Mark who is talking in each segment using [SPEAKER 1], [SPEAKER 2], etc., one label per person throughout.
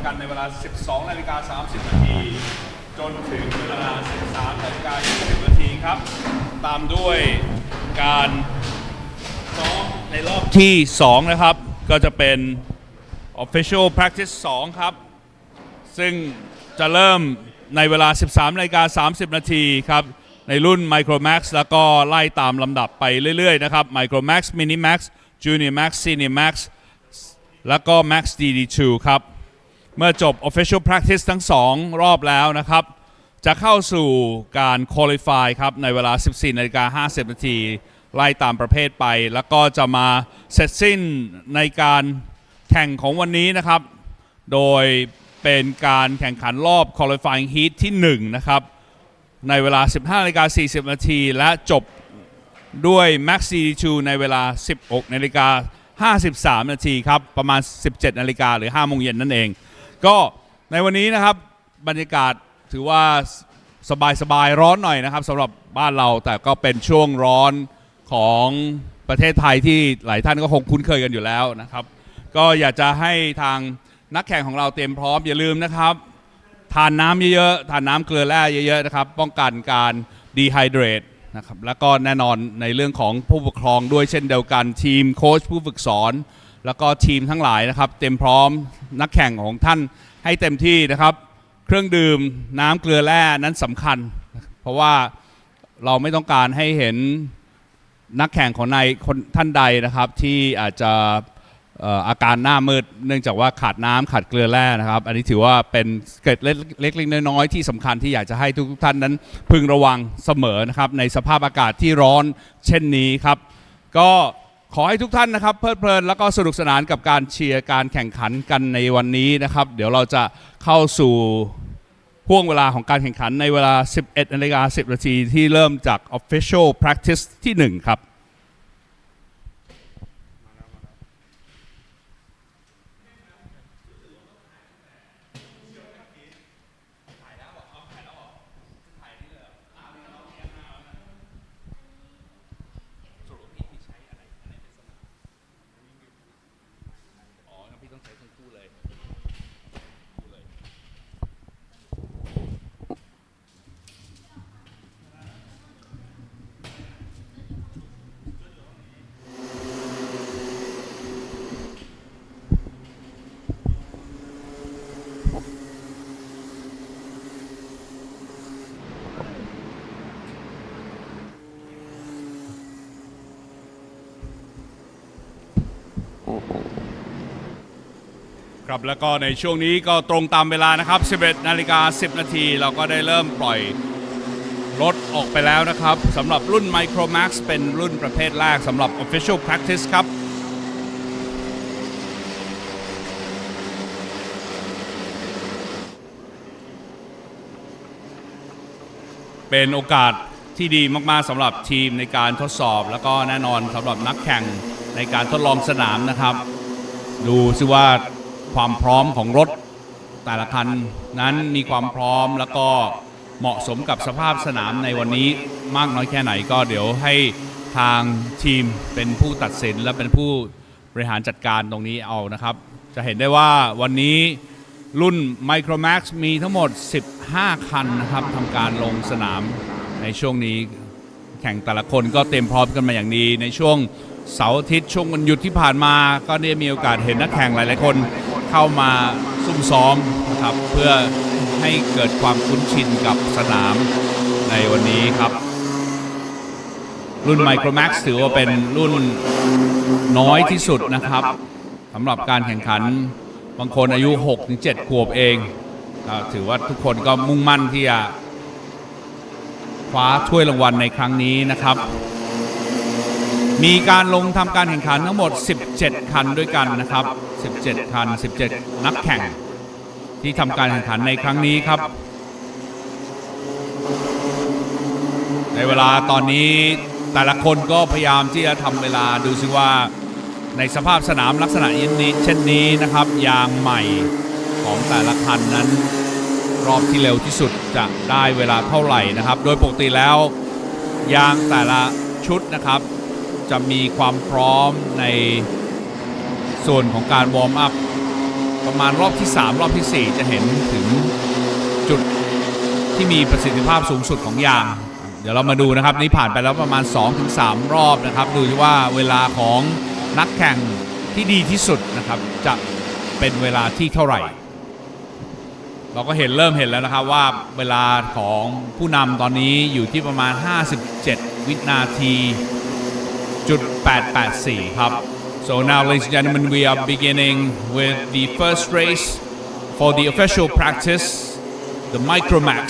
[SPEAKER 1] กันในเวลา 12:30 นาทีจนถึงเวลา 13:20 นาทีครับตามด้วยการซ้อมในรอบที่ 2 นะครับก็จะเป็น Official Practice 2 ครับซึ่งจะเริ่มในเวลา 13:30 นาทีครับในรุ่น Micro Max แล้วก็ไล่ตามลำดับไปเรื่อยๆนะครับ Micro Max Mini Max Junior Max Senior Max แล้วก็ Max DD2 ครับเมื่อจบ Official Practice ทั้ง2รอบแล้วนะครับจะเข้าสู่การ Qualify ครับในเวลา 14:50 นาทีไล่ตามประเภทไปแล้วก็จะมาเสร็จสิ้นในการแข่งของวันนี้นะครับโดยเป็นการแข่งขันรอบ Qualifying Heat ที่1นะครับในเวลา 15:40 นาทีและจบด้วย Max DD2 ในเวลา 16:53 นาทีครับประมาณ 17 นาฬิกาหรือ 5 โมงเย็นนั่นเองก็ในวันนี้นะครับบรรยากาศถือว่าสบายร้อนหน่อยนะครับสำหรับบ้านเราแต่ก็เป็นช่วงร้อนของประเทศไทยที่หลายท่านก็คงคุ้นเคยกันอยู่แล้วนะครับก็อยากจะให้ทางนักแข่งของเราเตรียมพร้อมอย่าลืมนะครับทานน้ำเยอะๆทานน้ำเกลือแร่เยอะๆนะครับป้องกันการดีไฮเดรตนะครับแล้วก็แน่นอนในเรื่องของผู้ปกครองด้วยเช่นเดียวกันทีมโค้ชผู้ฝึกสอนแล้วก็ทีมทั้งหลายนะครับเตรียมพร้อมนักแข่งของท่านให้เต็มที่นะครับเครื่องดื่มน้ำเกลือแร่นั้นสำคัญเพราะว่าเราไม่ต้องการให้เห็นนักแข่งของนายคนท่านใดนะครับที่อาจจะอาการหน้ามืดเนื่องจากว่าขาดน้ำขาดเกลือแร่นะครับอันนี้ถือว่าเป็นเกร็ดเล็กๆน้อยๆที่สำคัญที่อยากจะให้ทุกท่านนั้นพึงระวังเสมอนะครับในสภาพอากาศที่ร้อนเช่นนี้ครับก็ขอให้ทุกท่านนะครับเพลิดเพลินแล้วก็สนุกสนานกับการเชียร์การแข่งขันกันในวันนี้นะครับเดี๋ยวเราจะเข้าสู่ห่วงเวลาของการแข่งขันในเวลา 11:10 นาทีที่เริ่มจาก Official Practice ที่ 1 ครับครับแล้วก็ในช่วงนี้ก็ตรงตามเวลานะครับ 11:10 นาทีเราก็ได้เริ่มปล่อยรถออกไปแล้วนะครับสำหรับรุ่น Micro Max เป็นรุ่นประเภทแรกสำหรับ Official Practice ครับเป็นโอกาสที่ดีมากๆสำหรับทีมในการทดสอบแล้วก็แน่นอนสำหรับนักแข่งในการทดลองสนามนะครับดูซิว่าความพร้อมของรถแต่ละคันนั้นมีความพร้อมแล้วก็เหมาะสมกับสภาพสนามในวันนี้มากน้อยแค่ไหนก็เดี๋ยวให้ทางทีมเป็นผู้ตัดสินและเป็นผู้บริหารจัดการตรงนี้เอานะครับจะเห็นได้ว่าวันนี้รุ่น Micro Max มีทั้งหมด15คันนะครับทำการลงสนามในช่วงนี้แข่งแต่ละคนก็เต็มพร้อมกันมาอย่างดีในช่วงเสาร์อาทิตย์ช่วงวันหยุดที่ผ่านมาก็ได้มีโอกาสเห็นนักแข่งหลายๆคนเข้ามาซุ่มซ้อมนะครับเพื่อให้เกิดความคุ้นชินกับสนามในวันนี้ครับรุ่น Micro Max ถือว่าเป็นรุ่นน้อยที่สุดนะครับสำหรับการแข่งขันบางคนอายุ 6-7 ขวบเองถือว่าทุกคนก็มุ่งมั่นที่จะคว้าถ้วยรางวัลในครั้งนี้นะครับมีการลงทำการแข่งขันทั้งหมด17คันด้วยกันนะครับ17คัน17นักแข่งที่ทำการแข่งขันในครั้งนี้ครับในเวลาตอนนี้แต่ละคนก็พยายามที่จะทำเวลาดูซิว่าในสภาพสนามลักษณะนี้เช่นนี้นะครับยางใหม่ของแต่ละคันนั้นรอบที่เร็วที่สุดจะได้เวลาเท่าไหร่นะครับโดยปกติแล้วยางแต่ละชุดนะครับจะมีความพร้อมในส่วนของการวอร์มอัพ ประมาณรอบที่3รอบที่4จะเห็นถึงจุดที่มีประสิทธิภาพสูงสุดของยางเดี๋ยวเรามาดูนะครับนี่ผ่านไปแล้วประมาณ 2-3 รอบนะครับดูว่าเวลาของนักแข่งที่ดีที่สุดนะครับจะเป็นเวลาที่เท่าไหร่เราก็เริ่มเห็นแล้วนะครับว่าเวลาของผู้นำตอนนี้อยู่ที่ประมาณ57วินาทีจุด884ครับ So now ladies and gentlemen we are beginning with the first race for the official practice the Micro Max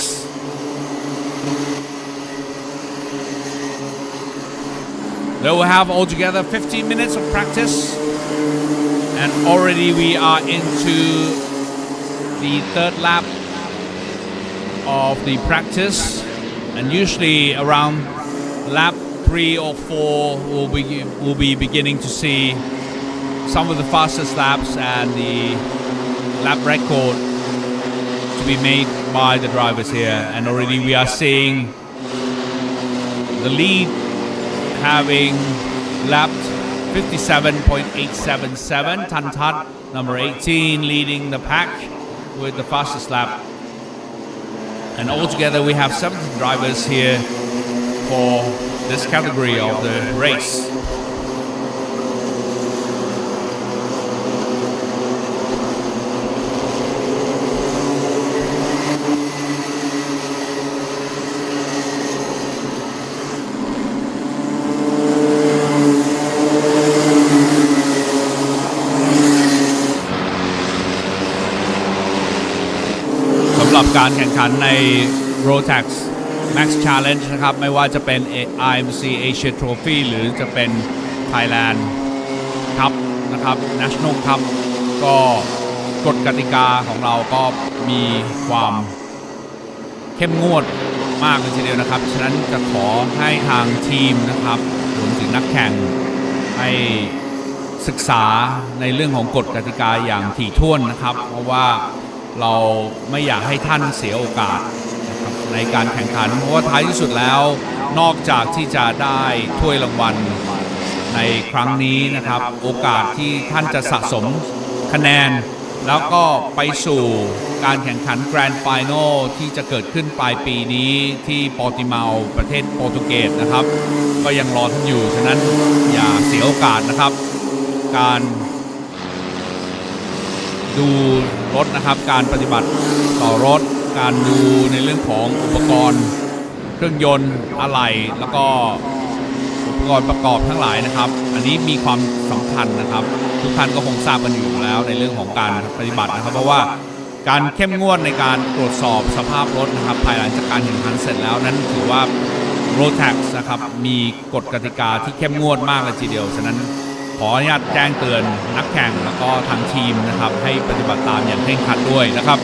[SPEAKER 1] They will have altogether 15 minutes of practice and already we are into the third lap of the practice and usually around lap 3 or 4 we'll be beginning to see some of the fastest laps and the lap record to be made by the drivers here and already we are seeing the lead having lapped 57.877 Tantat number 18 leading the pack with the fastest lap and altogether we have 17 drivers here for this category of the raceสำหรับการแข่งขันใน Rotax Max Challenge นะครับไม่ว่าจะเป็น RMC Asia Trophy หรือจะเป็น Thailand Cup นะครับ National Cup ก็กฎกติกาของเราก็มีความเข้มงวดมากเลยทีเดียวนะครับฉะนั้นจะขอให้ทางทีมนะครับรวมถึงนักแข่งให้ศึกษาในเรื่องของกฎกติกาอย่างถี่ถ้วนนะครับเพราะว่าเราไม่อยากให้ท่านเสียโอกาสในการแข่งขันเพราะว่าท้ายที่สุดแล้วนอกจากที่จะได้ถ้วยรางวัลในครั้งนี้นะครับโอกาสที่ท่านจะสะสมคะแนนแล้วก็ไปสู่การแข่งขันแกรนด์ไฟนอลที่จะเกิดขึ้นปลายปีนี้ที่ปอร์ติเมาประเทศโปรตุเกสนะครับก็ยังรอท่านอยู่ฉะนั้นอย่าเสียโอกาสนะครับการดูรถนะครับการปฏิบัติต่อรถการดูในเรื่องของอุปกรณ์เครื่องยนต์อะไหล่แล้วก็อุปกรณ์ประกอบทั้งหลายนะครับอันนี้มีความสำคัญนะครับทุกท่านก็คงทราบกันอยู่แล้วในเรื่องของการปฏิบัตินะครับเพราะว่าการเข้มงวดในการตรวจสอบสภาพรถนะครับภายหลังจากการแข่งขันเสร็จแล้วนั้นถือว่า Rotax นะครับมีกฎกติกาที่เข้มงวดมากเลยทีเดียวฉะนั้นขออนุญาตแจ้งเตือนนักแข่งแล้วก็ทางทีมนะครับให้ปฏิบัติตามอย่างเคร่งครัดด้วยนะครับ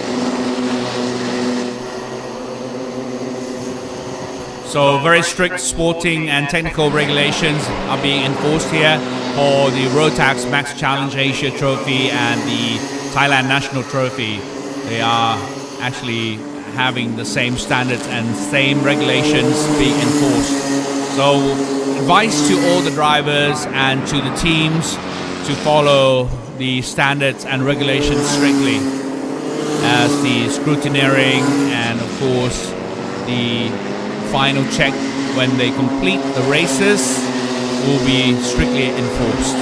[SPEAKER 1] So very strict sporting and technical regulations are being enforced here for the Rotax Max Challenge Asia Trophy and the Thailand National Trophy. They are actually having the same standards and same regulations being enforced. So advice to all the drivers and to the teams to follow the standards and regulations strictly as the scrutineering and of course the final check when they complete the races will be strictly enforced.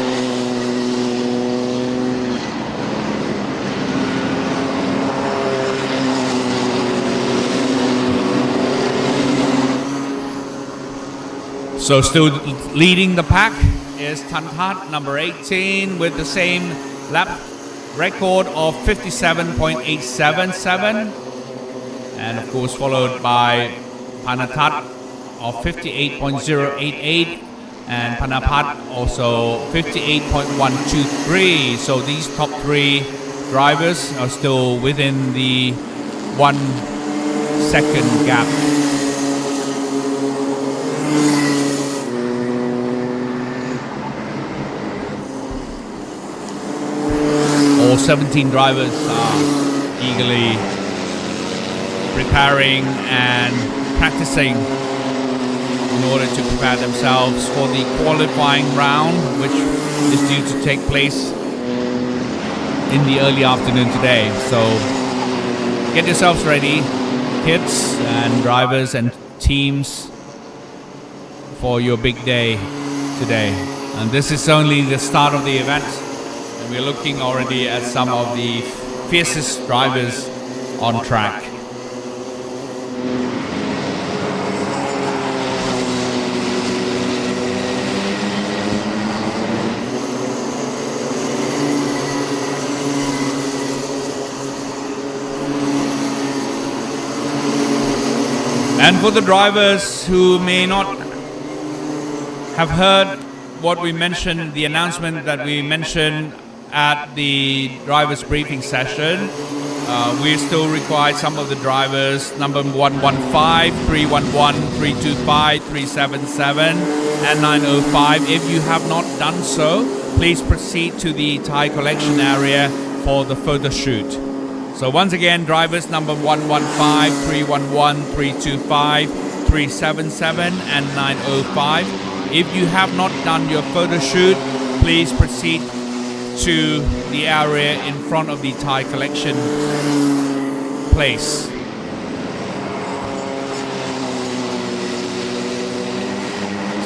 [SPEAKER 1] So still leading the pack is Tantat number 18 with the same lap record of 57.877 and of course followed by Panatat of 58.088 and Panapat also 58.123. So these top three drivers are still within the 1 second gap. All 17 drivers are eagerly preparing and practicing in order to prepare themselves for the qualifying round which is due to take place in the early afternoon today. So get yourselves ready, kids and drivers and teams, for your big day today. And this is only the start of the event, and we're looking already at some of the fiercest drivers on track. And for the drivers who may not have heard what we mentioned, the announcement that we mentioned at the drivers briefing session, we still require some of the drivers, number 115, 311, 325, 377 and 905. If you have not done so, please proceed to the Thai collection area for the photo shoot. So once again, drivers number 115, 311, 325, 377 and 905. If you have not done your photo shoot, please proceed to the area in front of the Thai collection place.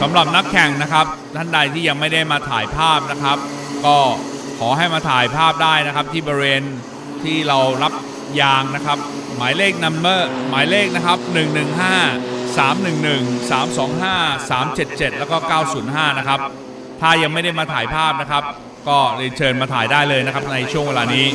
[SPEAKER 1] สำหรับนักแข่งนะครับท่านใดที่ยังไม่ได้มาถ่ายภาพนะครับก็ขอให้มาถ่ายภาพได้นะครับที่บริเวณที่เรารับยางนะครับหมายเลขนะครับ115 311 325 377แล้วก็905นะครับถ้ายังไม่ได้มาถ่ายภาพนะครับก็เรียนเชิญมาถ่ายได้เลยนะครับในช่วงเวลานี้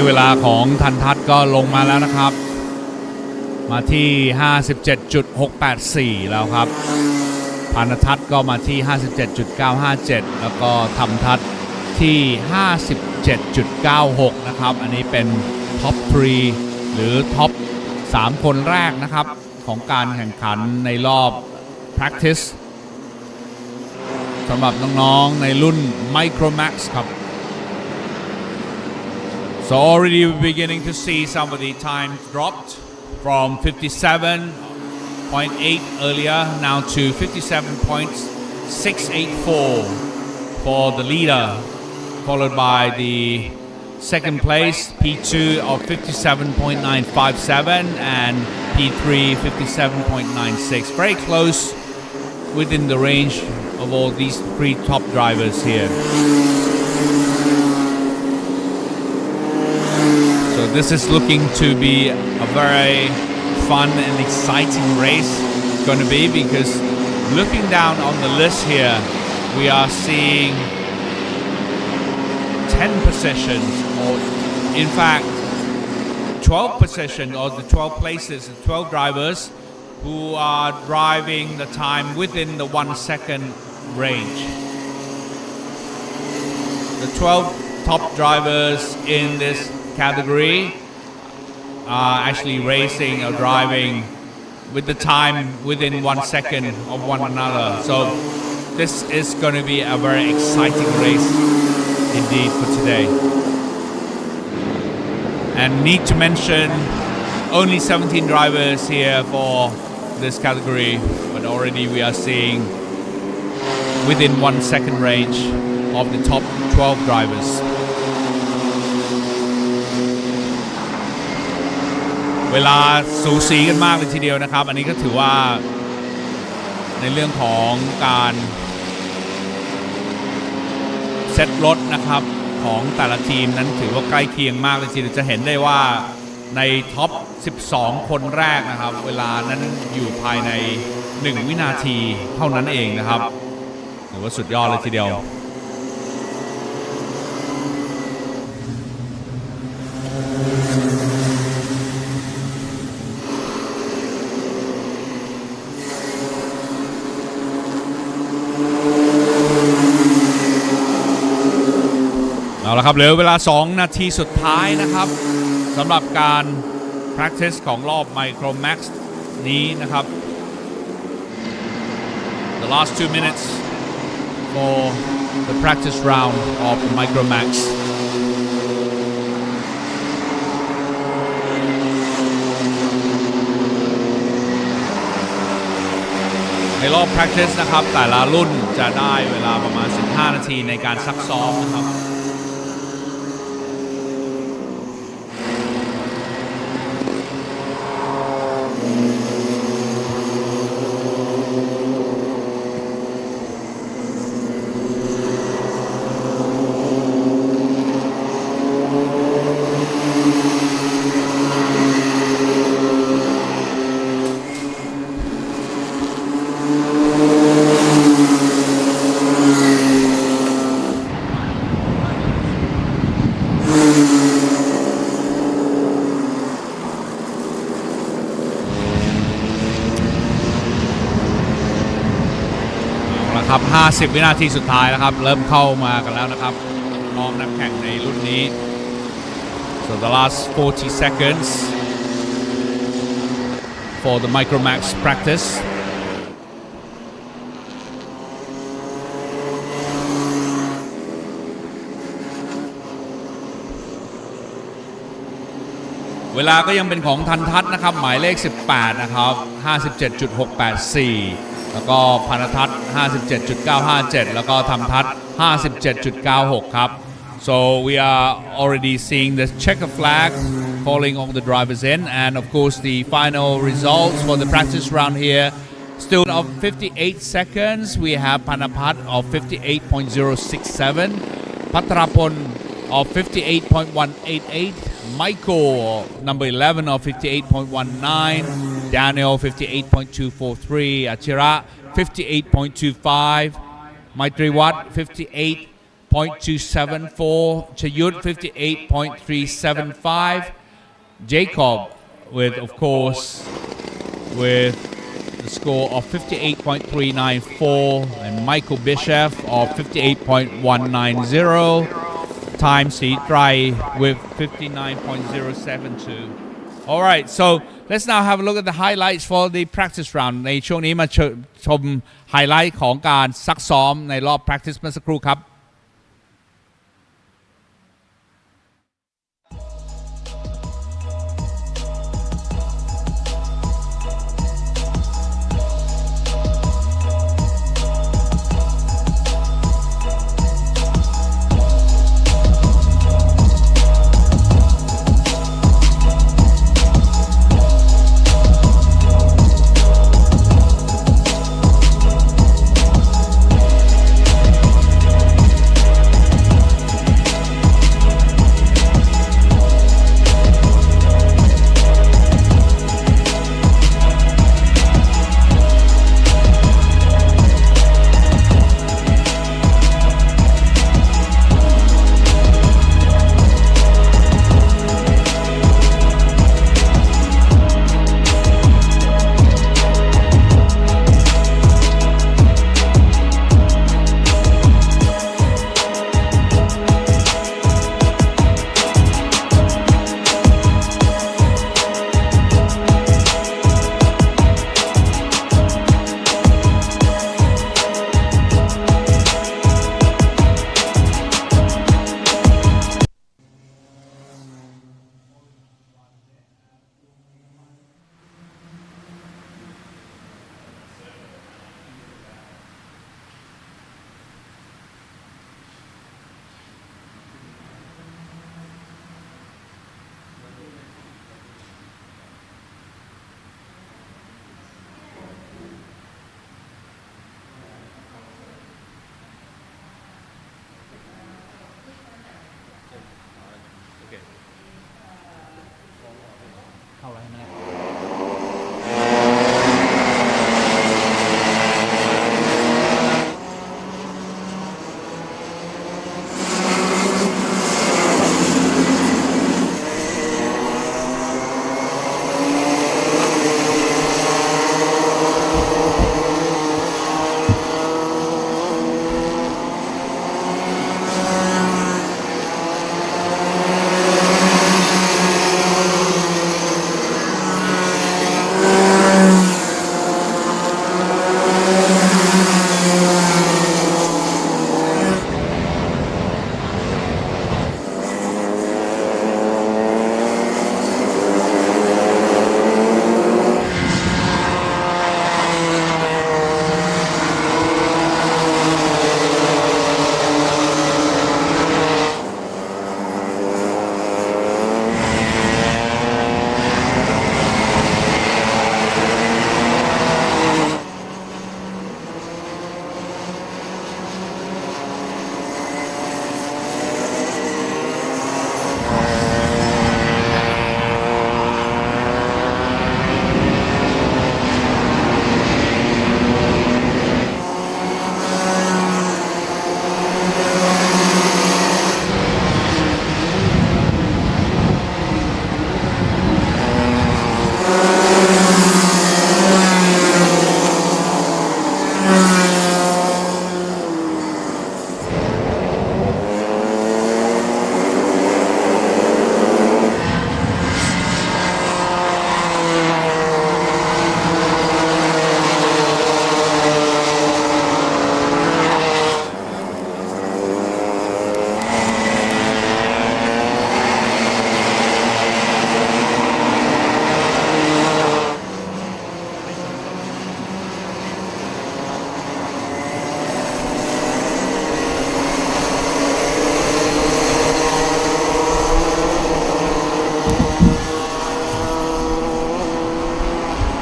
[SPEAKER 1] เวลาของทันทัศน์ก็ลงมาแล้วนะครับมาที่ 57.684 แล้วครับพานทัศน์ก็มาที่ 57.957 แล้วก็ธรรมทัศน์ที่ 57.96 นะครับอันนี้เป็นท็อป 3 หรือท็อป 3 คนแรกนะครับของการแข่งขันในรอบ practice สำหรับน้องๆในรุ่น Micro Max ครับ So already we're beginning to see some of the times dropped from 57.8 earlier now to 57.684 for the leader, followed by the second place P2 of 57.957 and P3 57.96. Very close within the range of all these three top drivers here. So this is looking to be a very fun and exciting race. It's going to be because looking down on the list here, we are seeing 10 positions, or in fact 12 positions, or the 12 places, the 12 drivers who are driving the time within the 1 second range. The 12 top drivers in this category are actually racing or driving with the time within 1 second of one another. So this is going to be a very exciting race indeed for today. And need to mention only 17 drivers here for this category, but already we are seeing within 1 second range of the top 12 drivers. เวลาสูสีกันมากเลยทีเดียวนะครับอันนี้ก็ถือว่า ในเรื่องของการเซตรถนะครับของแต่ละทีมนั้นถือว่าใกล้เคียงมากเลยทีเดียวจะเห็นได้ว่าในท็อป 12 คนแรกนะครับเวลานั้นอยู่ภายใน 1 วินาทีเท่านั้นเองนะครับถือว่าสุดยอดเลยทีเดียวเอาละครับเหลือเวลา2 นาทีสุดท้ายนะครับสำหรับการ practice ของรอบ Micro Max นี้นะครับ The last 2 minutes for the practice round of the Micro Max ในรอบ practice นะครับแต่ละรุ่นจะได้เวลาประมาณ15 นาทีในการซักซ้อมนะครับครับ50 วินาทีสุดท้ายแล้วครับเริ่มเข้ามากันแล้วนะครับน้องนักแข่งในรุ่นนี้ so the last 40 seconds for the Micro Max practiceเวลาก็ยังเป็นของทันทัศน์นะครับหมายเลข18นะครับ 57.684แล้วก็พานทัศน์ 57.957 แล้วก็ธรรมทัศน์ 57.96 ครับ so we are already seeing the checker flag falling on the driver's end and of course the final results for the practice round here still of 58 seconds we have Panapat of 58.067 Patrapon of 58.188 Michael number 11 of 58.19 Daniel 58.243 Achira 58.25 Maitriwat 58.274 Chayut 58.375 Jacob with of course with the score of 58.394 and Michael Bishop of 58.190 time Trai with 59.072 all right so let's now have a look at the highlights for the practice round ในช่วงนี้มาชมไฮไลท์ของการซักซ้อมในรอบ practice เมื่อสักครู่ครับ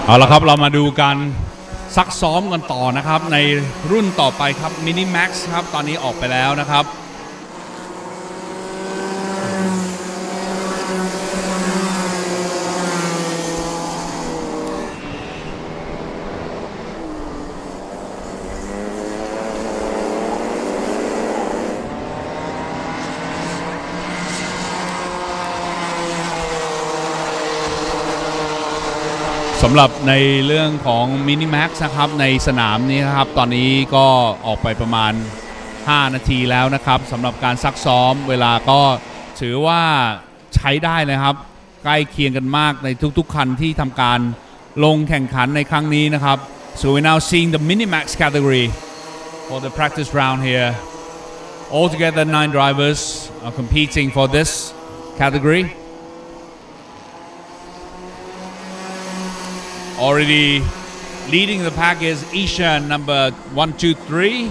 [SPEAKER 1] เอาละครับเรามาดูการซักซ้อมกันต่อนะครับในรุ่นต่อไปครับมินิแม็กซ์ครับตอนนี้ออกไปแล้วนะครับสำหรับในเรื่องของมินิแม็กซ์นะครับในสนามนี้นะครับตอนนี้ก็ออกไปประมาณ5นาทีแล้วนะครับสำหรับการซักซ้อมเวลาก็ถือว่าใช้ได้นะครับใกล้เคียงกันมากในทุกๆคันที่ทำการลงแข่งขันในครั้งนี้นะครับ so we're now seeing the mini max category for the practice round here altogether 9 drivers are competing for this category already leading the pack is Asia number 123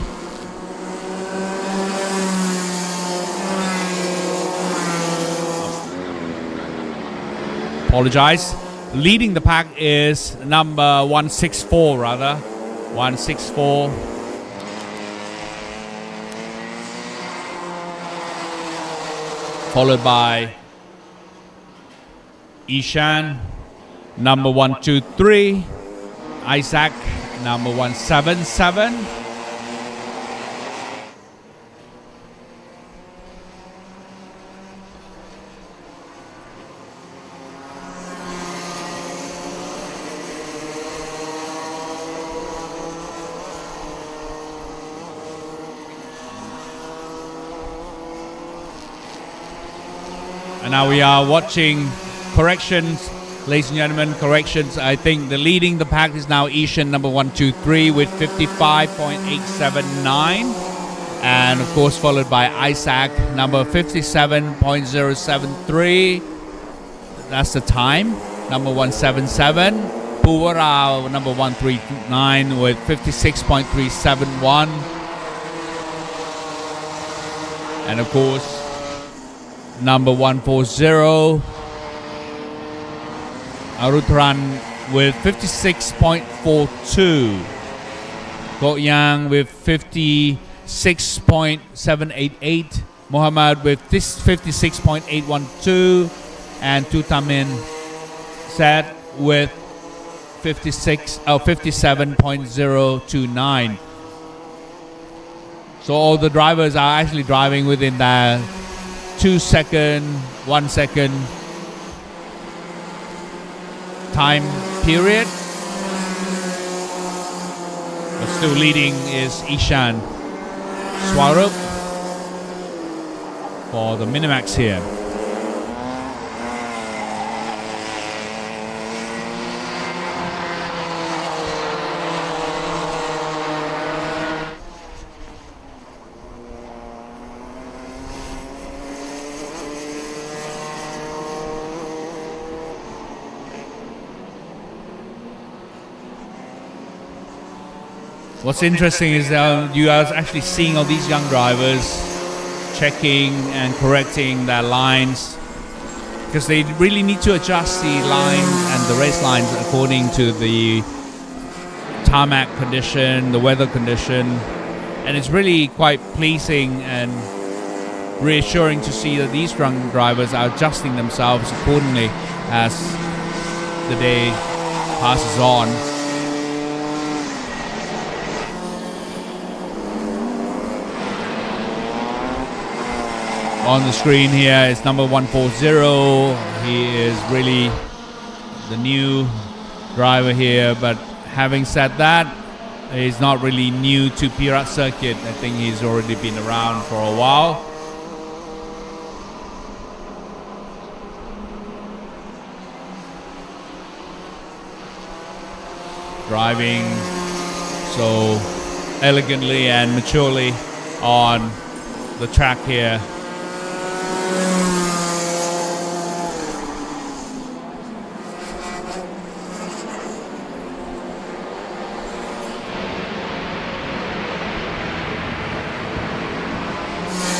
[SPEAKER 1] apologize leading the pack is number 164 rather 164 followed by Ishan number 123 Isaac number 177 and now we are watching corrections. Ladies and gentlemen, corrections. I think the leading the pack is now Ishan number 123 with 55.879 and of course followed by Isaac number 57.073. That's the time. Number 177. Puwarao number 139 with 56.371. And of course number 140 Arutran with 56.42, Goyang with 56.788, Muhammad with 56.812, and Tutamin Sad with 57.029. So all the drivers are actually driving within the 2 second, 1 second time period, but still leading is Ishan Swarup for the Minimax here. What's interesting is that you are actually seeing all these young drivers checking and correcting their lines because they really need to adjust the line and the race lines according to the tarmac condition, the weather condition, and it's really quite pleasing and reassuring to see that these young drivers are adjusting themselves accordingly as the day passes on. On the screen here is number 140. He is really the new driver here, but having said that, he's not really new to Bira circuit. I think he's already been around for a while. Driving so elegantly and maturely on the track here.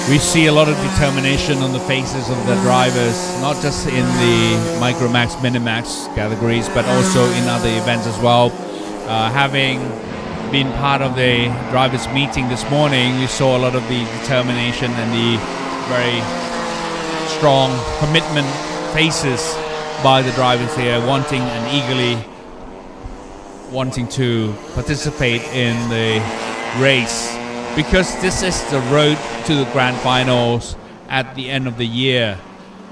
[SPEAKER 1] we see a lot of determination on the faces of the drivers, not just in the Micromax, Minimax categories, but also in other events as well. Having been part of the drivers meeting this morning, we saw a lot of the determination and the very strong commitment faces by the drivers here, wanting and eagerly wanting to participate in the race, because this is the road to the grand finals at the end of the year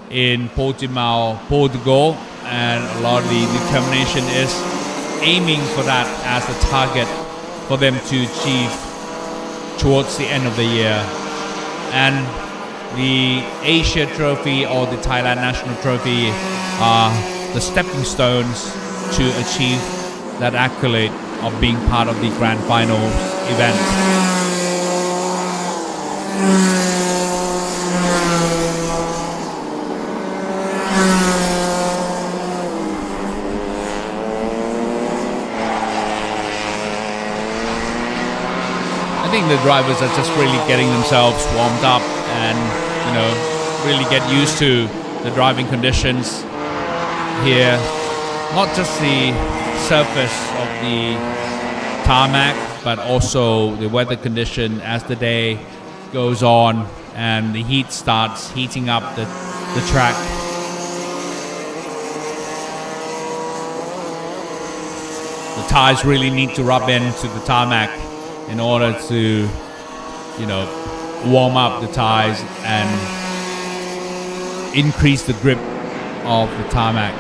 [SPEAKER 1] in Portimao, Portugal, and a lot of the determination is aiming for that as a target for them to achieve towards the end of the year. And the Asia Trophy or the Thailand National Trophy are the stepping stones to achieve that accolade of being part of the grand finals event. I think the drivers are just really getting themselves warmed up and, you know, really get used to the driving conditions here. Not just the surface of the tarmac, but also the weather condition as the day goes on and the heat starts heating up the track. The tires really need to rub into the tarmac in order to, you know, warm up the tires and increase the grip of the tarmac.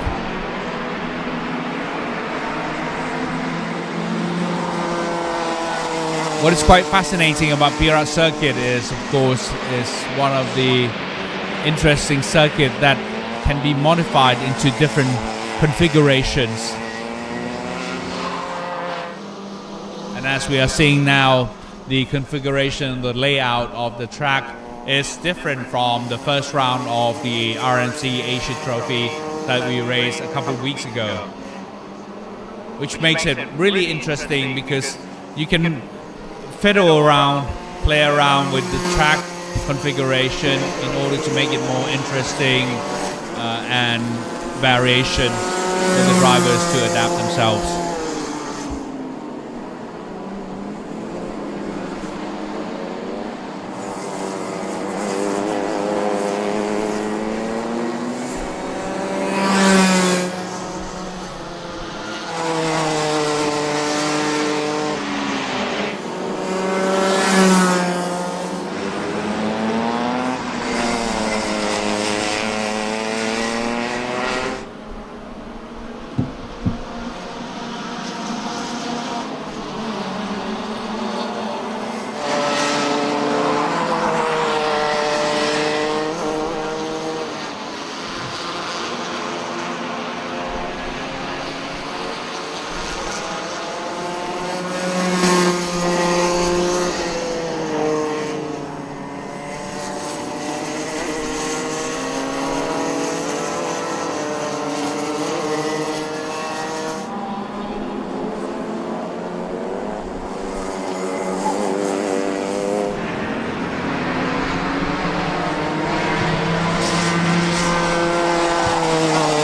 [SPEAKER 1] What is quite fascinating about Bira circuit is, of course, is one of the interesting circuit that can be modified into different configurations. And as we are seeing now, the configuration, the layout of the track is different from the first round of the RMC Asia Trophy that we raced a couple of weeks ago, which makes it really interesting because you can fiddle around, play around with the track configuration in order to make it more interesting and variation for the drivers to adapt themselves.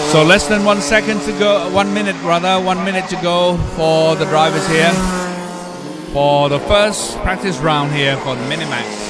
[SPEAKER 1] So less than 1 second to go, 1 minute rather, 1 minute to go for the drivers here for the first practice round here for the Minimax.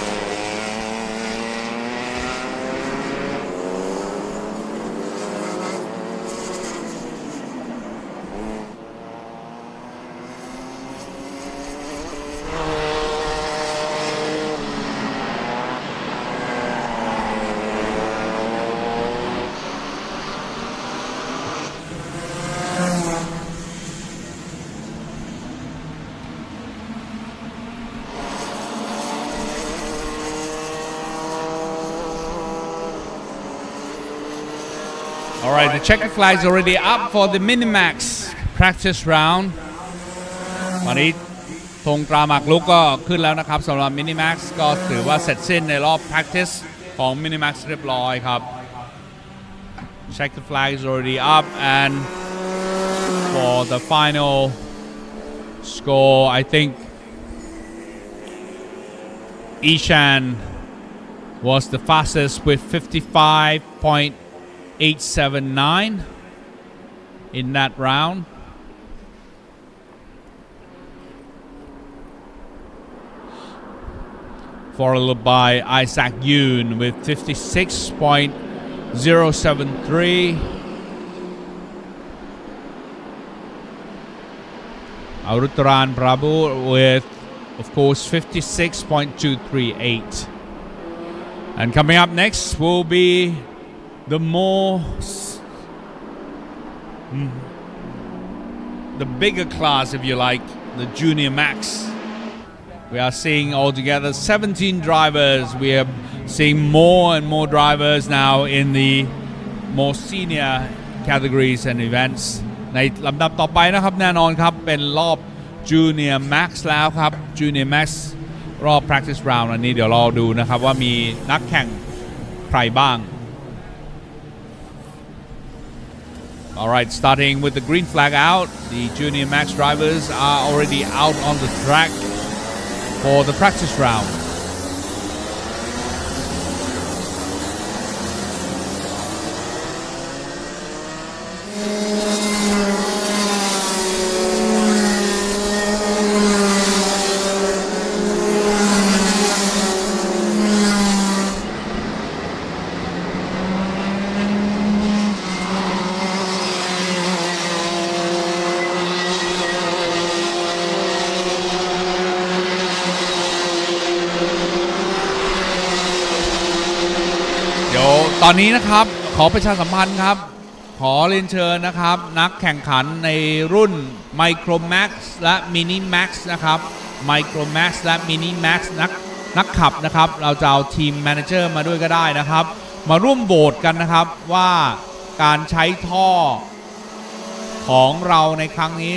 [SPEAKER 1] Alright, the checker flag is already up for the Minimax practice round ตอนนี้ธงตราหมากรุกก็ขึ้นแล้วนะครับสำหรับ Minimax ก็ถือว่าเสร็จสิ้นในรอบ practice ของ Minimax เรียบร้อยครับ Checker flag is already up and for the final score I think Ishan was the fastest with 55.879 in that round. Followed by Isaac Yoon with 56.073. Aruttaran Prabhu with, of course, 56.238. And coming up next will be the bigger class, if you like, the Junior Max. We are seeing altogether 17 drivers. We are seeing more and more drivers now in the more senior categories and events. ในลำดับต่อไปนะครับแน่นอนครับเป็นรอบ Junior Max แล้วครับ Junior Max รอบ Practice Round อันนี้เดี๋ยวรอดูนะครับว่ามีนักแข่งใครบ้าง Alright, starting with the green flag out, the Junior Max drivers are already out on the track for the practice round.ตอนนี้นะครับขอประชาสัมพันธ์ครับขอเรียนเชิญนะครับนักแข่งขันในรุ่น Micro Max และ Mini Max นะครับ Micro Max และ Mini Max นักขับนะครับเราจะเอาทีมแมเนเจอร์มาด้วยก็ได้นะครับมาร่วมโหวตกันนะครับว่าการใช้ท่อของเราในครั้งนี้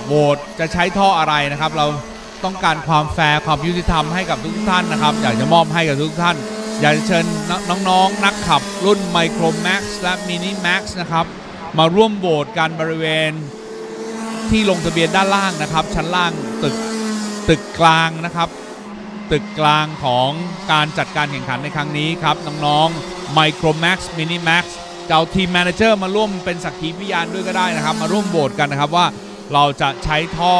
[SPEAKER 1] โหวตจะใช้ท่ออะไรนะครับเราต้องการความแฟร์ความยุติธรรมให้กับทุกท่านนะครับอยากจะมอบให้กับทุกท่านอยากจะเชิญน้องๆนักขับรุ่น Micro Max และ Mini Max นะครับมาร่วมโหวตกันบริเวณที่ลงทะเบียนด้านล่างนะครับชั้นล่างตึกกลางนะครับตึกกลางของการจัดการแข่งขันในครั้งนี้ครับน้องๆ Micro Max Mini Max จะเอาทีมแมเนเจอร์มาร่วมเป็นสักขีพยานด้วยก็ได้นะครับมาร่วมโหวตกันนะครับว่าเราจะใช้ท่อ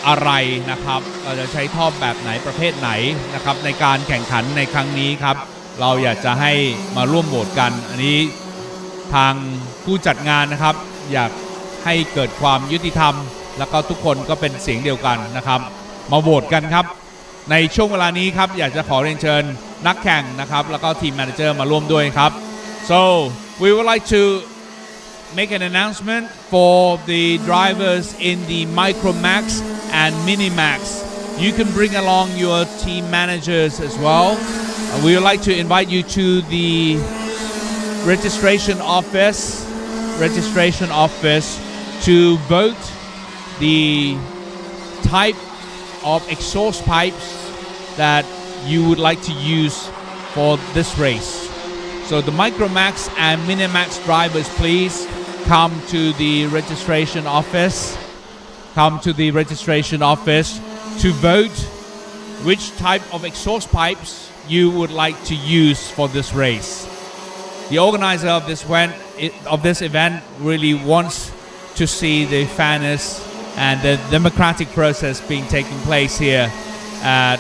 [SPEAKER 1] อะไรนะครับเราจะใช้ท่อแบบไหนประเภทไหนนะครับในการแข่งขันในครั้งนี้ครับเราอยากจะให้มาร่วมโหวตกันอันนี้ทางผู้จัดงานนะครับอยากให้เกิดความยุติธรรมแล้วก็ทุกคนก็เป็นเสียงเดียวกันนะครับมาโหวตกันครับในช่วงเวลานี้ครับอยากจะขอเรียนเชิญนักแข่งนะครับแล้วก็ทีมแมเนเจอร์มาร่วมด้วยครับ so we would like to make an announcement for the drivers in the Micro Max and Mini Max. You can bring along your team managers as well. We would like to invite you to the registration office to vote the type of exhaust pipes that you would like to use for this race. So the Micro Max and Mini Max drivers, please come to the registration office to vote which type of exhaust pipes you would like to use for this race. The organizer of this event really wants to see the fairness and the democratic process being taking place here at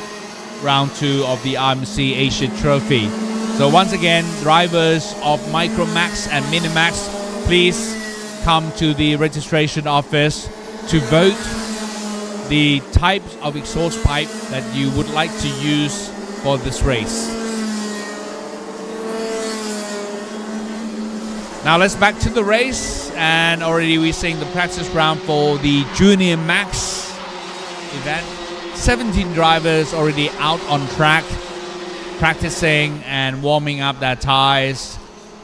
[SPEAKER 1] round 2 of the RMC Asia Trophy. So once again, drivers of Micro Max and Mini Max, please come to the registration office to vote the types of exhaust pipe that you would like to use for this race. Now let's back to the race, and already we're seeing the practice round for the Junior Max event. 17 drivers already out on track, practicing and warming up their tires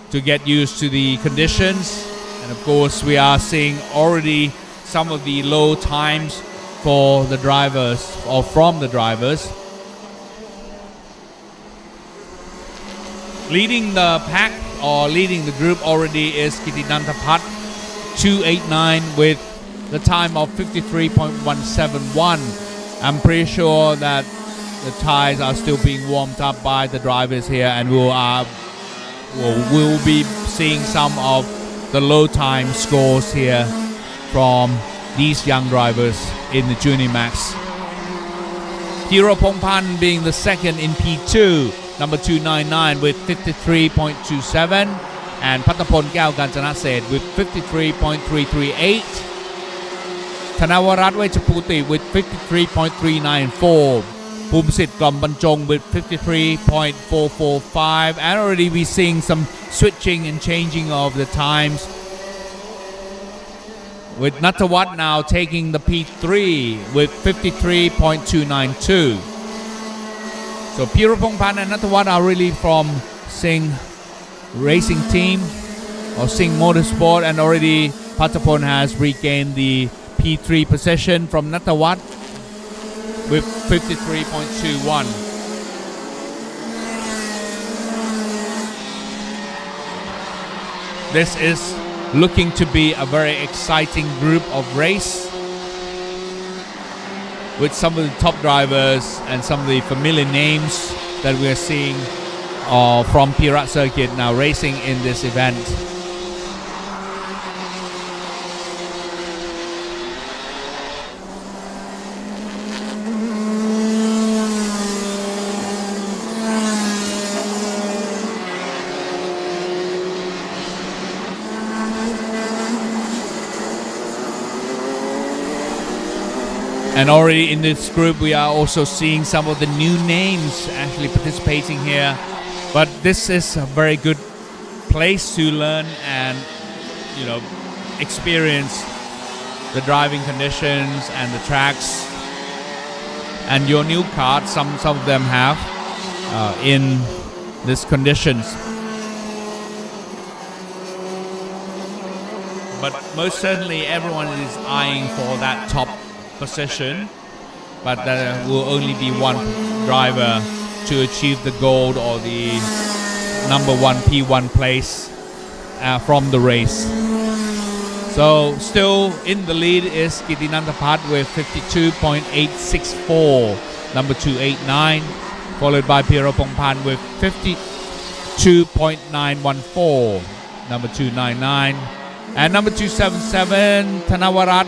[SPEAKER 1] to get used to the conditions. And of course, we are seeing already some of the low times for the drivers or from the drivers. Leading the pack or leading the group already is Kitinantapat 289 with the time of 53.171. I'm pretty sure that
[SPEAKER 2] the tires are still being warmed up by the drivers here, and we'll be seeing some of the low time scores here from these young drivers in the Junior Max. Hiro Pongpan being the second in P2, number 299 with 53.27, and Pattapon Kyaw Kanchanaset with 53.338. Thanavarat Wechaputi with 53.394. Pumsit Gombanchong with 53.445, and already we're seeing some switching and changing of the times, with Natawat now taking the P3 with 53.292. So Pirapongpan and Natawat are really from Singh Racing Team or Singh Motorsport, and already Pattapon has regained the P3 position from Natawat with 53.21. This is looking to be a very exciting group of race, with some of the top drivers and some of the familiar names that we are seeing from Pirat Circuit now racing in this event. And already in this group we are also seeing some of the new names actually participating here, but this is a very good place to learn and experience the driving conditions and the tracks and your new kart. Some of them have in these conditions, but most certainly everyone is eyeing for that top position, but there will only be one driver to achieve the gold or the number one P1 place from the race. So still in the lead is Kitinantapat with 52.864, number 289, followed by Pirapongpan with 52.914, number 299, and number 277 Thanavarat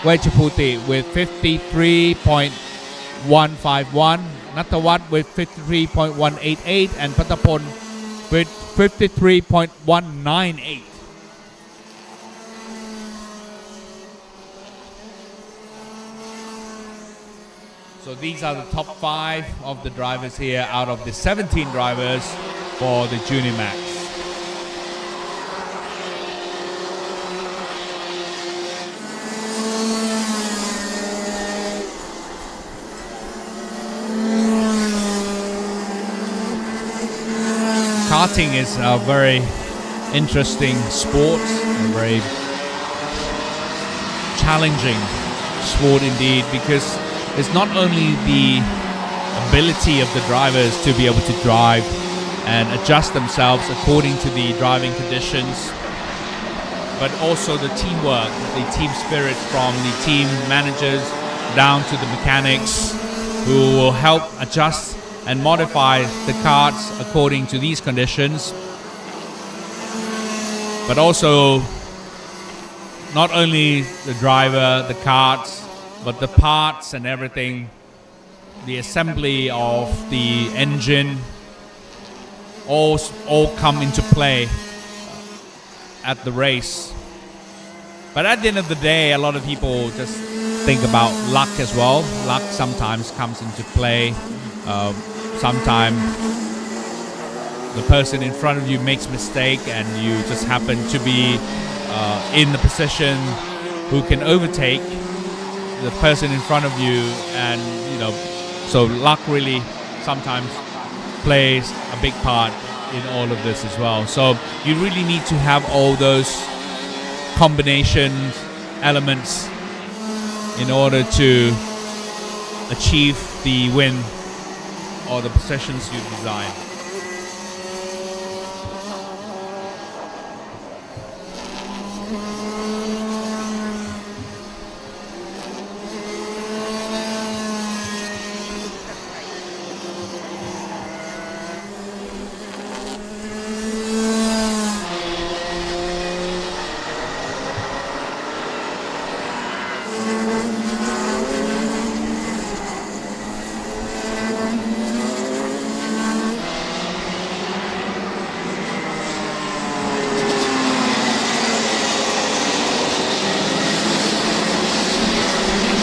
[SPEAKER 2] Wechaputi with 53.151, Natawat with 53.188, and Pattapon with 53.198. So these are the top 5 of the drivers here out of the 17 drivers for the Junior Max. Karting is a very interesting sport, a very challenging sport indeed, because it's not only the ability of the drivers to be able to drive and adjust themselves according to the driving conditions, but also the teamwork, the team spirit from the team managers down to the mechanics, who will help adjust and modify the karts according to these conditions, but also not only the driver, the karts, but the parts and everything, the assembly of the engine, all come into play at the race. But at the end of the day, a lot of people just think about luck as well. Luck sometimes comes into play. Sometimes the person in front of you makes mistake and you just happen to be in the position who can overtake the person in front of you, and so luck really sometimes plays a big part in all of this as well. So you really need to have all those combinations, elements in order to achieve the win or the positions you design.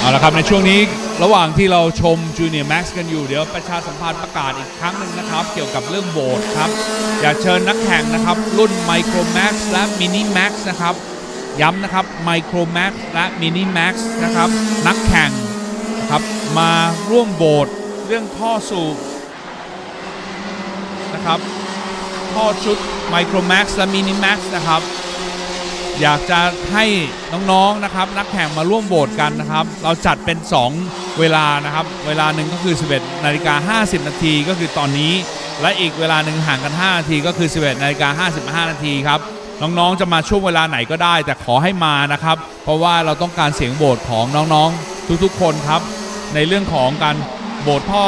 [SPEAKER 1] เอาละครับในช่วงนี้ระหว่างที่เราชม Junior Max กันอยู่เดี๋ยวประชาสัมพันธ์ประกาศอีกครั้งหนึ่งนะครับเกี่ยวกับเรื่องโหวตครับอยากเชิญนักแข่งนะครับรุ่น Micro Max และ Mini Max นะครับย้ำนะครับ Micro Max และ Mini Max นะครับนักแข่งนะครับมาร่วมโหวตเรื่องท่อสูบนะครับท่อชุด Micro Max และ Mini Max นะครับอยากจะให้น้องๆนะครับนักแข่งมาร่วมโหวตกันนะครับเราจัดเป็น2เวลานะครับเวลาหนึ่งก็คือ 11:50 นาทีก็คือตอนนี้และอีกเวลาหนึ่งห่างกัน5นาทีก็คือ 11:55 นาทีครับน้องๆจะมาช่วงเวลาไหนก็ได้แต่ขอให้มานะครับเพราะว่าเราต้องการเสียงโหวตของน้องๆทุกๆคนครับในเรื่องของการโหวตท่อ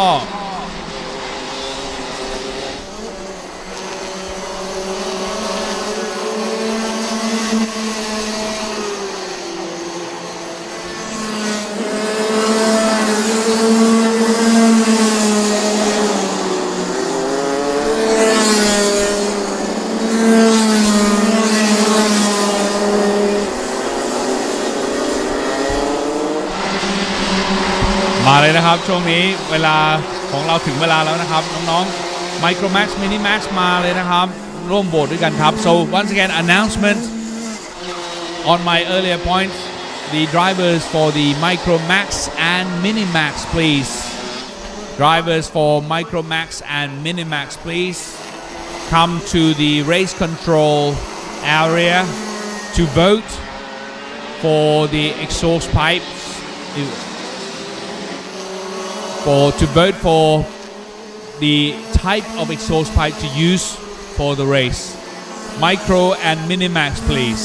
[SPEAKER 1] มาเลยนะครับช่วงนี้เวลาของเราถึงเวลาแล้วนะครับน้องๆ Micro Max Mini Max มาเลยนะครับร่วมโหวตด้วยกันครับ so once again announcement on my earlier point the drivers for the Micro Max and Mini Max please drivers for Micro Max and Mini Max please come to the race control area to vote for the exhaust pipes to vote for the type of exhaust pipe to use for the race. Micro and Mini Max, please.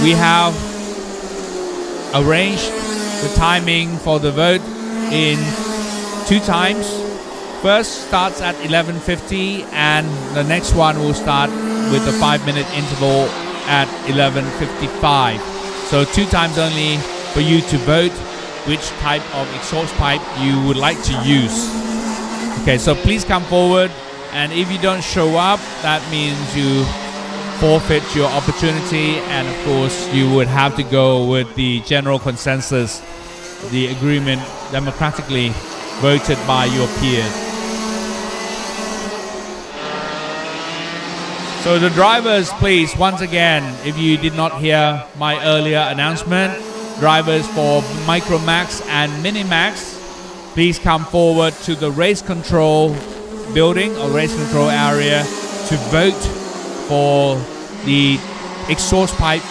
[SPEAKER 1] We have arranged the timing for the vote in 2 times. First starts at 11:50 and the next one will start with a 5-minute interval at 11:55. So 2 times only for you to vote which type of exhaust pipe you would like to use. Okay, so please come forward, and if you don't show up, that means you forfeit your opportunity, and of course you would have to go with the general consensus, the agreement democratically voted by your peers. So the drivers, please, once again, if you did not hear my earlier announcement, drivers for Micro Max and Mini Max, please come forward to the race control building or race control area to vote for the exhaust pipe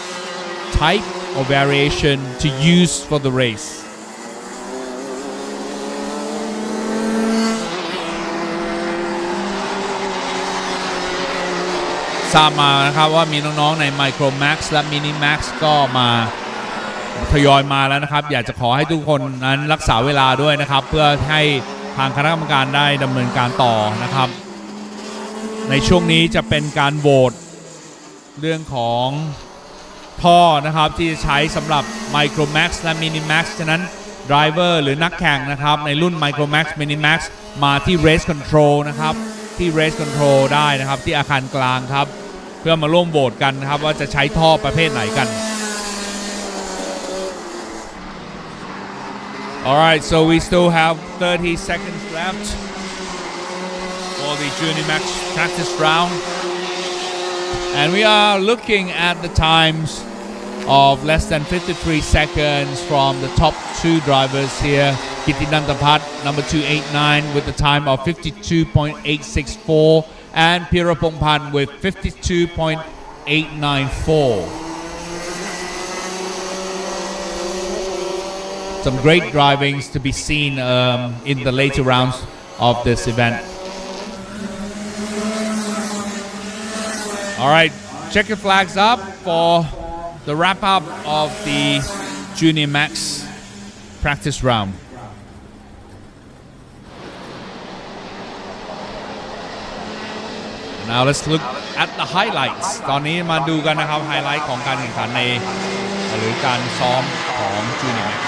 [SPEAKER 1] type or variation to use for the race. ทราบมานะครับว่ามีน้องๆใน Micro Max และ Mini Max ก็มาทยอยมาแล้วนะครับอยากจะขอให้ทุกคนนั้นรักษาเวลาด้วยนะครับเพื่อให้ทางคณะกรรมการได้ดำเนินการต่อนะครับในช่วงนี้จะเป็นการโหวตเรื่องของท่อนะครับที่จะใช้สำหรับ Micro Max และ Mini Max ฉะนั้น Driver หรือนักแข่งนะครับในรุ่น Micro Max Mini Max มาที่ Race Control นะครับที่ Race Control ได้นะครับที่อาคารกลางครับเพื่อมาร่วมโหวตกันนะครับว่าจะใช้ท่อประเภทไหนกันAlright, so we still have 30 seconds left for the Junior Max practice round. And we are looking at the times of less than 53 seconds from the top 2 drivers here. Kitinantapat, number 289 with the time of 52.864 and Pirapongpan with 52.894. Some great drivings to be seen in the later rounds of this event. All right, check your flags up for the wrap up of the Junior Max practice round. Now let's look at the highlights. ตอนนี้มาดูกันนะครับไฮไลท์ของการแข่งขันในหรือการซ้อมของ Junior Max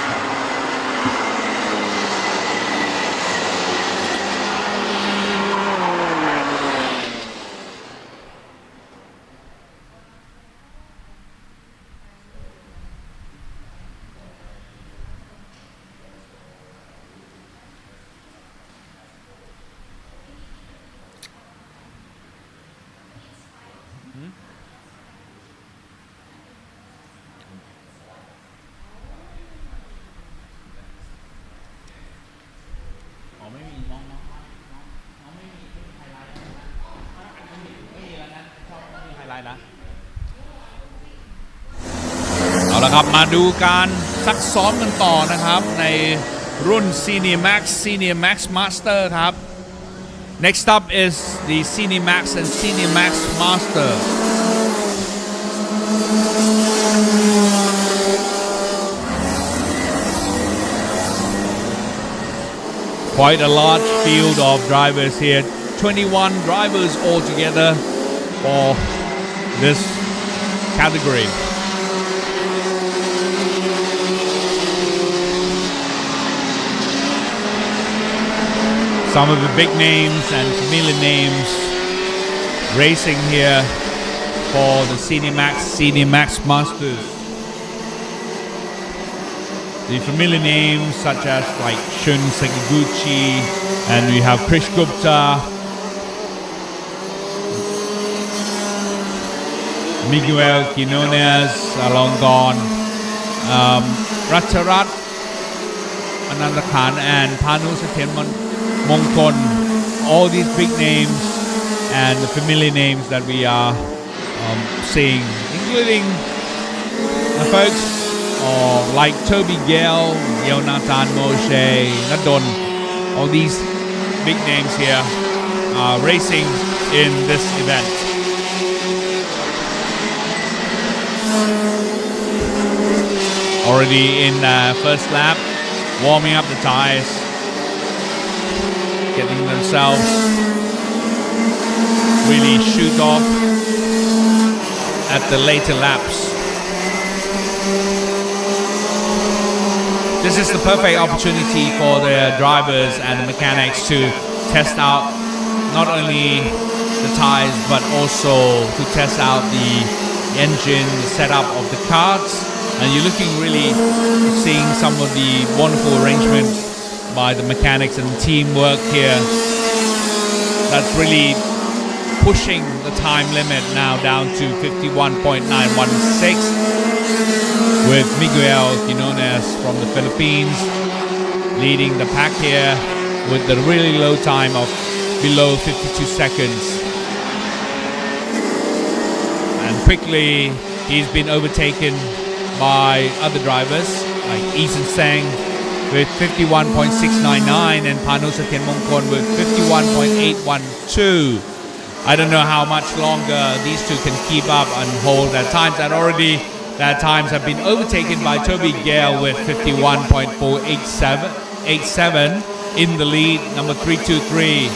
[SPEAKER 2] ลับมาดูการซักซ้อมกันต่อนะครับในรุ่น Senior Max Master ครับ Next up is the Senior Max and Senior Max Master. Quite a large field of drivers here. 21 drivers altogether for this category. Some of the big names and familiar names racing here for the Senior Max Masters. The familiar names such as like Shun Sekiguchi, and we have Krish Gupta, Miguel Quinones, long gone, Ratcharat, Ananda Khan, and Panu Satyen Mongkon. All these big names and the familiar names that we are seeing, including folks like Toby Gale, Yonatan Moshe, Nadon. All these big names here are racing in this event. Already in first lap, warming up the tires, getting themselves really shoot off at the later laps. This is the perfect opportunity for the drivers and the mechanics to test out not only the tires but also to test out the engine, the setup of the karts, and you're looking really seeing some of the wonderful arrangement by the mechanics and teamwork here. That's really pushing the time limit now down to 51.916 with Miguel Quinones from the Philippines leading the pack here with the really low time of below 52 seconds. And quickly he's been overtaken by other drivers like Ethan Seng with 51.699 and Panu Satyen Mongkon with 51.812. I don't know how much longer these two can keep up and hold their times, and already their times have been overtaken by Toby Gale with 51.487 in the lead, number 323.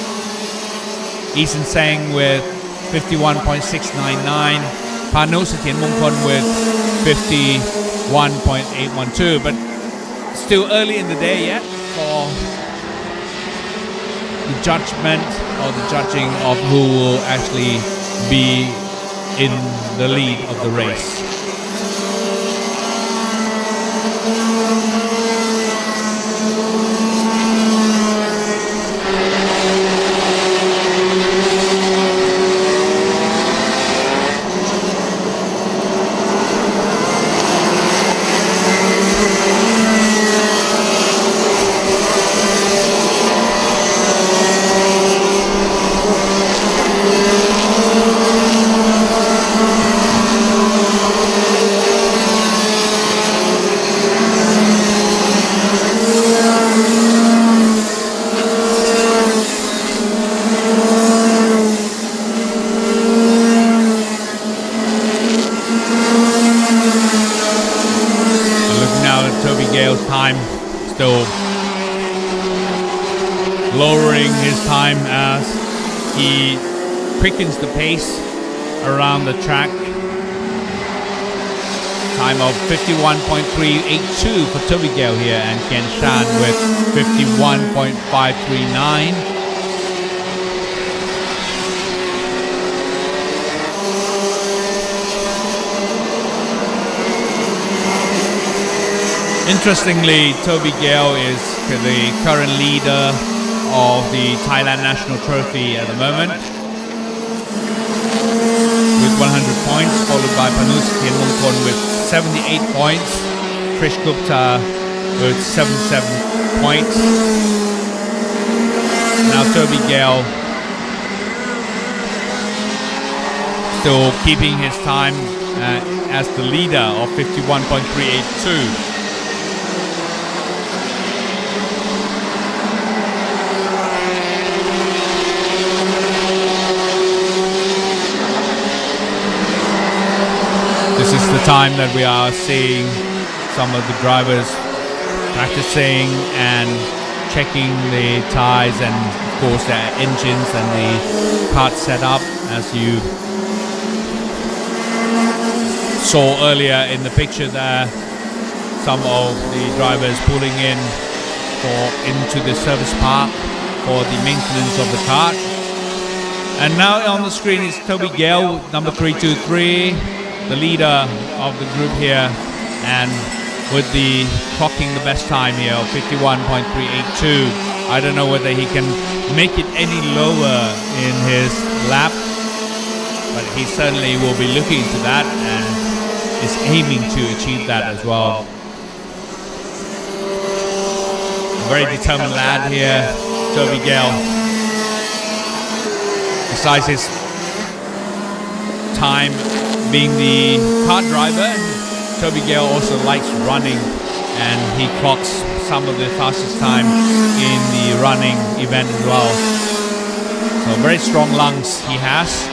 [SPEAKER 2] Ethan Seng with 51.699, Panu Satyen Mongkon with 51.812, but still early in the day yet for the judgment or the judging of who will actually be in the lead of the race. Time still lowering his time as he quickens the pace around the track. Time of 51.382 for Toby Gale here, and Ken Shan with 51.539. Interestingly, Toby Gale is the current leader of the Thailand National Trophy at the moment with 100 points, followed by Panu Satyen Mongkon with 78 points, Krish Gupta with 77 points. Now Toby Gale still keeping his time as the leader of 51.382. This is the time that we are seeing some of the drivers practicing and checking the tires and of course their engines and the kart setup, as you saw earlier in the picture there. Some of the drivers pulling in into the service park for the maintenance of the kart. And now on the screen is Toby Gale, number 323, the leader of the group here, and with the clocking the best time here of 51.382. I don't know whether he can make it any lower in his lap, but he certainly will be looking into that and is aiming to achieve that as well. A very determined lad here, Toby Gale. Besides his time being the kart driver, Toby Gale also likes running, and he clocks some of the fastest time in the running event as well. So very strong lungs he has,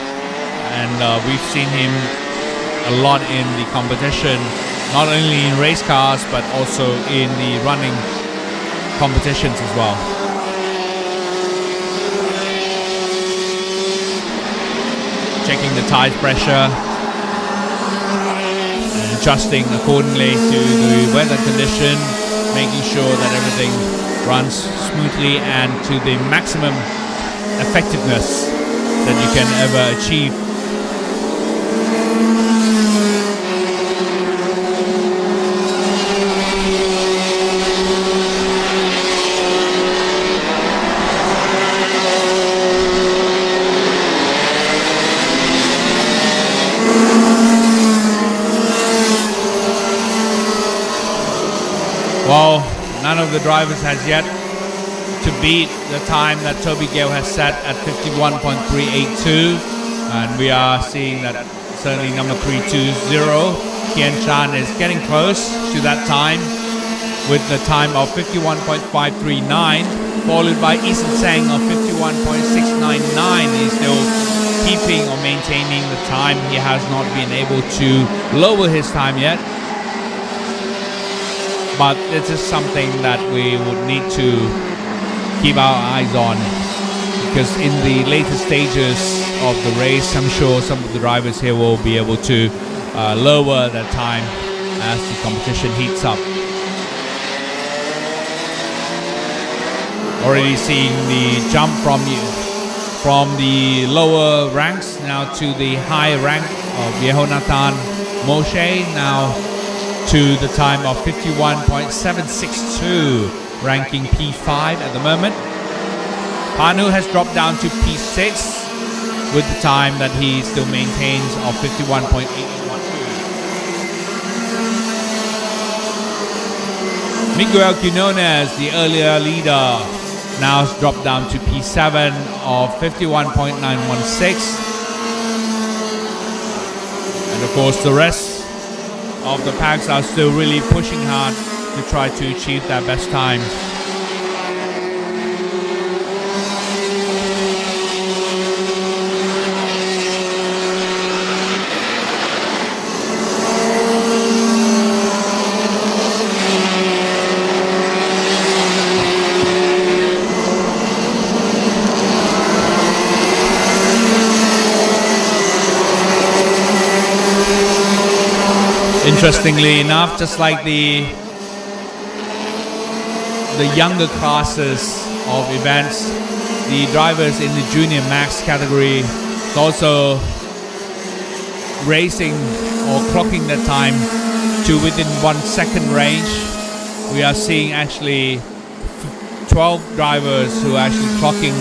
[SPEAKER 2] and we've seen him a lot in the competition, not only in race cars but also in the running competitions as well. Checking the tire pressure, adjusting accordingly to the weather condition, making sure that everything runs smoothly and to the maximum effectiveness that you can ever achieve. Well, none of the drivers has yet to beat the time that Toby Gale has set at 51.382, and we are seeing that certainly number 320, Kian Chan, is getting close to that time with the time of 51.539, followed by Isan Seng of 51.699. He's still keeping or maintaining the time. He has not been able to lower his time yet. But this is something that we would need to keep our eyes on, because in the later stages of the race, I'm sure some of the drivers here will be able to lower their time as the competition heats up. Already seeing the jump from the lower ranks now to the high rank of Yehonatan Moshe, now to the time of 51.762, ranking P5 at the moment. Panu has dropped down to P6 with the time that he still maintains of 51.812. Miguel Quinones, the earlier leader, now has dropped down to P7 of 51.916. And of course the rest of the packs are still really pushing hard to try to achieve their best times. Interestingly enough, just like the younger classes of events, the drivers in the junior max category is also racing or clocking their time to within 1 second range. We are seeing actually 12 drivers who are actually clocking,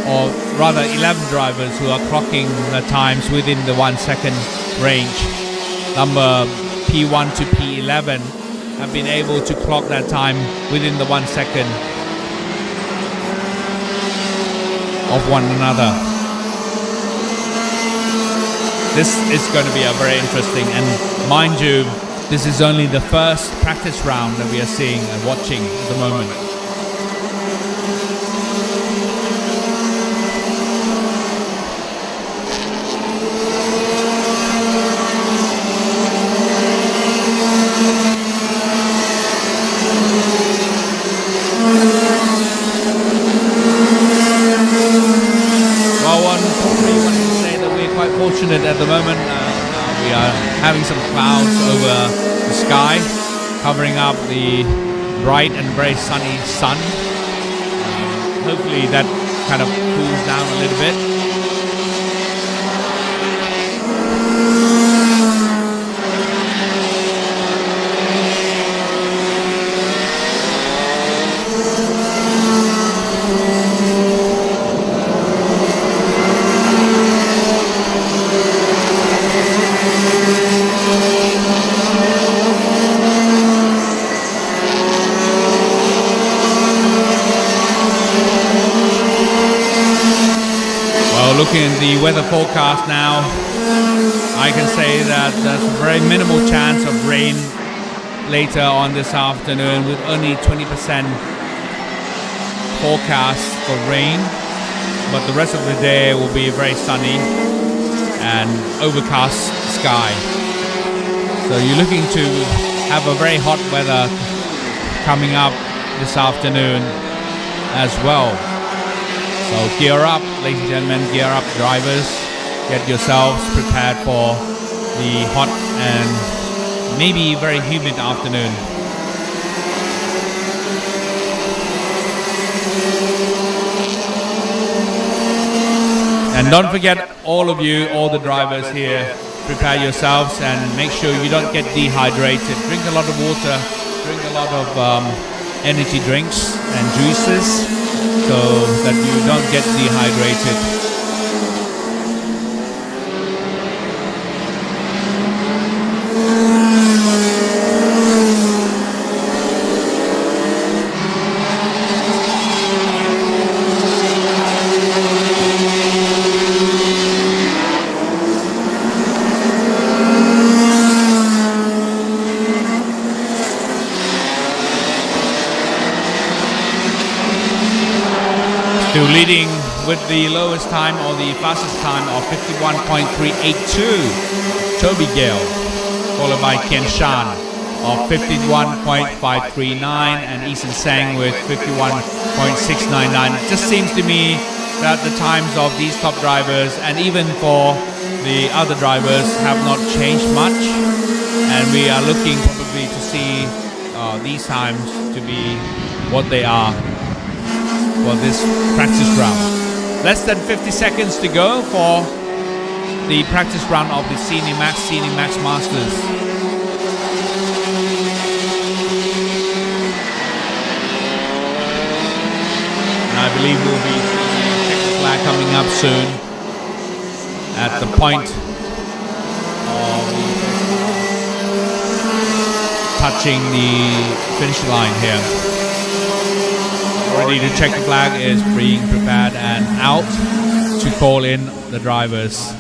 [SPEAKER 2] or rather 11 drivers who are clocking their times within the 1 second range. Number P1 to P11 have been able to clock that time within the 1 second of one another. this is going to be a very interesting, and mind you, this is only the first practice round that we are seeing and watching at the moment. Fortunate at the moment. We are having some clouds over the sky, covering up the bright and very sunny sun. Hopefully that kind of cools down a little bit. Looking at the weather forecast now, I can say that there's a very minimal chance of rain later on this afternoon, with only 20% forecast for rain, but the rest of the day will be very sunny and overcast sky. So you're looking to have a very hot weather coming up this afternoon as well. So gear up, ladies and gentlemen, gear up, drivers. Get yourselves prepared for the hot and maybe very humid afternoon. And don't forget, all of you, all the drivers here, prepare yourselves and make sure you don't get dehydrated. Drink a lot of water, drink a lot of energy drinks and juices, so that you don't get dehydrated. Still leading with the lowest time or the fastest time of 51.382, Toby Gale, followed by Ken Shan of 51.539 and Ethan Sang with 51.699. It just seems to me that the times of these top drivers and even for the other drivers have not changed much, and we are looking probably to see these times to be what they are for this practice round. Less than 50 seconds to go for the practice round of the Senior Max Masters. And I believe we'll be seeing the flag coming up soon at the point of touching the finish line here. Ready to check the flag, is being prepared and out to call in the drivers.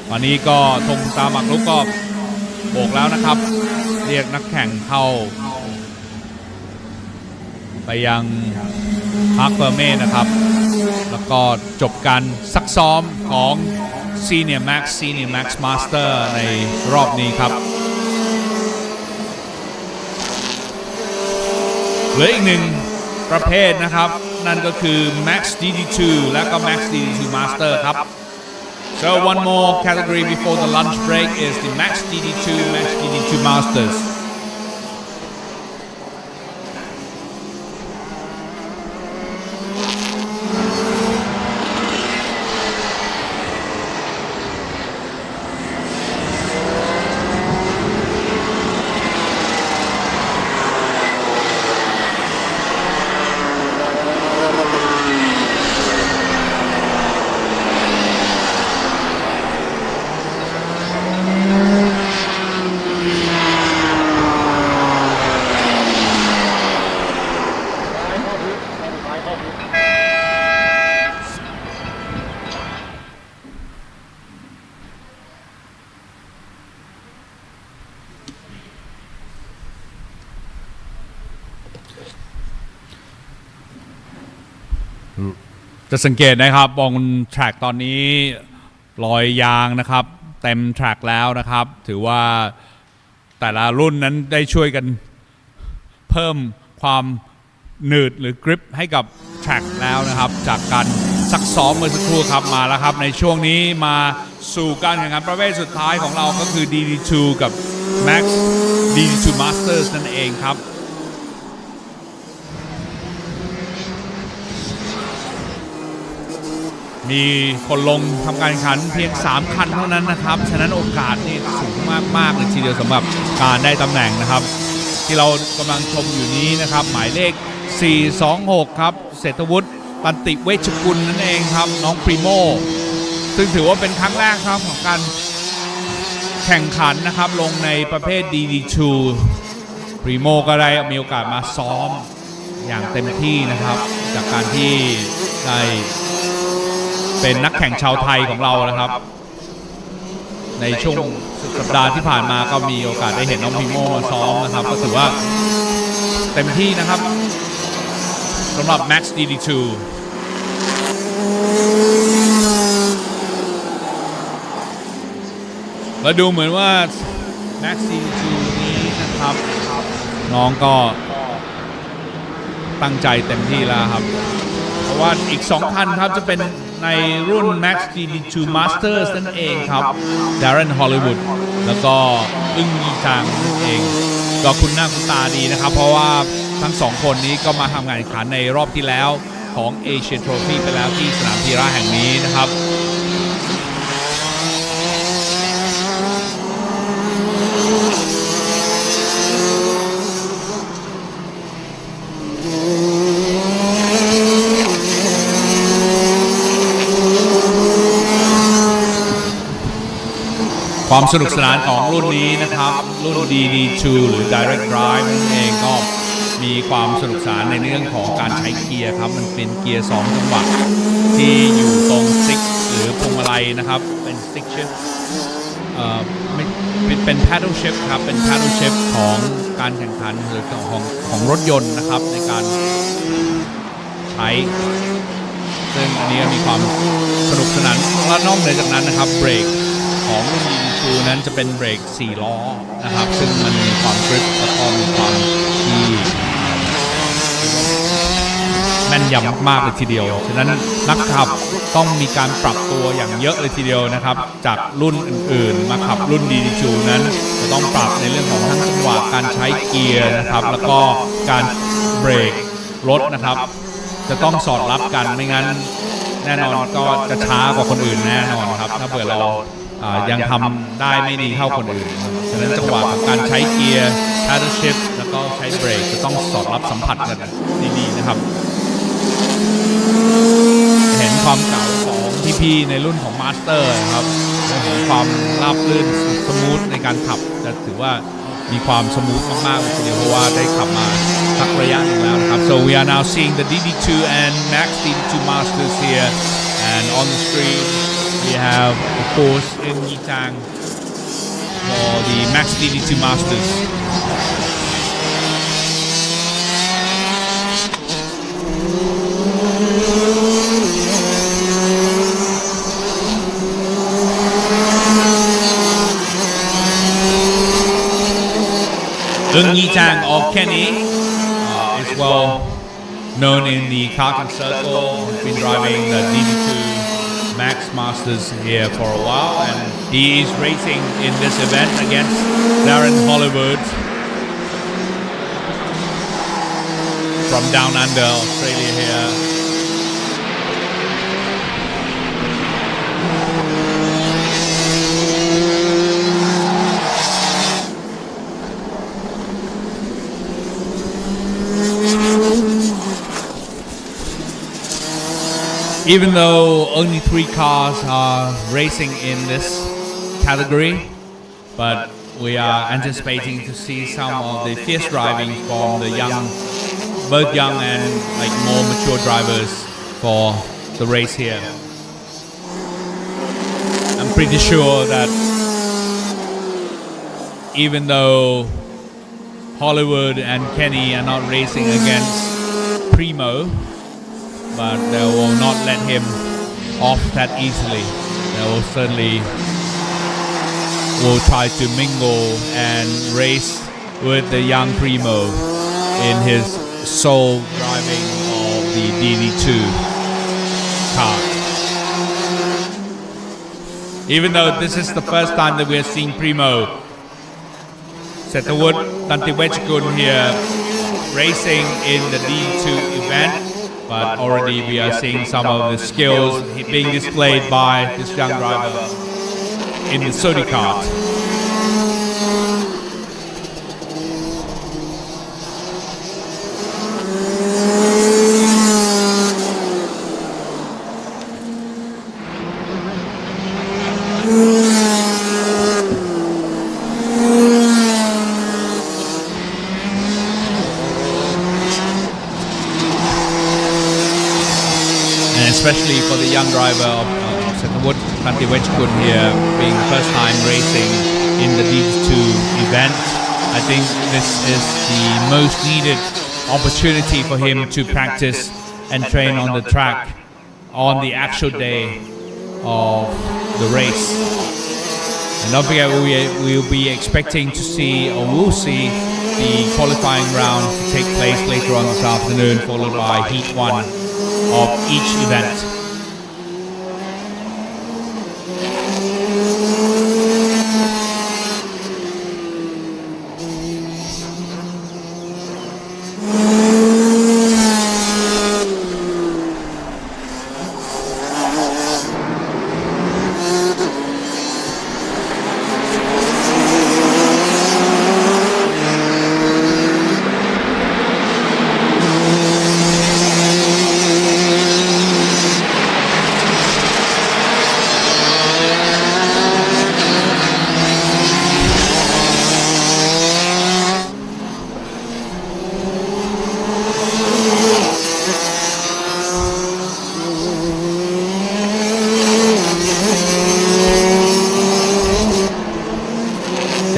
[SPEAKER 2] ตอนนี้ก็ธงตามหมักลุกก็โบกแล้วนะครับเรียกนักแข่งเข้าไปยังพาร์คเฟอร์เม่นะครับแล้วก็จบการซักซ้อมของ Senior Max Master ในรอบนี้ครับเหลืออีกหนึ่งประเภทนะครับนั่นก็คือ Max DD2 และก็ Max DD2 Master ครับ So one more category before the lunch break is the Max DD2 Masters.
[SPEAKER 1] จะสังเกตนะครับบนแทร็กตอนนี้รอยยางนะครับเต็มแทร็กแล้วนะครับถือว่าแต่ละรุ่นนั้นได้ช่วยกันเพิ่มความหนืดหรือกริปให้กับแทร็กแล้วนะครับจากการซักซ้อมเมื่อสักครู่ครับมาแล้วครับในช่วงนี้มาสู่การแข่งขันประเภทสุดท้ายของเราก็คือ DD2 กับ Max DD2 Masters นั่นเองครับมีคนลงทำการแข่งขันเพียง3คันเท่านั้นนะครับฉะนั้นโอกาสนี่สูงมากๆเลยทีเดียวสำหรับการได้ตำแหน่งนะครับที่เรากำลังชมอยู่นี้นะครับหมายเลข426ครับเศรษฐวุฒิตันติเวชกุลนั่นเองครับน้องพรีโมซึ่งถือว่าเป็นครั้งแรกครับของการแข่งขันนะครับลงในประเภท DD2 พรีโมก็ได้มีโอกาสมาซ้อมอย่างเต็มที่นะครับจากการที่ได้เป็นนักแข่งชาวไทยของเรานะครับในช่วงสัปดาห์ที่ผ่านมาก็มีโอกาสได้เห็นน้องพรีโมมาซ้อมนะครับก็ถือว่าเต็มที่นะครับสำหรับ Max DD2 และดูเหมือนว่า Max DD2 นี้นะครับน้องก็ตั้งใจเต็มที่แล้วครับเพราะว่าอีก2คันครับจะเป็นในรุ่น Max DD2 Masters นั่นเองครับ Darren Hollywood แล้วก็อึ้งยีจางนั่นเองก็คุณหน้าคุณตาดีนะครับเพราะว่าทั้ง2คนนี้ก็มาทำงานแข่งขันในรอบที่แล้วของ Asia Trophy ไปแล้วที่สนามพีระแห่งนี้นะครับความสนุกสนานของรุ่นนี้นะครับรุ่น DD2 หรือ Direct Drive นั่นเองก็มีความสนุกสนานในเรื่องของการใช้เกียร์ครับมันเป็นเกียร์2จังหวะที่อยู่ตรงสติ๊กหรือพวงมาลัยนะครับเป็นสติ๊กชิฟเป็น paddle shift ครับเป็น paddle shift ของการแข่งขันหรือของรถยนต์นะครับในการใช้ซึ่งอันนี้มีความสนุกสนานและนอกเหนือจากนั้นนะครับเบรกของรุ่น DD2 นั้นจะเป็นเบรก4ล้อนะครับซึ่งมันมีความกริปแล้วก็มีความที่แม่นยำมากเลยทีเดียวฉะนั้นนักขับต้องมีการปรับตัวอย่างเยอะเลยทีเดียวนะครับจากรุ่นอื่นๆมาขับรุ่น DD2 นั้นจะต้องปรับในเรื่องของทั้งจังหวะการใช้เกียร์นะครับแล้วก็การเบรกรถนะครับจะต้องสอดรับกันไม่งั้นแน่นอนก็จะช้ากว่าคนอื่นแน่นอนครับถ้าเผื่อเรายังทำได้ไม่ดีเท่าคนอื่นฉะนั้นจังหวะของการใช้เกียร์ paddle shift แล้วก็ใช้เบรกจะต้องสอดรับสัมผัสกันดีๆนะครับเห็นความเก่าของพี่ๆในรุ่นของ Master ครับเห็นความราบรื่นสมูทในการขับจะถือว่ามีความสมูทมากๆเลยทีเดียวเพราะว่าได้ขับมาสักระยะหนึ่งแล้วนะครับ so we are now seeing the DD2 and Max DD2 Masters here and on the screen we have of course in Yitang for the Max DD2 Masters Eung Yi-chang or Kenny is well known in the karting circle. He's been driving the DD2 Max Masters here for a while and he is racing in this event against Darren Hollywood from down under Australia here. Even though only 3 cars are racing in this category, but we are anticipating to see some of the fierce driving from the young, both young and like more mature drivers for the race here. I'm pretty sure that even though Hollywood and Kenny are not racing against Primo,
[SPEAKER 2] but they will not let him off that easily. They will certainly will try to mingle and race with the young Primo in his sole driving of the DD2 kart. Even though this is the first time that we are seeing Primo Setawut Tantiwechkun here racing in the D2 event, but already we are seeing some of the skills being displayed by this young driver in the Sodi kart. Especially for the young driver of Setawut Tantiwechkun here, being the first time racing in the D2 event, I think this is the most needed opportunity for him to practice and train on the track on the actual day of the race. And don't forget, we will be expecting to see, or will see, the qualifying round to take place later on this afternoon, followed by Heat 1 of each event.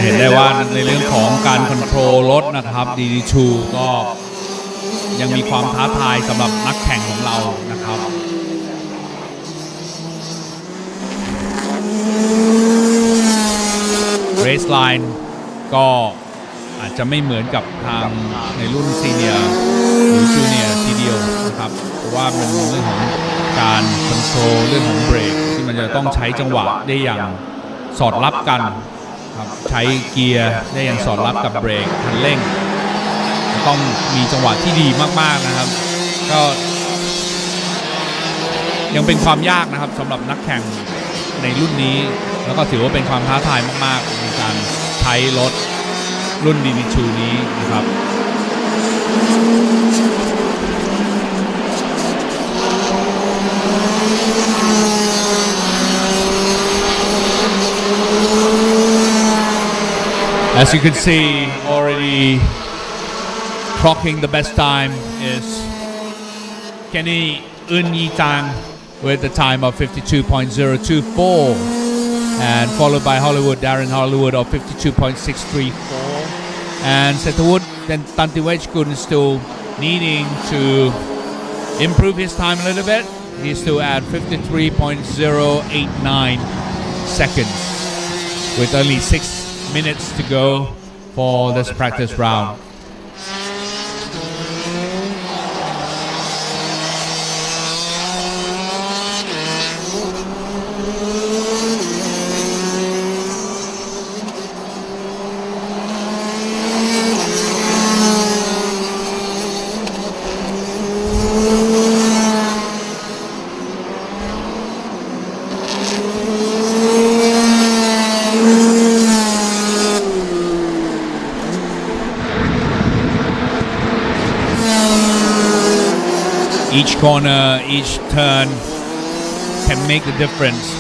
[SPEAKER 2] เห็นได้ว่าในเรื่องของการคอนโทรลรถนะครับ DD2 ก็ยังมีความท้าทายสำหรับนักแข่งของเรานะครับ Race line ก็อาจจะไม่เหมือนกับทางในรุ่นซีเนียร์หรือจูเนียร์ทีเดียวนะครับเพราะว่ามันเป็นเรื่องของการคอนโทรลเรื่องของเบรกที่มันจะต้องใช้จังหวะได้อย่างสอดรับกันครับใช้เกียร์ได้อย่างสอดรับกับเบรกคันเร่งต้องมีจังหวะที่ดีมากๆนะครับก็ยังเป็นความยากนะครับสำหรับนักแข่งในรุ่นนี้แล้วก็ถือว่าเป็นความท้าทายมากๆในการใช้รถรุ่น DD2 นี้นะครับ As you can see, already clocking the best time is Kenny Unyitang with the time of 52.024 and followed by Darren Hollywood of 52.634 and Setawut Tantiwechkun is still needing to improve his time a little bit. He's still at 53.089 seconds with only 6 minutes to go for this practice round. Each corner, each turn can make the difference.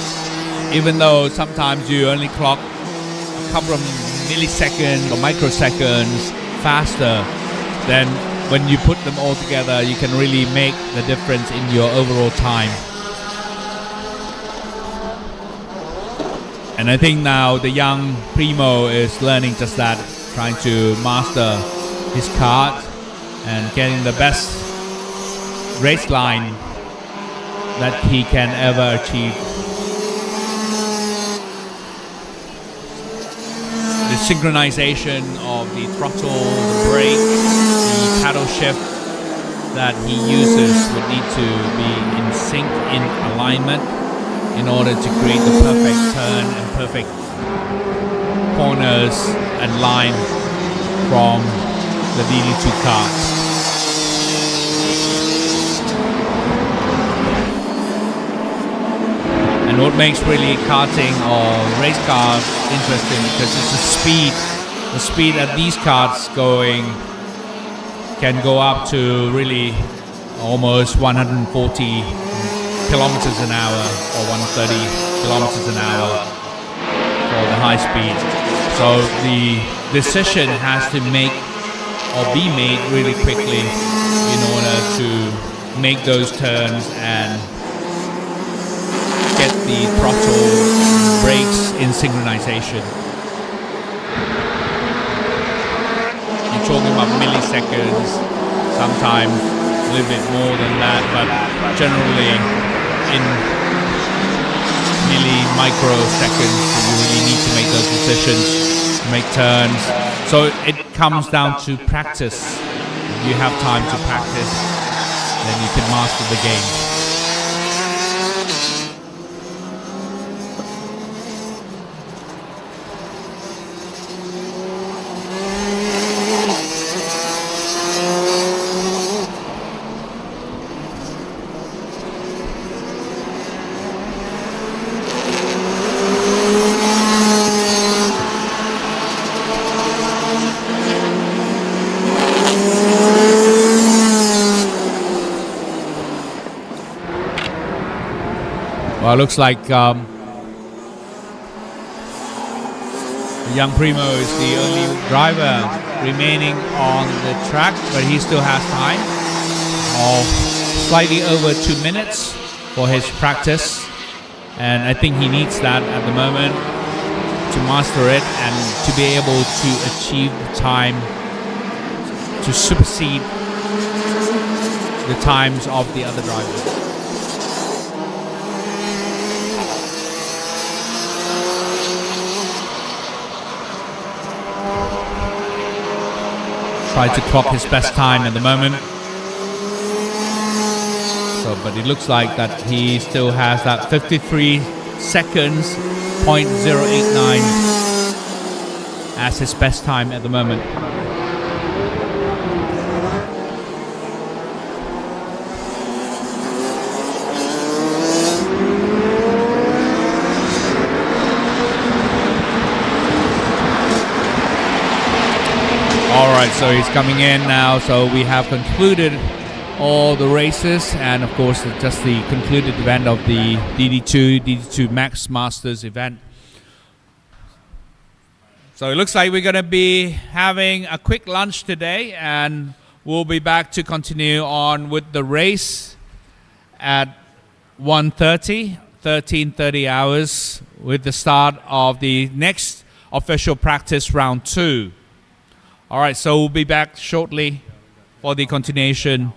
[SPEAKER 2] Even though sometimes you only clock a couple of milliseconds or microseconds faster, then when you put them all together, you can really make the difference in your overall time. And I think now the young Primo is learning just that, trying to master his kart and getting the best race line that he can ever achieve. The synchronization of the throttle, the brake, the paddle shift that he uses would need to be in sync, in alignment, in order to create the perfect turn and perfect corners and line from the DD2 kart. And what makes really karting or race cars interesting, because it's the speed that these karts going can go up to really almost 140 kilometers an hour or 130 kilometers an hour for the high speed. So the decision has to be made really quickly in order to make those turns and get the throttle brakes in synchronization. You're talking about milliseconds, sometimes a little bit more than that, but generally in microseconds you really need to make those decisions, make turns. So it comes down to practice. If you have time to practice, then you can master the game. Well, it looks like the young Primo is the only driver remaining on the track, but he still has time of slightly over 2 minutes for his practice, and I think he needs that at the moment to master it and to be able to achieve the time to supersede the times of the other drivers. Try to clock his best time at the moment. So, but it looks like that he still has that 53 seconds, 0.089 as his best time at the moment. Alright, so he's coming in now, so we have concluded all the races, and of course just the concluded event of the DD2 Max Masters event. So it looks like we're going to be having a quick lunch today, and we'll be back to continue on with the race at 13:30 hours with the start of the next official practice round 2. Alright, so we'll be back shortly for the continuation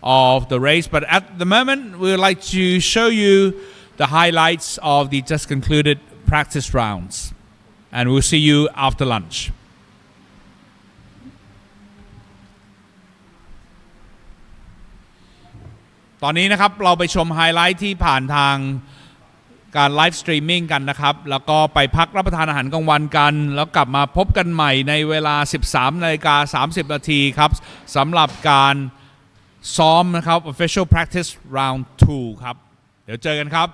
[SPEAKER 2] of the race, but at the moment we would like to show you the highlights of the just concluded practice rounds, and we'll see you after lunch. ตอนนี้นะครับเราไปชมไฮไลท์ที่ผ่านทางการไลฟ์สตรีมมิ่งกันนะครับแล้วก็ไปพักรับประทานอาหารกลางวันกันแล้วกลับมาพบกันใหม่ในเวลา 13:30 นาทีครับสำหรับการซ้อมนะครับ Official Practice Round 2 ครับเดี๋ยวเจอกันครับ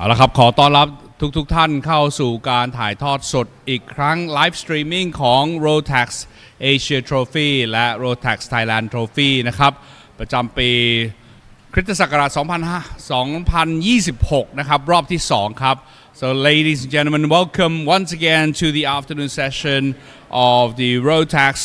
[SPEAKER 2] เอาละครับขอต้อนรับทุกท่านเข้าสู่การถ่ายทอดสดอีกครั้งไลฟ์สตรีมมิ่งของ Rotax Asia Trophy และ Rotax Thailand Trophy นะครับประจำปีคริสตศักราช2026นะครับรอบที่2ครับ So ladies and gentlemen, welcome once again to the afternoon session of the Rotax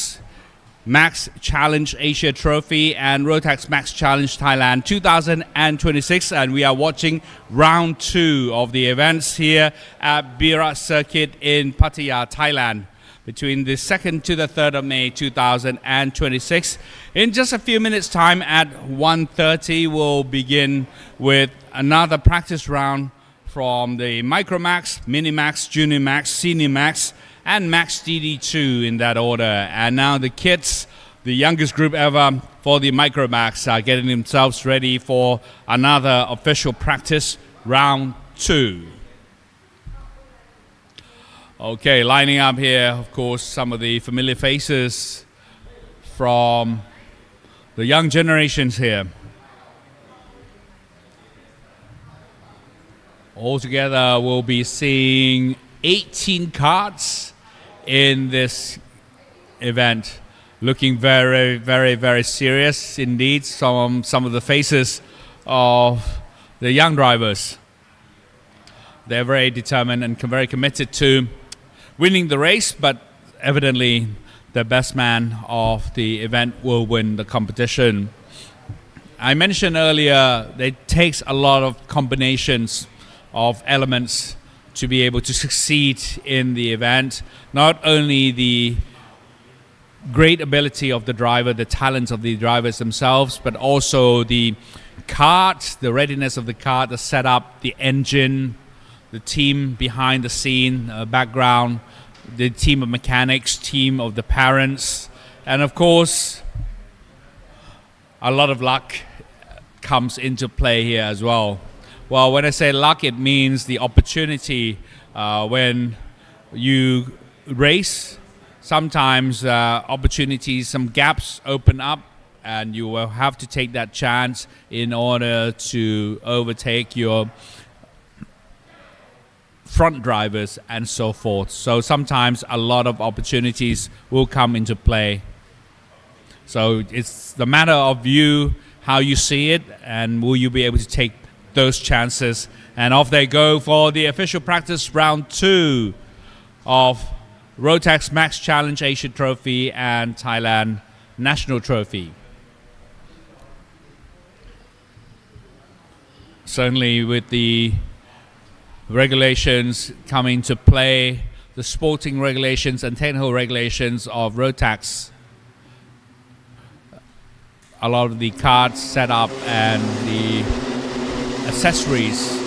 [SPEAKER 2] Max Challenge Asia Trophy and Rotax Max Challenge Thailand 2026, and we are watching round 2 of the events here at Bira circuit in Pattaya, Thailand, between the 2nd to the 3rd of May 2026. In just a few minutes time at 1:30, we'll begin with another practice round from the Micro Max, Mini Max, Junior Max, Senior Max, and Max DD2 in that order. And now the kids, the youngest group ever for the Micro Max, are getting themselves ready for another official practice round 2. Okay, lining up here, of course, some of the familiar faces from the young generations here. Altogether, we'll be seeing 18 karts in this event, looking very, very, very serious indeed. Some of the faces of the young drivers, they're very determined and very committed to winning the race, but evidently the best man of the event will win the competition. I mentioned earlier that it takes a lot of combinations of elements to be able to succeed in the event. Not only the great ability of the driver, the talents of the drivers themselves, but also the kart, the readiness of the kart, the setup, the engine, the team behind the scene, background, the team of mechanics, team of the parents, and of course a lot of luck comes into play here as well. Well, when I say luck, it means the opportunity when you race. Sometimes opportunities, some gaps open up, and you will have to take that chance in order to overtake your front drivers and so forth. So sometimes a lot of opportunities will come into play. So it's the matter of you, how you see it, and will you be able to take those chances. And off they go for the official practice round 2 of Rotax Max Challenge Asia Trophy and Thailand National Trophy. Certainly with the regulations coming to play, the sporting regulations and technical regulations of Rotax, a lot of the karts set up and the accessories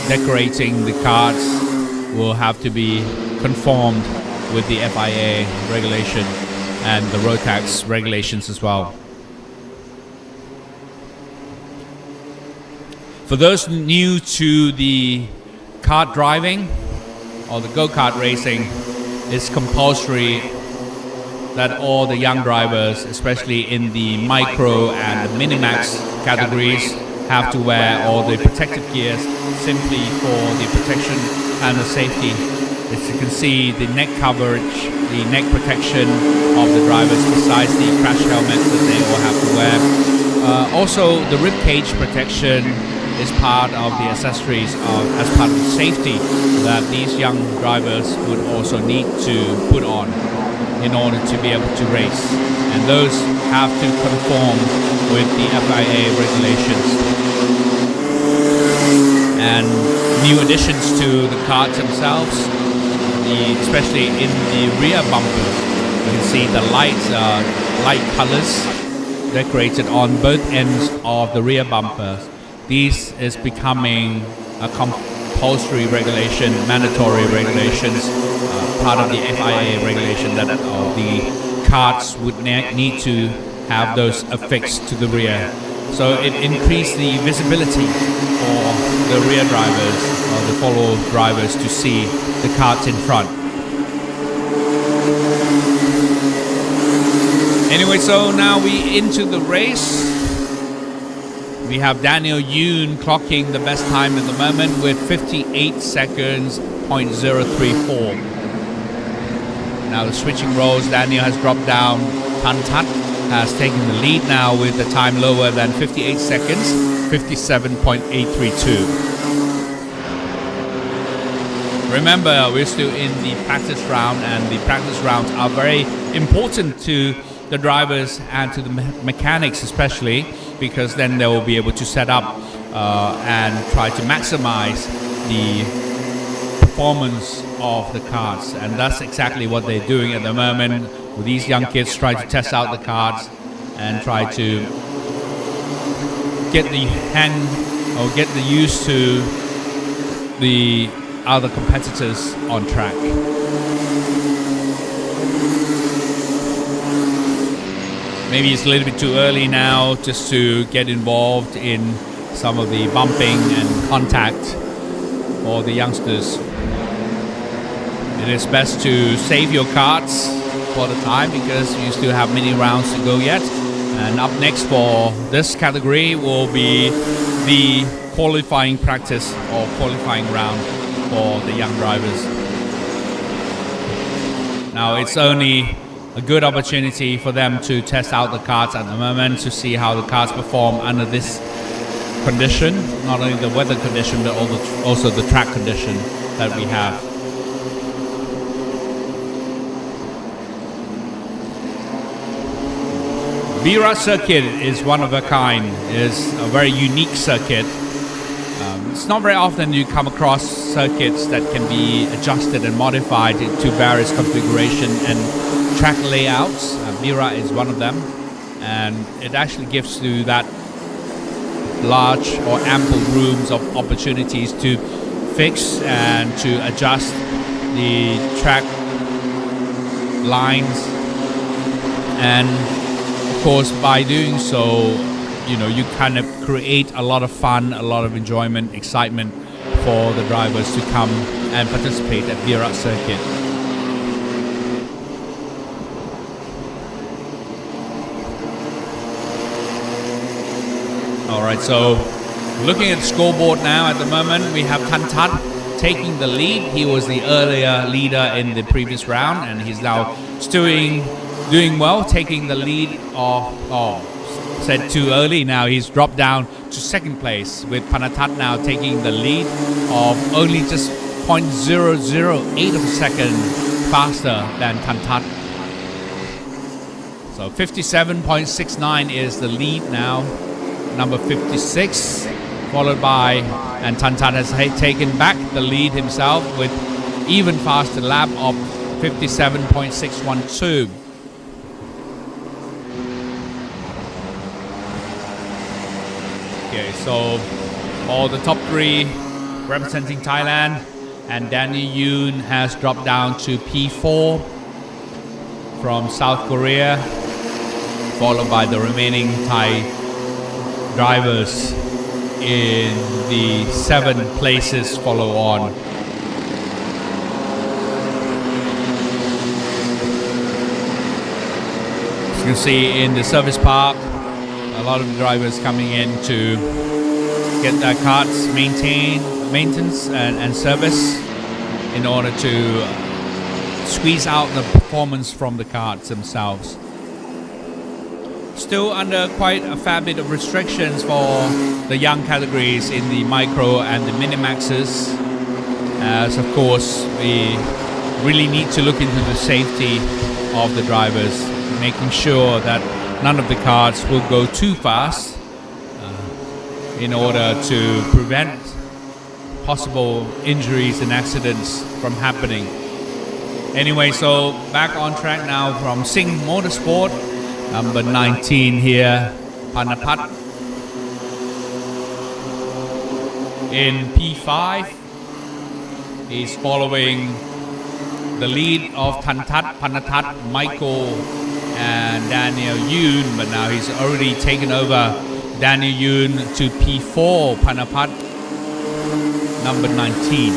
[SPEAKER 2] decorating the karts will have to be conformed with the FIA regulation and the Rotax regulations as well. For those new to the kart driving or the go-kart racing, it's compulsory that all the young drivers, especially in the micro and the mini-max categories, have to wear all the protective gears simply for the protection and the safety. As you can see, the neck coverage, the neck protection of the drivers, besides the crash helmets that they all have to wear. Also, the rib cage protection is part of the accessories as part of the safety that these young drivers would also need to put on in order to be able to race, and those have to conform with the FIA regulations. And new additions to the karts themselves, especially in the rear bumpers, you can see the light colors decorated on both ends of the rear bumpers. This is becoming a compulsory regulation, mandatory regulations, part of the FIA regulation that the karts would need to have those affixed to the rear. So it increased the visibility for the rear drivers or the follow drivers to see the karts in front. Anyway, so now we into the race. We have Daniel Yoon clocking the best time at the moment with 58 seconds, 0.034. Now the switching roles, Daniel has dropped down. Tantat has taken the lead now with the time lower than 58 seconds, 57.832. Remember, we're still in the practice round, and the practice rounds are very important to the drivers and to the mechanics especially, because then they will be able to set up and try to maximize the performance of the karts, and that's exactly what they're doing at the moment with these young kids, trying to test out the karts and try to get the hang or get the used to the other competitors on track. Maybe it's a little bit too early now just to get involved in some of the bumping and contact for the youngsters. It is best to save your karts for the time because you still have many rounds to go yet. And up next for this category will be the qualifying practice or qualifying round for the young drivers. Now it's only a good opportunity for them to test out the karts at the moment, to see how the karts perform under this condition, not only the weather condition but also the track condition that we have. Bira circuit is one of a kind, is a very unique circuit. It's not very often you come across circuits that can be adjusted and modified to various configuration and track layouts. Bira is one of them, and it actually gives you that large or ample rooms of opportunities to fix and to adjust the track lines, and of course by doing so, you know, you kind of create a lot of fun, a lot of enjoyment, excitement for the drivers to come and participate at Bira circuit. Alright, so looking at the scoreboard now at the moment, we have Tantat taking the lead. He was the earlier leader in the previous round, and he's now still doing well, taking the lead of, said too early now, he's dropped down to second place with Panatat now taking the lead of only just 0.008 of a second faster than Tantat. So 57.69 is the lead now, number 56, followed by, and Tantat has taken back the lead himself with even faster lap of 57.612. Okay, so all the top three representing Thailand, and Daniel Yoon has dropped down to P4 from South Korea, followed by the remaining Thai drivers in the 7 places follow on. As you can see in the service park, a lot of drivers coming in to get their karts maintenance and service in order to squeeze out the performance from the karts themselves. Still under quite a fair bit of restrictions for the young categories in the micro and the minimaxes, as of course we really need to look into the safety of the drivers, making sure that none of the karts will go too fast in order to prevent possible injuries and accidents from happening. Anyway, so back on track now from Singh Motorsport, number 19 here, Panapat. In P5, he's following the lead of Tantat, Panatat, Michael and Daniel Yoon, but now he's already taken over Daniel Yoon to P4, Panapat, number 19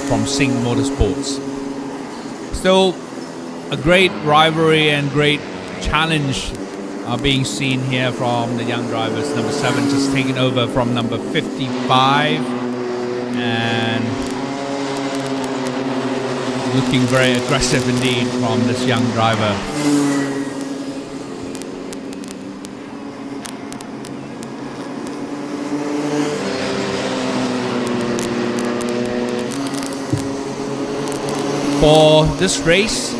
[SPEAKER 2] from Singh Motorsports. Still a great rivalry and great challenge are being seen here from the young drivers. Number 7 just taking over from number 55 and looking very aggressive indeed from this young driver. For this race,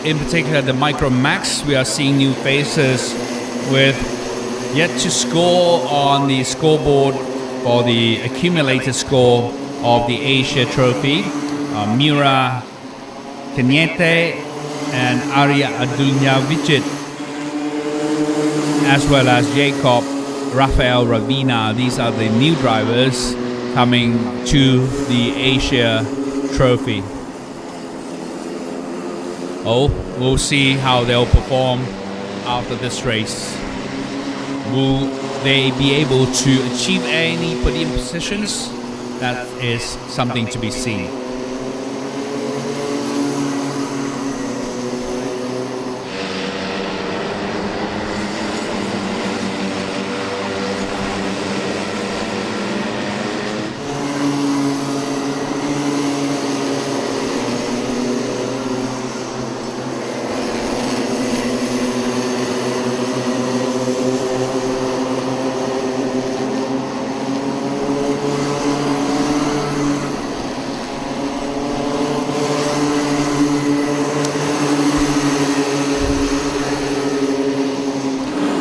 [SPEAKER 2] in particular the Micro Max, we are seeing new faces with yet to score on the scoreboard for the accumulated score of the Asia Trophy. Mira Kenyete and Arya Adulyavicit, as well as Jacob Rafael Ravina. These are the new drivers coming to the Asia Trophy. We'll see how they'll perform after this race. Will they be able to achieve any podium positions? That is something to be seen.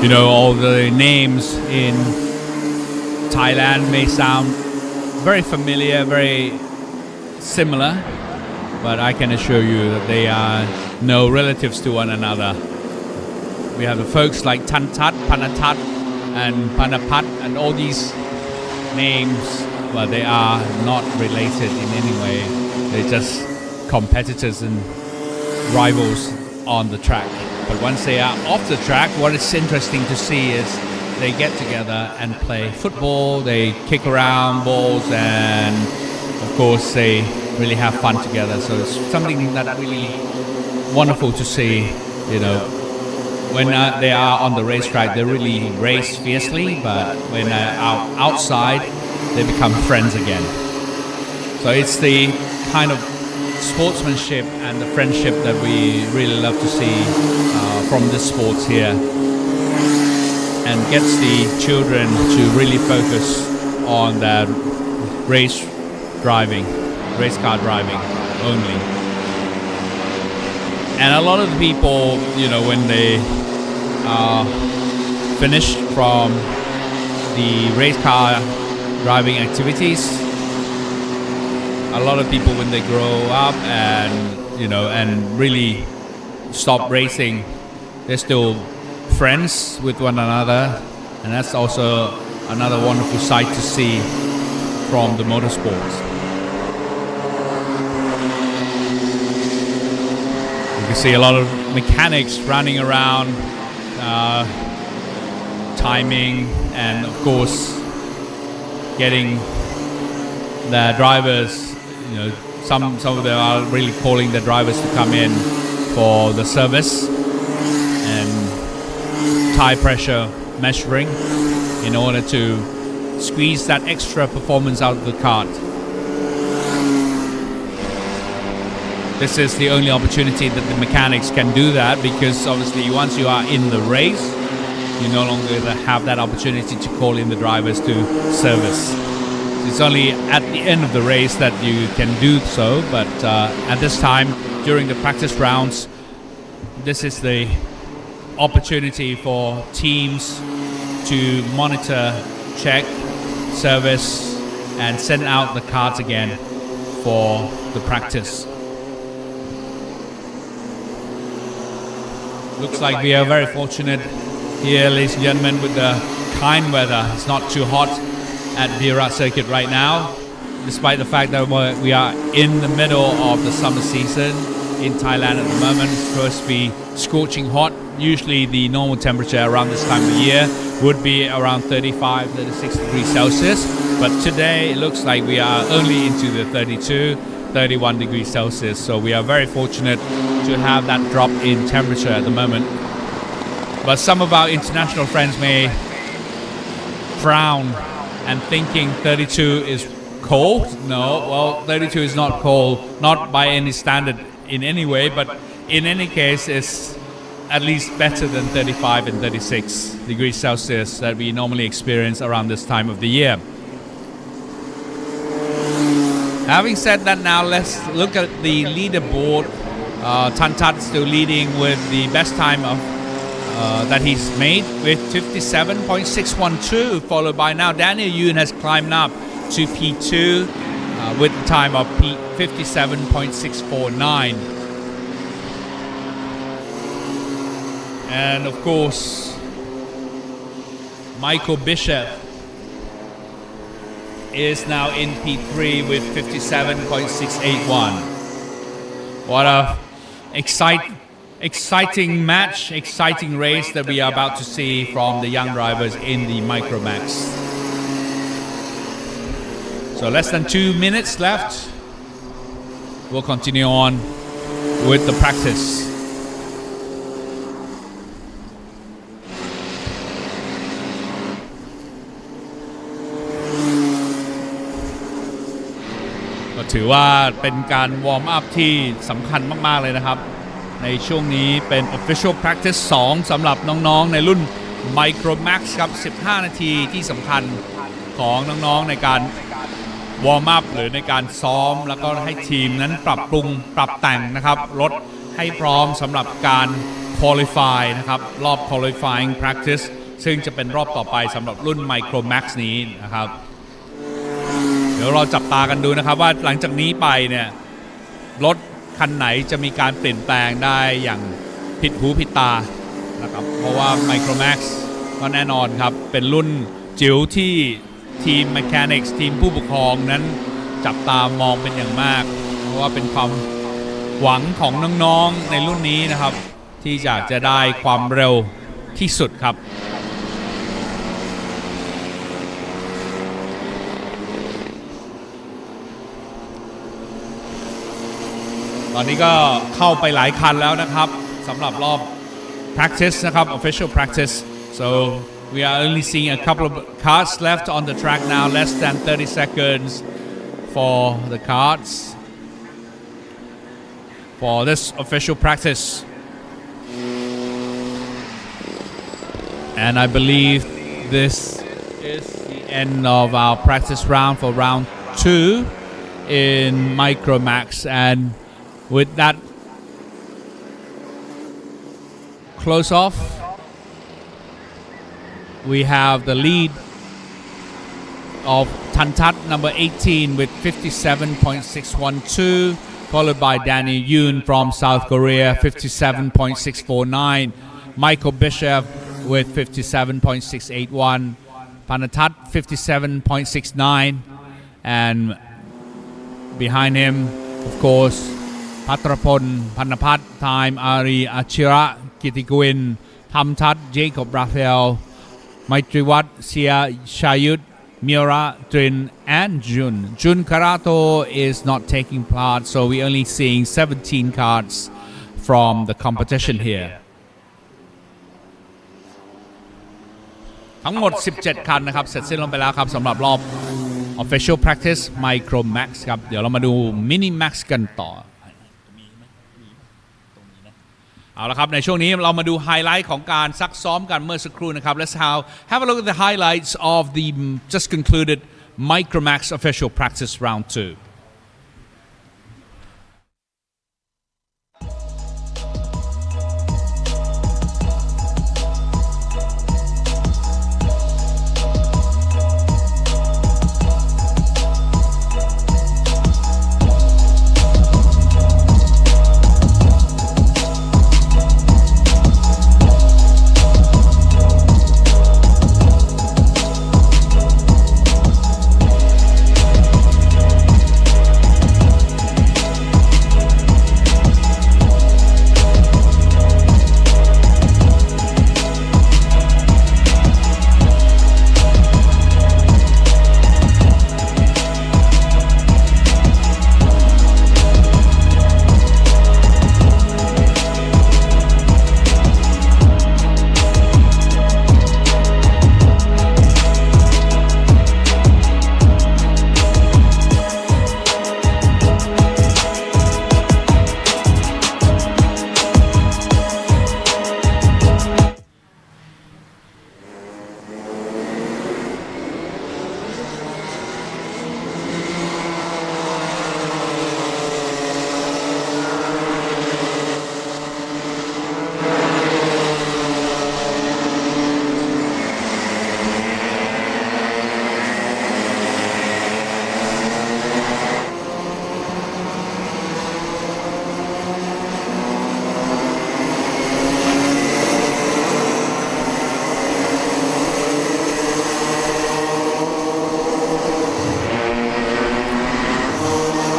[SPEAKER 2] You know, all the names in Thailand may sound very familiar, very similar, but I can assure you that they are no relatives to one another. We have the folks like Tantat, Panatat, and Panapat, and all these names, but they are not related in any way. They're just competitors and rivals on the track. But once they are off the track, what is interesting to see is they get together and play football, they kick around balls, and of course they really have fun together. So it's something that really wonderful to see. You know, when they are on the racetrack, they really race fiercely, but when they're outside, they become friends again. So it's the kind of sportsmanship and the friendship that we really love to see from the sports here, and gets the children to really focus on their race car driving only. And a lot of the people, you know, when they are finished from the race car driving activities, a lot of people when they grow up and, you know, and really stop racing, they're still friends with one another, and that's also another wonderful sight to see from the motorsports. You can see a lot of mechanics running around, timing, and of course getting the drivers, you know, some of them are really calling the drivers to come in for the service and tire pressure measuring in order to squeeze that extra performance out of the kart. This is the only opportunity that the mechanics can do that, because obviously once you are in the race, you no longer have that opportunity to call in the drivers to service. It's only at the end of the race that you can do so, but at this time during the practice rounds, this is the opportunity for teams to monitor, check, service, and send out the karts again for the practice. Looks like we are very fortunate here, ladies and gentlemen, with the kind weather. It's not too hot at Bira circuit right now, despite the fact that we are in the middle of the summer season in Thailand at the moment. It's supposed to be scorching hot. Usually the normal temperature around this time of the year would be around 35, 36 degrees Celsius, but today it looks like we are only into the 32, 31 degrees Celsius, so we are very fortunate to have that drop in temperature at the moment. But some of our international friends may frown and thinking 32 is cold. No, well, 32 is not cold, not by any standard in any way, but in any case, it's at least better than 35 and 36 degrees Celsius that we normally experience around this time of the year. Having said that, now let's look at the leaderboard. Tantat still leading with the best time of that he's made with 57.612, followed by now Daniel Yoon has climbed up to P2 with the time of 57.649. And of course, Michael Bishop is now in P3 with 57.681. What a exciting match, exciting race that we are about to see from the young drivers in the Micromax. So less than 2 minutes left. We'll continue on with the practice.ถือว่าเป็นการวอร์มอัพที่สำคัญมากๆเลยนะครับในช่วงนี้เป็น Official Practice 2 สำหรับน้องๆในรุ่น Micro Max ครับ15 นาทีที่สำคัญของน้องๆในการวอร์มอัพหรือในการซ้อมแล้วก็ให้ทีมนั้นปรับปรุงปรับแต่งนะครับรถให้พร้อมสำหรับการ Qualify นะครับรอบ Qualifying Practice ซึ่งจะเป็นรอบต่อไปสำหรับรุ่น Micro Max นี้นะครับเดี๋ยวเราจับตากันดูนะครับว่าหลังจากนี้ไปเนี่ยรถคันไหนจะมีการเปลี่ยนแปลงได้อย่างผิดหูผิดตานะครับเพราะว่า Micromax ก็แน่นอนครับเป็นรุ่นจิ๋วที่ทีม Mechanics ทีมผู้ปกครองนั้นจับตามองเป็นอย่างมากเพราะว่าเป็นความหวังของน้องๆในรุ่นนี้นะครับที่อยากจะได้ความเร็วที่สุดครับตอนนี้ก็เข้าไปหลายคันแล้วนะครับสำหรับรอบ practice นะครับ official practice so we are only seeing a couple of karts left on the track now less than 30 seconds for the karts for this official practice and I believe this is the end of our practice round for round 2 in Micromax and with that close off we have the lead of Tantat number 18 with 57.612 followed by Daniel Yoon from South Korea 57.649 Michael Bishop with 57.681 Panatat 57.69 and behind him of course Patrapon Panapat Time Ari Achira Kitikwin Tamtat Jacob Raphael Maitriwat Sia Shayut Miura Trin and Jun Karato is not taking part so we only seeing 17 karts from the competition here ทั้งหมด17คันนะครับเสร็จสิ้นลงไปแล้วครับสำหรับรอบ Official Practice Micro Max ครับเดี๋ยวเรามาดู Mini Max กันต่อเอาละครับในช่วงนี้เรามาดูไฮไลท์ของการซักซ้อมกันเมื่อสักครู่นะครับ Let's have a look at the highlights of the just concluded Micromax official practice round 2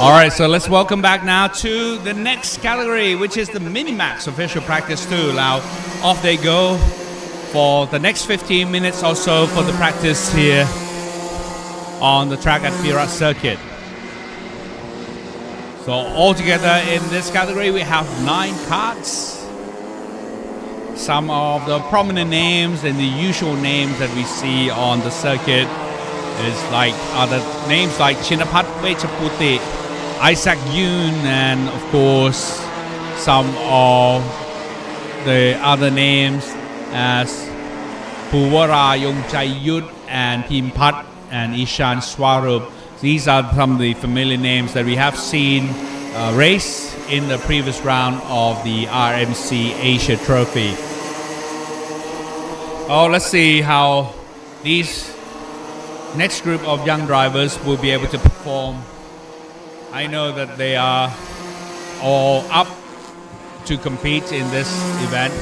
[SPEAKER 2] All right, so let's welcome back now to the next category, which is the Minimax official practice 2. Now, off they go for the next 15 minutes or so for the practice here on the track at Bira circuit. So altogether in this category, we have 9 karts. Some of the prominent names and the usual names that we see on the circuit is like other names like Chinapat Vechaputi, Isaac Yoon, and of course some of the other names as Puwara Yongchayut and Pimpat and Ishan Swarup. These are some of the familiar names that we have seen race in the previous round of the RMC Asia Trophy. Oh, let's see how these next group of young drivers will be able to perform. I know that they are all up to compete in this event.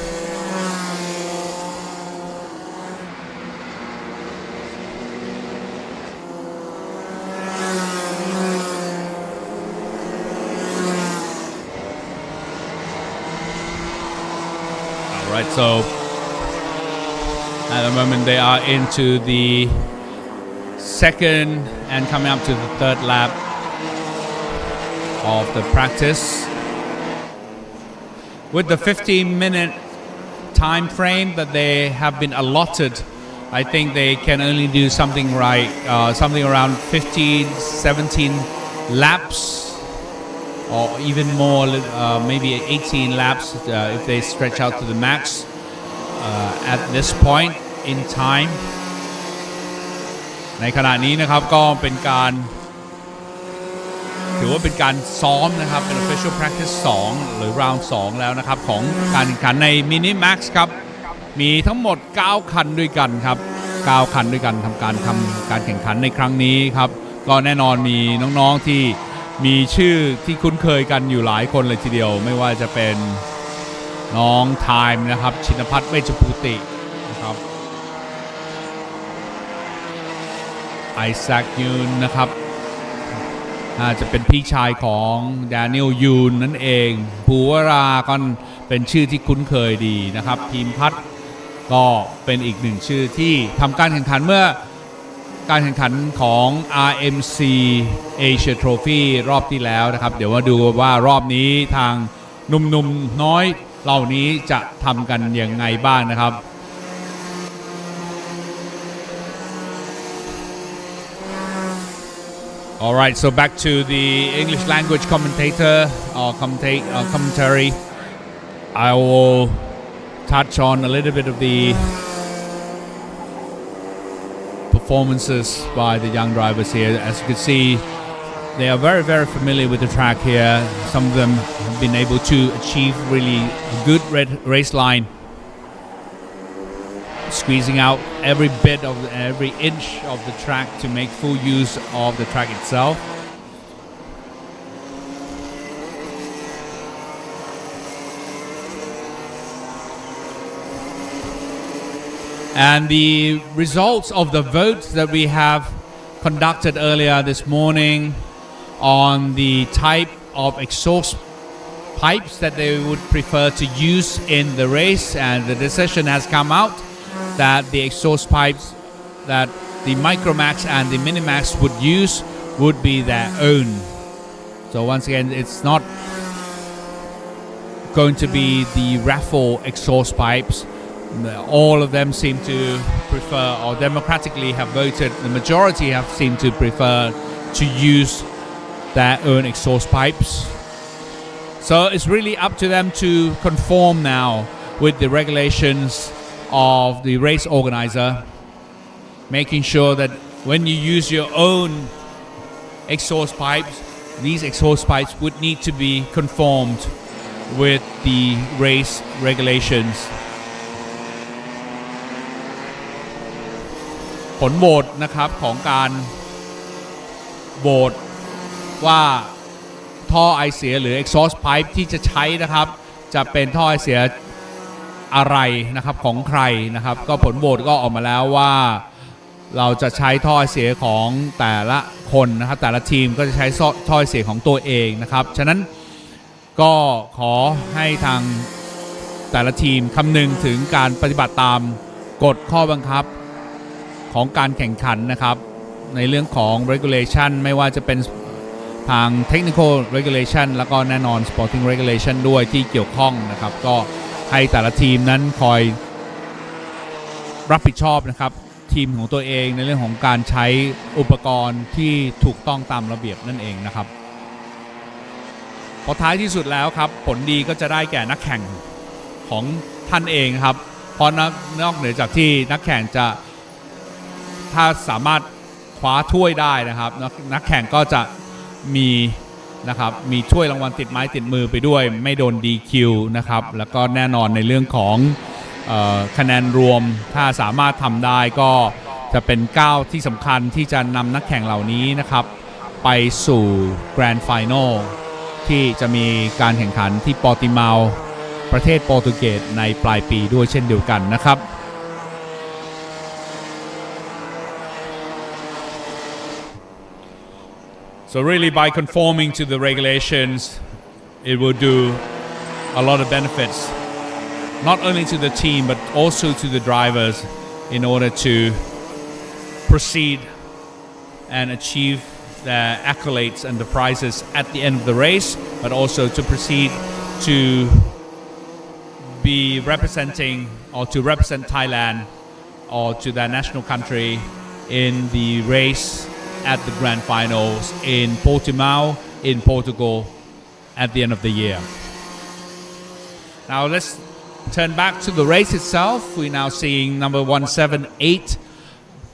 [SPEAKER 2] All right, so at the moment they are into the second and coming up to the third lap of the practice. With the 15-minute time frame that they have been allotted, I think they can only do something around 15, 17 laps or even more, maybe 18 laps if they stretch out to the max at this point in time. ในขณะนี้นะครับก็เป็นการถือว่าเป็นการซ้อมนะครับเป็น official practice 2 หรือ round 2 แล้วนะครับของการแข่งขันใน Mini Max ครับมีทั้งหมด9คันด้วยกันครับ9คันด้วยกันทำการแข่งขันในครั้งนี้ครับก็แน่นอนมีน้องๆที่มีชื่อที่คุ้นเคยกันอยู่หลายคนเลยทีเดียวไม่ว่าจะเป็นน้องไทม์นะครับชินภัทรเวชภูตินะครับไอแซคยูนนะครับจะเป็นพี่ชายของแดเนียลยูนนั่นเองภูวราก็เป็นชื่อที่คุ้นเคยดีนะครับพิมพัฒน์ก็เป็นอีกหนึ่งชื่อที่ทำการแข่งขันเมื่อการแข่งขันของ RMC Asia Trophy รอบที่แล้วนะครับเดี๋ยวมาดูว่ารอบนี้ทางหนุ่มๆน้อยเหล่านี้จะทำกันยังไงบ้างนะครับAll right, so back to the English language commentator or commentary. I will touch on a little bit of the performances by the young drivers here. As you can see, they are very, very familiar with the track here. Some of them have been able to achieve really good race line, squeezing out every bit of every inch of the track to make full use of the track itself. And the results of the votes that we have conducted earlier this morning on the type of exhaust pipes that they would prefer to use in the race, and the decision has come out that the exhaust pipes that the Micromax and the Minimax would use would be their own. So once again, it's not going to be the raffle exhaust pipes. All of them seem to prefer, or democratically have voted, the majority have seemed to prefer to use their own exhaust pipes. So it's really up to them to conform now with the regulations of the race organizer, making sure that when you use your own exhaust pipes, these exhaust pipes would need to be conformed with the race regulations. ผลโหวตนะครับของการโหวตว่าท่อไอเสียหรือ exhaust pipe ที่จะใช้นะครับจะเป็นท่อไอเสียอะไรนะครับของใครนะครับก็ผลโหวตก็ออกมาแล้วว่า เราจะใช้ท่อไอเสียของแต่ละคนนะครับแต่ละทีมก็จะใช้ท่อไอเสียของตัวเองนะครับฉะนั้นก็ขอให้ทางแต่ละทีมคำนึงถึงการปฏิบัติตามกฎข้อบังคับของการแข่งขันนะครับในเรื่องของ regulation ไม่ว่าจะเป็นทาง technical regulation แล้วก็แน่นอน sporting regulation ด้วยที่เกี่ยวข้องนะครับก็ให้แต่ละทีมนั้นคอยรับผิดชอบนะครับทีมของตัวเองในเรื่องของการใช้อุปกรณ์ที่ถูกต้องตามระเบียบนั่นเองนะครับพอท้ายที่สุดแล้วครับผลดีก็จะได้แก่นักแข่งของท่านเองครับเพราะนอกเหนือจากที่นักแข่งจะถ้าสามารถคว้าถ้วยได้นะครับนักแข่งก็จะมีนะครับมีถ้วยรางวัลติดไม้ติดมือไปด้วยไม่โดน DQ นะครับแล้วก็แน่นอนในเรื่องของคะแนนรวมถ้าสามารถทำได้ก็จะเป็นก้าวที่สำคัญที่จะนำนักแข่งเหล่านี้นะครับไปสู่ Grand Final ที่จะมีการแข่งขันที่ปอร์ติเมาประเทศโปรตุเกสในปลายปีด้วยเช่นเดียวกันนะครับ
[SPEAKER 1] So really by conforming to the regulations it will do a lot of benefits not only to the team but also to the drivers in order to proceed and achieve the accolades and the prizes at the end of the race but also to proceed to be representing or to represent Thailand or to their national country in the race at the grand finals in Portimao in Portugal at the end of the year. Now let's turn back to the race itself. We're now seeing number 178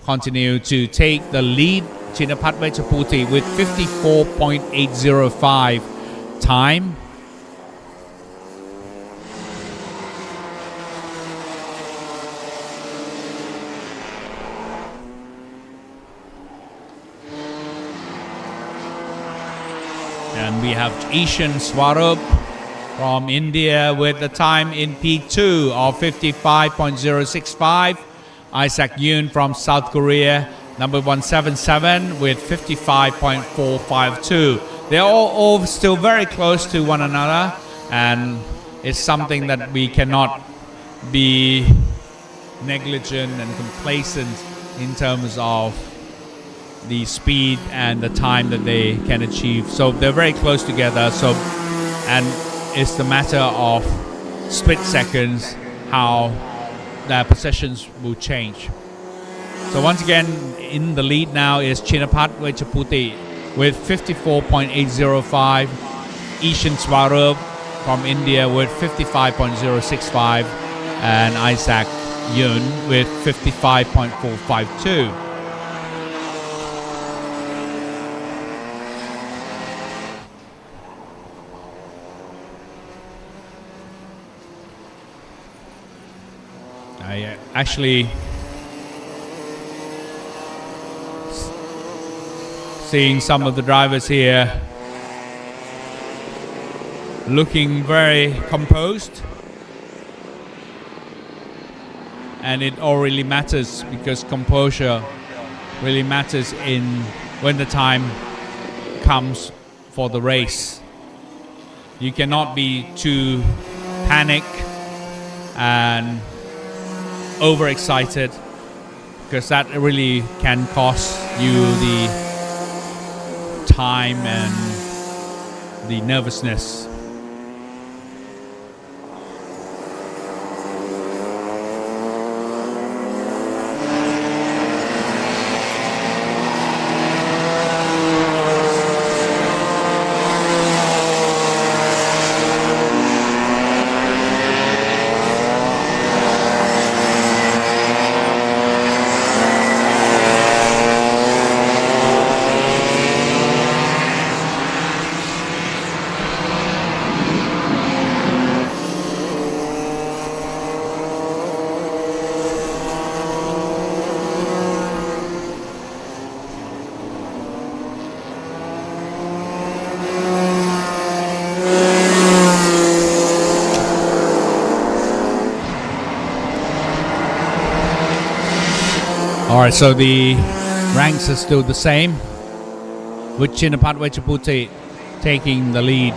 [SPEAKER 1] continue to take the lead, Chinapat Vechaputi with 54.805 time. And we have Ishan Swarup from India with the time in P2 of 55.065. Isaac Yoon from South Korea, number 177 with 55.452. They're all still very close to one another, and it's something that we cannot be negligent and complacent in terms of the speed and the time that they can achieve. So they're very close together. And it's the matter of split seconds how their positions will change. So once again, in the lead now is Chinapat Vechaputi with 54.805, Ishan Swarup from India with 55.065, and Isaac Yoon with 55.452. Actually seeing some of the drivers here looking very composed, and it all really matters because composure really matters in when the time comes for the race. You cannot be too panic and overexcited because that really can cost you the time and the nervousness.
[SPEAKER 2] Alright, so the ranks are still the same, with Chinapat Wechaputi taking the lead,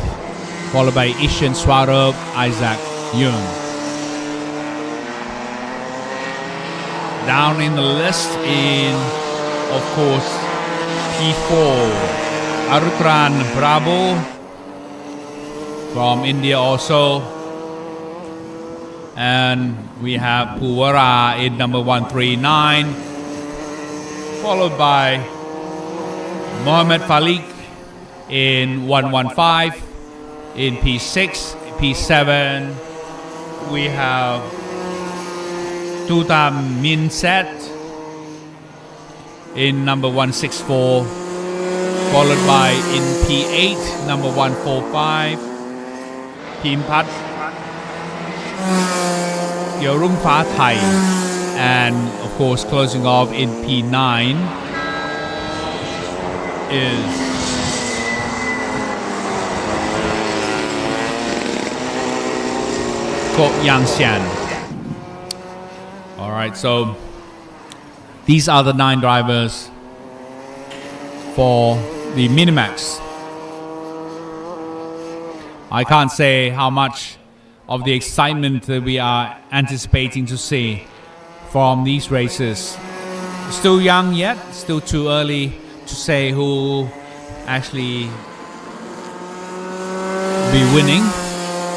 [SPEAKER 2] followed by Ishan Swarup, Isaac Yoon. Down in the list in, of course, P4, Arutran Bravo from India also. And we have Puwara in number 139, followed by Mohammed Falik in 115. In P6, P7, we have Tutam Minset in number 164, followed by in P8, number 145, Pimpat Yorung Fa Thai, and of course closing off in P9 is Yang Xian. Alright, so these are the 9 drivers for the Minimax. I can't say how much of the excitement that we are anticipating to see from these races. Still young yet, still too early to say who actually be winning,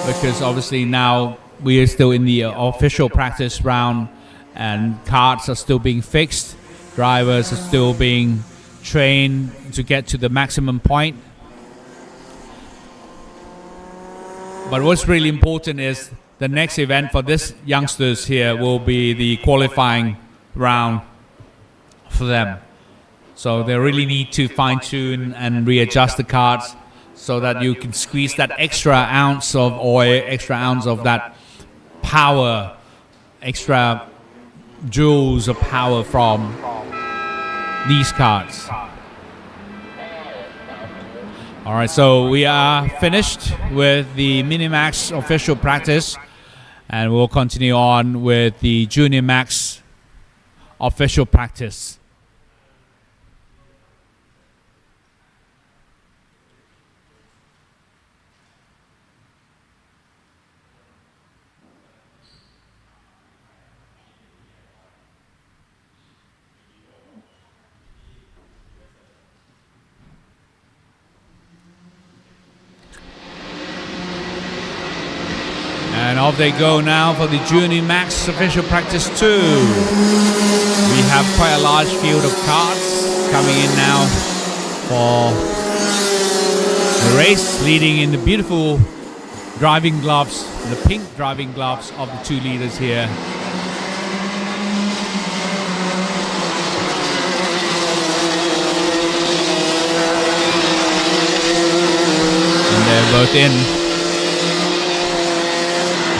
[SPEAKER 2] because obviously now we are still in the official practice round and karts are still being fixed, drivers are still being trained to get to the maximum point. But what's really important is the next event for this youngsters here will be the qualifying round for them. So they really need to fine tune and readjust the karts so that you can squeeze that extra ounce of oil, extra ounce of that power, extra joules of power from these karts. Alright, so we are finished with the Minimax official practice and we'll continue on with the Junior Max official practice. And off they go now for the Junior Max official practice 2. We have quite a large field of karts coming in now for the race, leading in the beautiful driving gloves, the pink driving gloves of the 2 leaders here. And they're both in.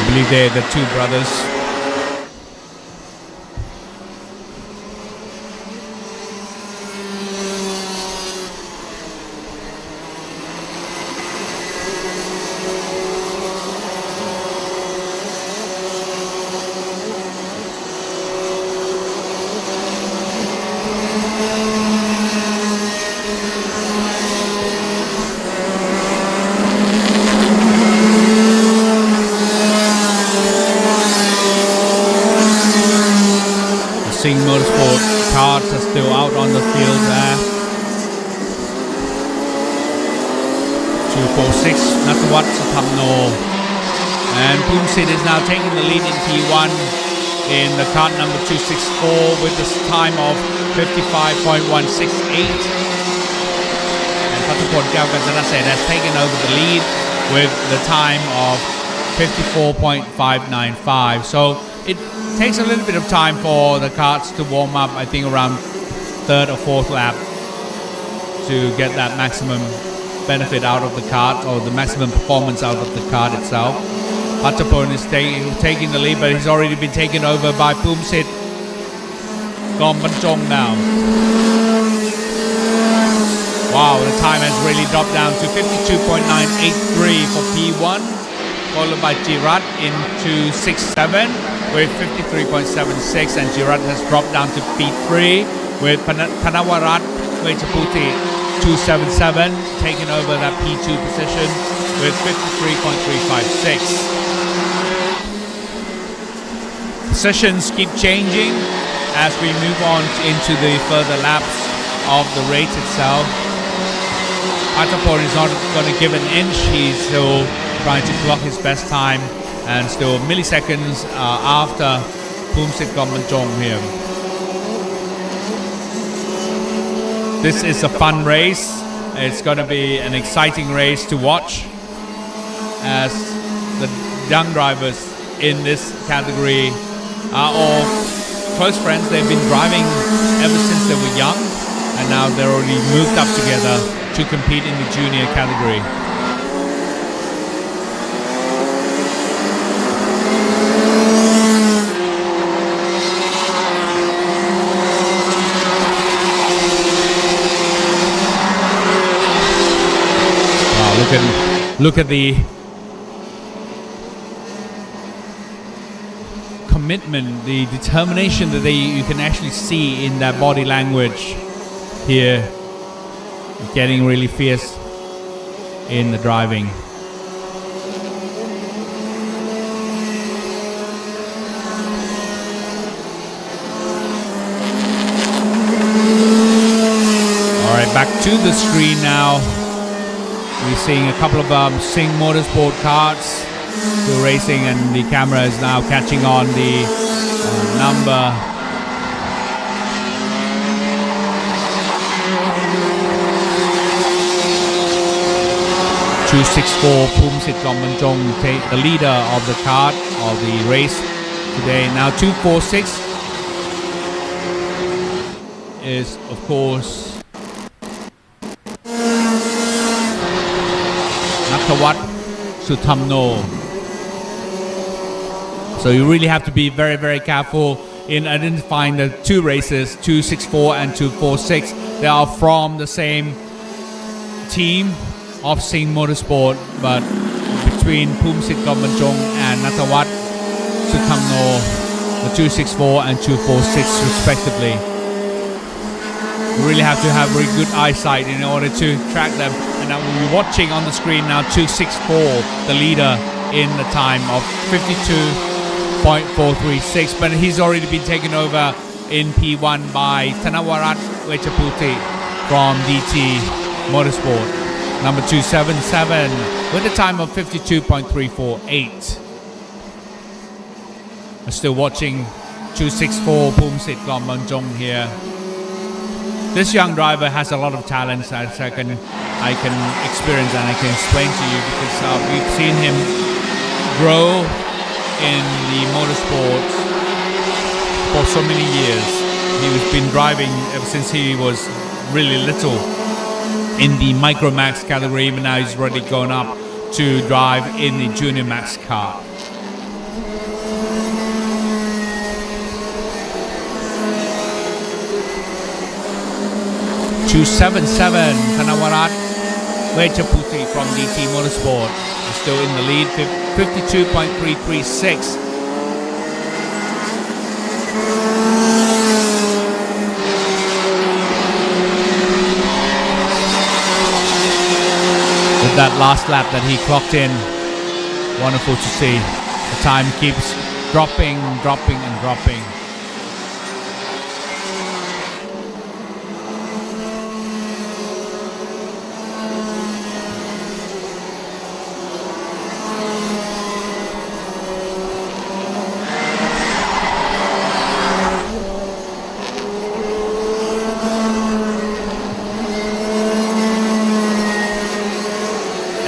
[SPEAKER 2] I believe they're the 2 brothers. Motorsport karts are still out on the field there. 246 Natawat Satamno, and Pumsit is now taking the lead in T1 in the kart number 264 with this time of 55.168, and Patupon Galganzanase has taken over the lead with the time of 54.595. So it takes a little bit of time for the karts to warm up, I think around 3rd or 4th lap, to get that maximum benefit out of the kart or the maximum performance out of the kart itself. Patapon is taking the lead, but he's already been taken over by Pumsit Gombanchong now. Wow, the time has really dropped down to 52.983 for P1, followed by Jirat in 267. with 53.76, and Jirat has dropped down to P3 with Panawarat Vechaputi 277 taking over that P2 position with 53.356. Positions keep changing as we move on into the further laps of the race itself. Atapor is not going to give an inch. He's still trying to clock his best time and still milliseconds after Phumsit Gombanchong here. This is a fun race. It's going to be an exciting race to watch as the young drivers in this category are all close friends. They've been driving ever since they were young, and now they're already moved up together to compete in the junior category. Look at the commitment, the determination that you can actually see in their body language here, getting really fierce in the driving. All right, back to the screen now. We're seeing a couple of Sing Motorsport karts still racing, and the camera is now catching on the number 264 Phumsit Gombanchong, the leader of the kart of the race today. Now 246 is of course Nathawat Sutamno. So you really have to be very, very careful in identifying the two races, 264 and 246. They are from the same team of Sing Motorsport, but between Phumsit Gombanchong and Nathawat Sutamno, the 264 and 246 respectively. You really have to have very good eyesight in order to track them. And now we're watching on the screen now 264, the leader in the time of 52.436, but he's already been taken over in P1 by Thanawarat Vechaputi from DT Motorsport, number 277, with a time of 52.348. We're still watching 264 Phumsit Gombanchong here. This young driver has a lot of talent, as I can experience and I can explain to you, because we've seen him grow in the motorsports for so many years. He's been driving ever since he was really little in the Micro Max category, but now he's already gone up to drive in the Junior Max car. .277 Thanawarat Vechaputi from DT Motorsport is still in the lead, 52.336. With that last lap that he clocked in, wonderful to see. The time keeps dropping and dropping.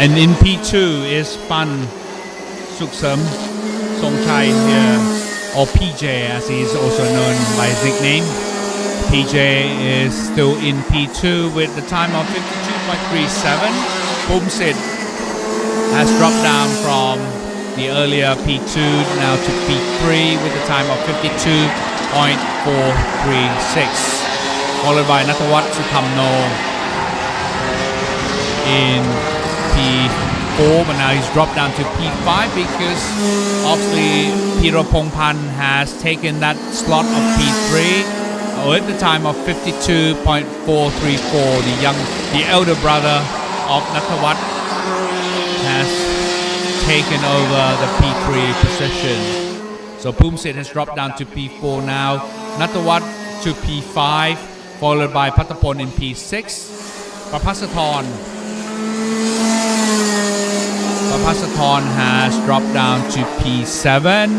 [SPEAKER 2] And in P2 is Pan Suksam Songchai here, or PJ as he is also known by his nickname. PJ is still in P2 with the time of 52.37. Phumsit has dropped down from the earlier P2 now to P3 with a time of 52.436. Followed by Nathawat Sutamno in P4 P4, but now he's dropped down to P5 because obviously Pirapongpan has taken that slot of P3 with the time of 52.434. The elder brother of Natawat has taken over the P3 position. So Pumsit has dropped down to P4 now. Natawat to P5, followed by Patapon in P6. Prapasathorn has dropped down to P7,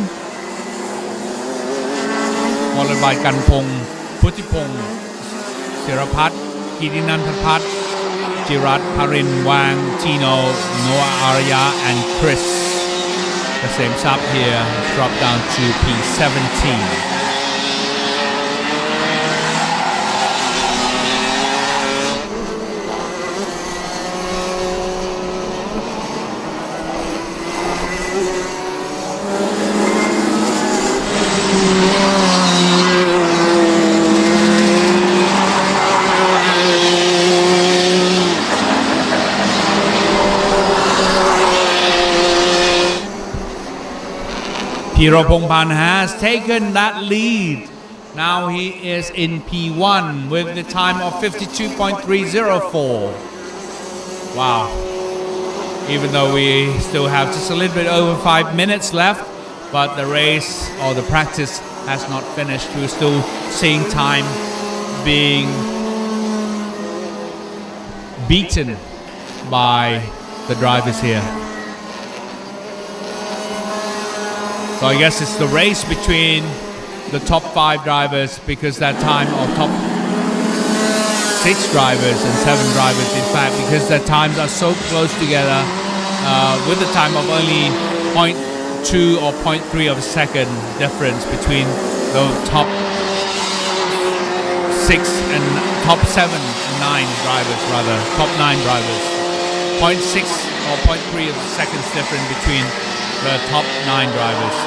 [SPEAKER 2] followed by Kanpong, Putipong, Sirapat, Kirinantapat, Jirat, Parin, Wang, Tino, Noah Arya, and Chris. The same sub here has dropped down to P17. Pirapongpan has taken that lead. Now he is in P1 with the time of 52.304. Wow. Even though we still have just a little bit over 5 minutes left, but the race or the practice has not finished. We're still seeing time being beaten by the drivers here. So I guess it's the race between the top 5 drivers because that time of top 6 drivers and 7 drivers in fact because their times are so close together with the time of only 0.2 or 0.3 of a second difference between the top 6 and top 7 and 9 drivers rather, top 9 drivers. 0.6 or 0.3 of seconds difference between the top 9 drivers.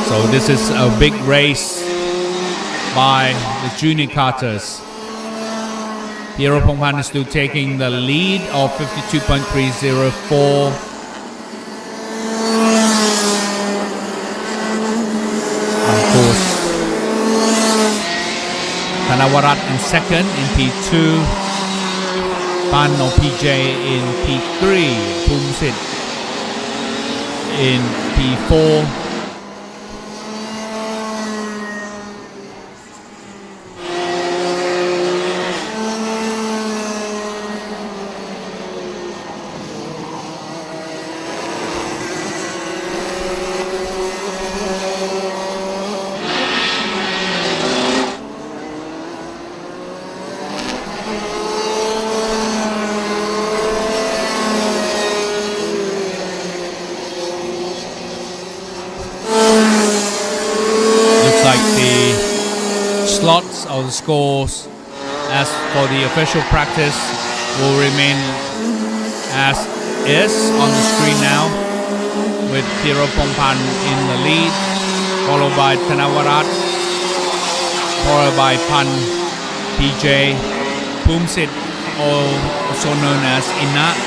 [SPEAKER 2] So this is a big race by the junior karters. Pirapongpan is still taking the lead of 52.304. Of course, Tanavarat in second in P2, Pan or PJ in P3, Pumsit in P4. Slots or the scores as for the official practice will remain as is on the screen now with Pirapongpan in the lead, followed by Tanavarat, followed by Pan, PJ, Pumsit, also known as Inna,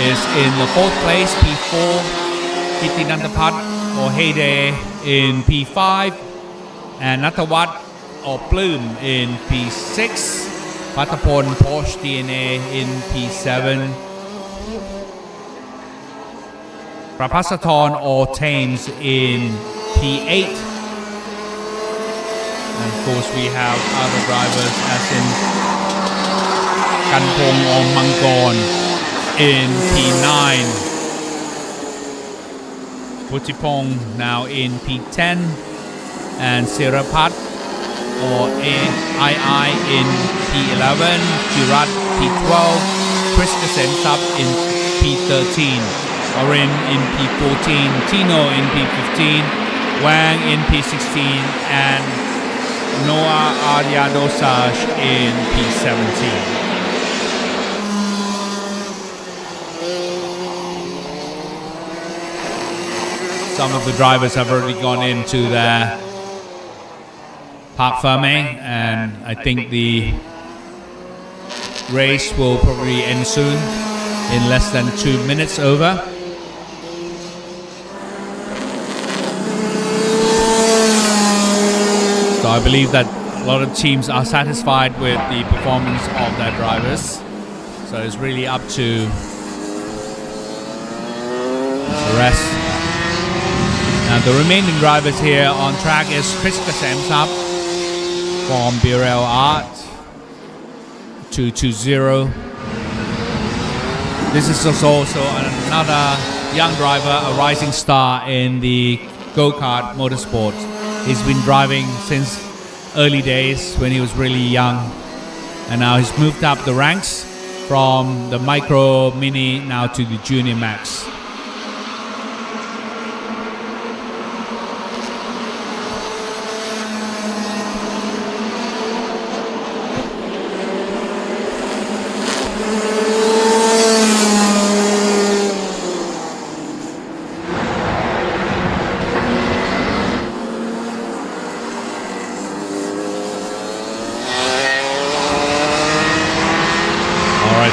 [SPEAKER 2] is in the 4th place, P4, Kitinantapat or Heyday in P5, and Natawat or Plume in P6, Patapon, Porsche DNA in P7, Prapasathorn or Thames in P8, and of course we have other drivers as in Kanpong or Mangkorn in P9, Putipong now in P10, and Sirapat or AI in P11, Jirat P12, Chris Kasem in P13, Orin in P14, Tino in P15, Wang in P16, and Noah Aryadosaj in P17. some of the drivers have already gone into their parc fermé, and I think the race will probably end soon in less than 2 minutes over. So I believe that a lot of teams are satisfied with the performance of their drivers. So it's really up to the rest. Now the remaining drivers here on track is Chris Kasemsap from Bira Art 220. This is also another young driver, a rising star in the go-kart motorsport. He's been driving since early days when he was really young, and now he's moved up the ranks from the micro mini now to the junior max.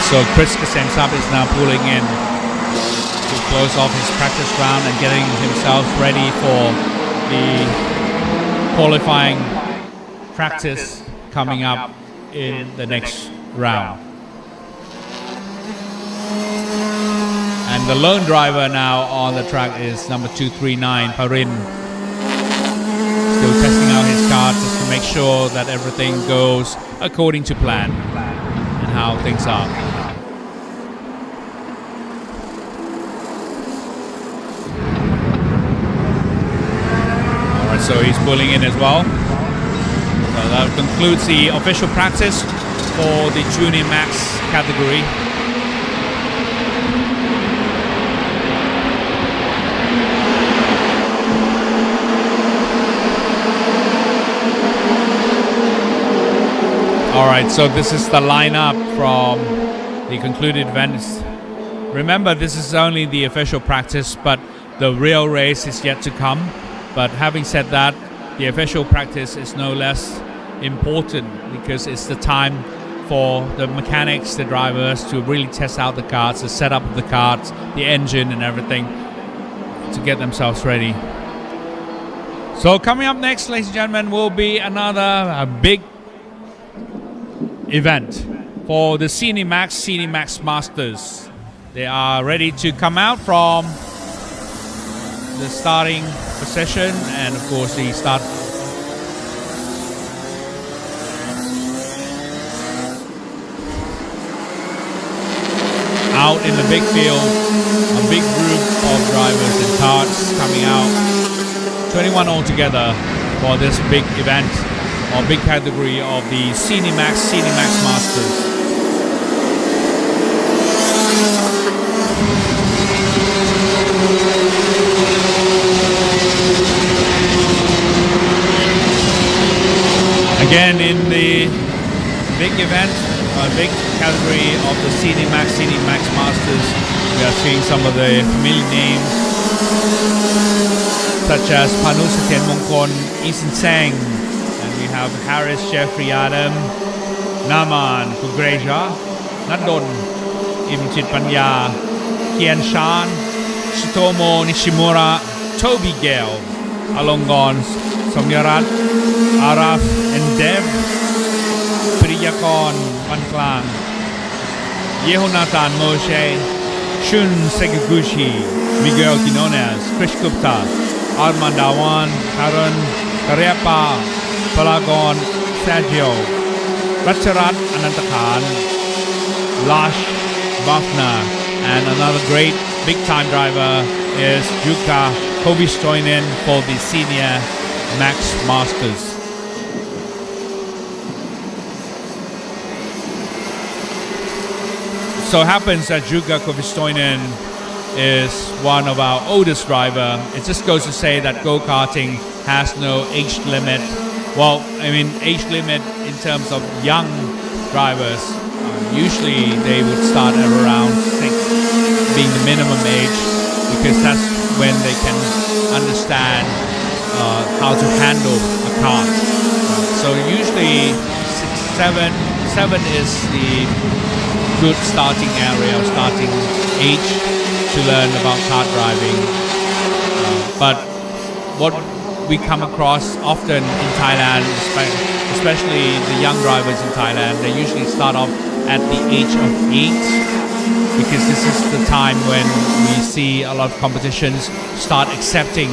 [SPEAKER 2] So Chris Kasemsap is now pulling in to close off his practice round and getting himself ready for the qualifying practice coming up in the next round. And the lone driver now on the track is number 239, Parin. Still testing out his car just to make sure that everything goes according to plan and how things are. So he's pulling in as well. So that concludes the official practice for the Junior Max category. Alright, so this is the lineup from the concluded events. Remember, this is only the official practice, but the real race is yet to come. But having said that, the official practice is no less important because it's the time for the mechanics, the drivers to really test out the karts, the setup of the karts, the engine and everything to get themselves ready. So coming up next, ladies and gentlemen, will be another big event for the RMCIT Max Masters. They are ready to come out from the starting position, and of course the start out in the big field, a big group of drivers and karts coming out, 21 altogether for this big event or big category of the RMCIT Max Masters. Again, in the big event, big category of the RMCIT Max Masters, we are seeing some of the familiar names such as Panu Satyen Mongkon, Eason Sang, and we have Harris Jeffrey Adam, Naman Kugreja, Nadon Imchit Panya, Kian Shan, Shitomo Nishimura, Toby Gale, Alongon Somyarat, Araf and Dev, Priyakon Panklang, Yehonatan Moshe, Shun Seguguchi, Miguel Quinones, Krish Gupta, Armand Dawan, Karan Karyapa, Palagon Sergio, Ratcharat Anantakhan, Lash Bafna, and another great big time driver is Jukka Kovistoinen for the Senior Max Masters. So happens that Jukka Kovistoinen is one of our oldest driver. It just goes to say that go-karting has no age limit. Well, I mean age limit in terms of young drivers. Usually they would start at around 6 being the minimum age, because that's when they can understand how to handle a kart. So usually 7 is the good starting area, starting age to learn about kart driving. But what we come across often in Thailand, especially the young drivers in Thailand, they usually start off at the age of 8 because this is the time when we see a lot of competitions start accepting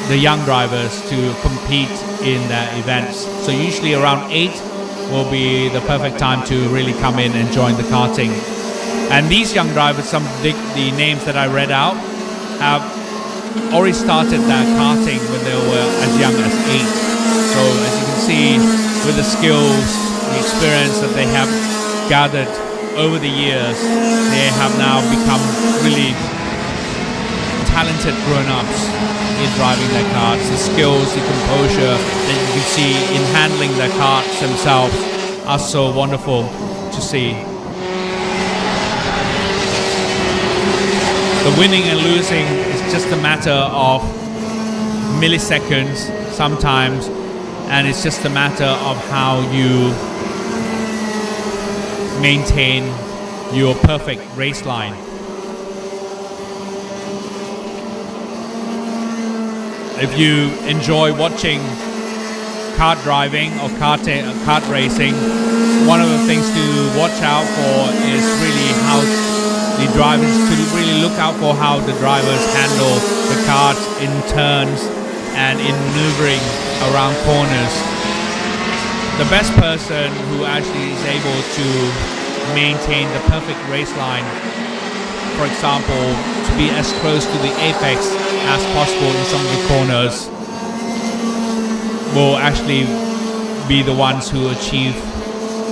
[SPEAKER 2] the young drivers to compete in their events. So usually around 8 will be the perfect time to really come in and join the karting. And these young drivers, some of the names that I read out, have already started their karting when they were as young as 8. So as you can see, with the skills, the experience that they have gathered over the years, they have now become really talented grown-ups in driving their karts. The skills, the composure that you can see in handling their karts themselves are so wonderful to see. The winning and losing is just a matter of milliseconds sometimes, and it's just a matter of how you maintain your perfect race line. If you enjoy watching kart driving or kart racing, one of the things to watch out for is really how the drivers, to really look out for how the drivers handle the kart in turns and in maneuvering around corners. The best person who actually is able to maintain the perfect race line, for example, to be as close to the apex as possible in some of the corners, will actually be the ones who achieve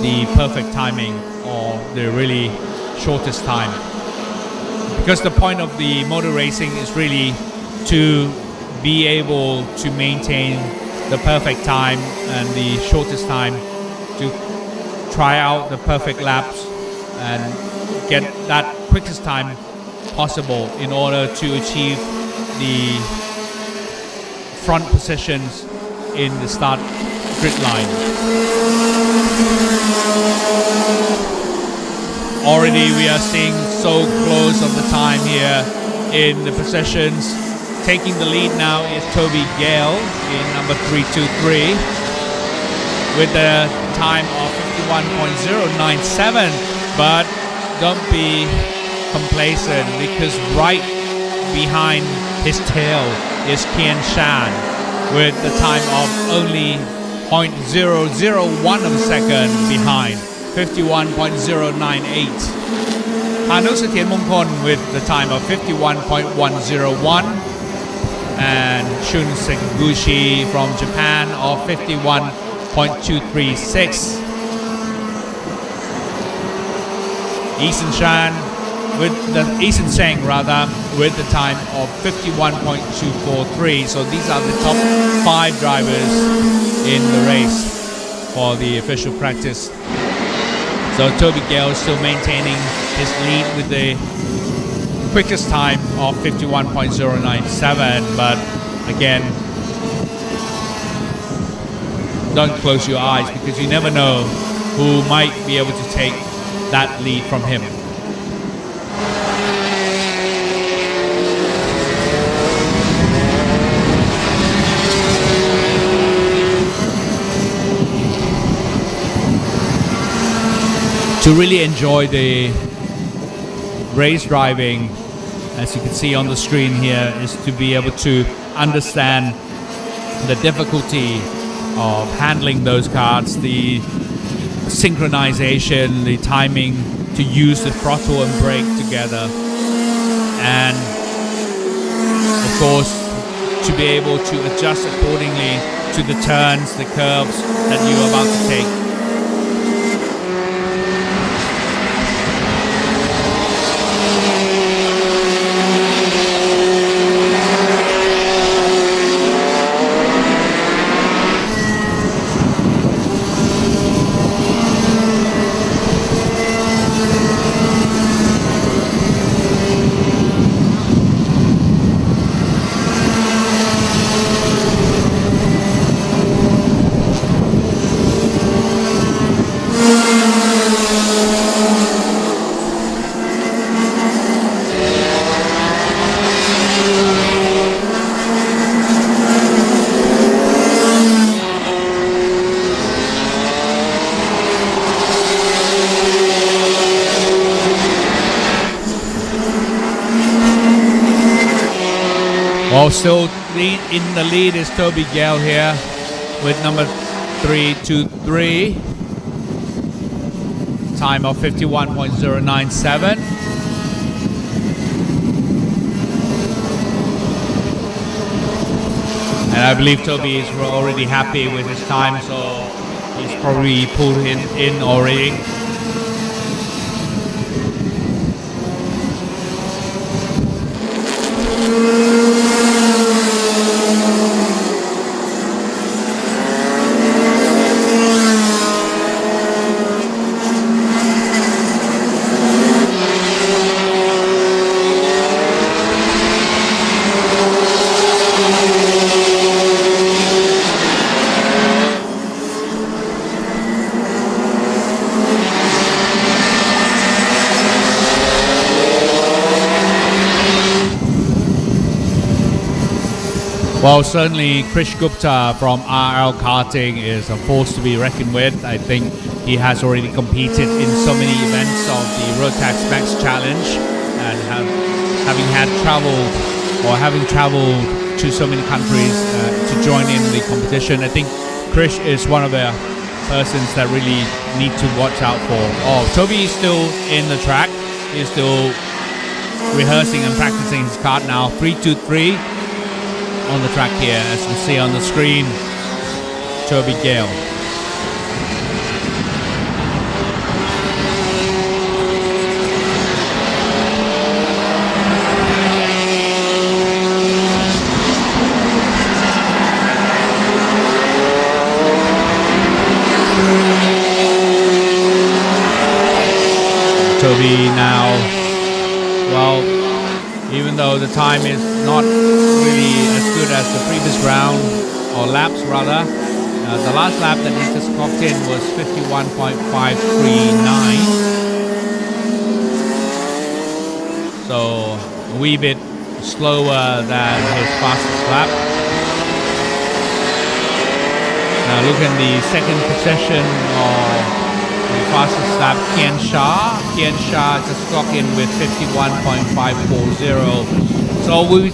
[SPEAKER 2] the perfect timing or the really shortest time. Because the point of the motor racing is really to be able to maintain the perfect time and the shortest time, to try out the perfect laps and get that quickest time possible in order to achieve the front positions in the start grid line. Already we are seeing so close of the time here in the positions. Taking the lead now is Toby Gale in number 323 with a time of 51.097, but don't be complacent because right behind his tail is Kian Shan with the time of only 0.001 of a second behind, 51.098. Hanu Satien Mongkon with the time of 51.101 and Shun Senguchi from Japan of 51.236. Eason Shan with the Eason Seng rather with the time of 51.243. So these are the top 5 drivers in the race for the official practice. So Toby Gale is still maintaining his lead with the quickest time of 51.097, but again, don't close your eyes because you never know who might be able to take that lead from him. To really enjoy the race driving, as you can see on the screen here, is to be able to understand the difficulty of handling those karts, the synchronization, the timing, to use the throttle and brake together, and of course to be able to adjust accordingly to the turns, the curves that you're about to take. Well, still in the lead is Toby Gale here with number 323. Time of 51.097. And I believe Toby is already happy with his time, so he's probably pulled in already. Well, certainly Krish Gupta from RL Karting is a force to be reckoned with. I think he has already competed in so many events of the Rotax Max Challenge, and having traveled to so many countries to join in the competition. I think Krish is one of the persons that really need to watch out for. Oh, Toby is still in the track. He's still rehearsing and practicing his kart now. 3-2-3. On the track here, as you can see on the screen, Toby Gale. Toby now, well, even though the time is not really as good as the previous round, or laps rather, the last lap that he just clocked in was 51.539. So a wee bit slower than his fastest lap. Now look at the second possession of the fastest lap, Kian Shah just clocked in with 51.540. So we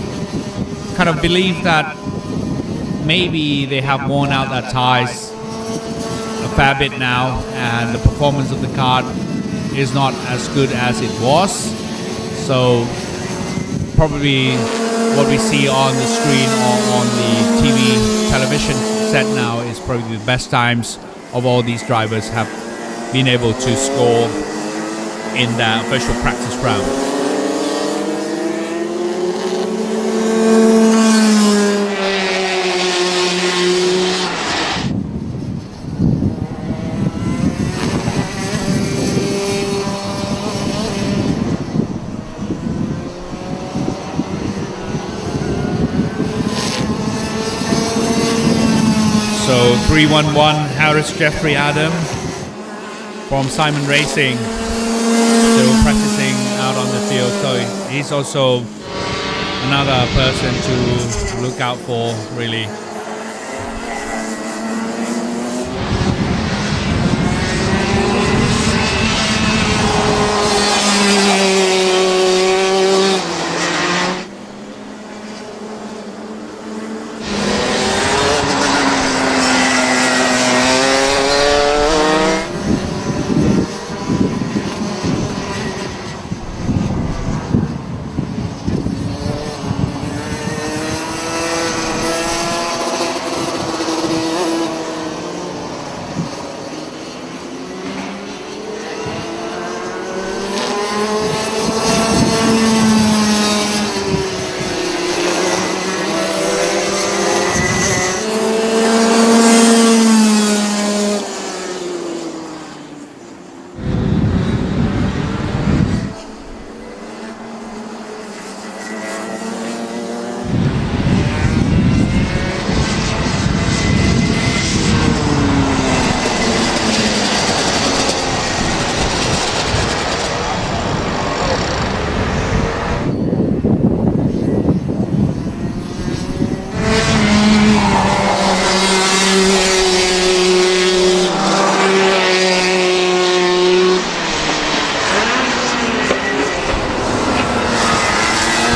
[SPEAKER 2] kind of believe that maybe they have worn out their tires a fair bit now, and the performance of the kart is not as good as it was. So probably what we see on the screen or on the television set now is probably the best times of all these drivers have been able to score in the official practice round. So 311 Harris Jeffrey Adam from Simon Racing, still practicing out on the field, so he's also another person to look out for, really.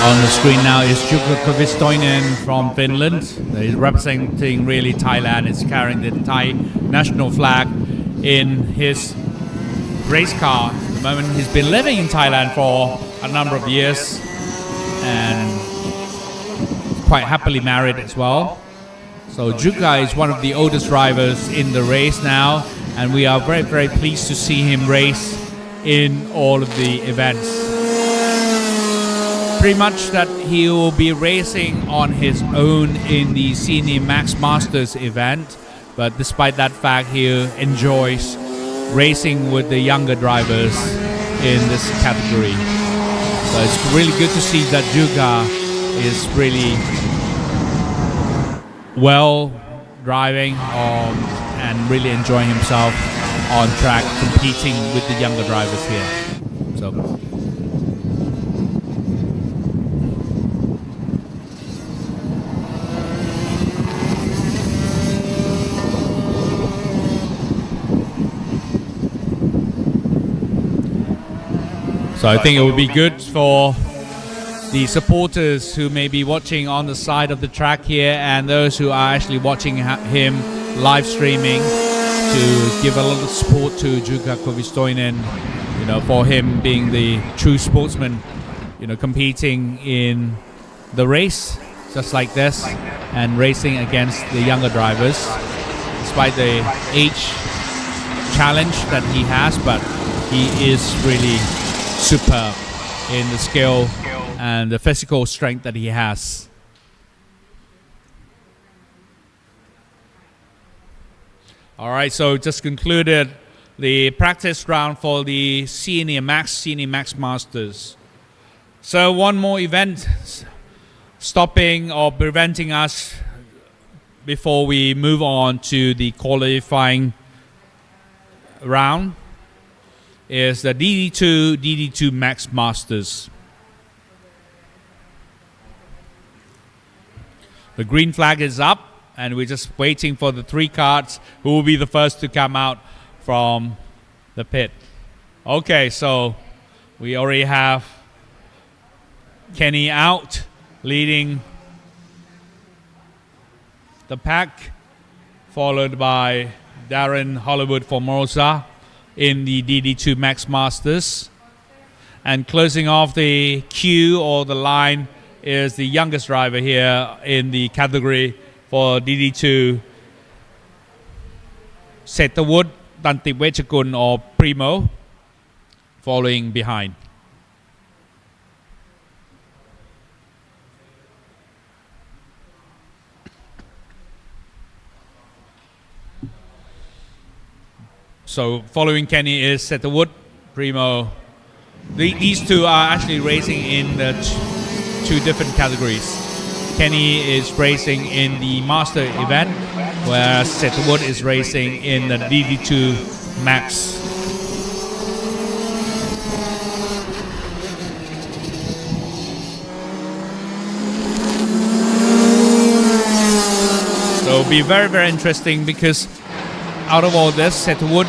[SPEAKER 2] On the screen now is Jukka Koivistoinen from Finland. He's representing really Thailand. He's carrying the Thai national flag in his race car. At the moment he's been living in Thailand for a number of years and quite happily married as well. So Jukka is one of the oldest drivers in the race now, and we are very, very pleased to see him race in all of the events. Pretty much that he will be racing on his own in the Senior Max Masters event, but despite that fact, he enjoys racing with the younger drivers in this category. So it's really good to see that Jukka is really well driving and really enjoying himself on track, competing with the younger drivers here. So I think it would be good for the supporters who may be watching on the side of the track here and those who are actually watching him live streaming to give a lot of support to Jukka Koivistoinen, for him being the true sportsman, competing in the race just like this and racing against the younger drivers despite the age challenge that he has, but he is really superb in the skill and the physical strength that he has. All right, so just concluded the practice round for the Senior Max Masters. So one more event stopping or preventing us before we move on to the qualifying round is the DD2 Max Masters. The green flag is up, and we're just waiting for the three karts who will be the first to come out from the pit. Okay, so we already have Kenny out, leading the pack, followed by Darren Hollywood Formosa in the DD2 Max Masters. And closing off the queue or the line is the youngest driver here in the category for DD2, Setawut Tantiwechakun or Primo, following behind. So following Kenny is Setawut, Primo. These two are actually racing in the two different categories. Kenny is racing in the Master event, whereas Setawut is racing in the DD2 Max. So it'll be very, very interesting because out of all this, Setawut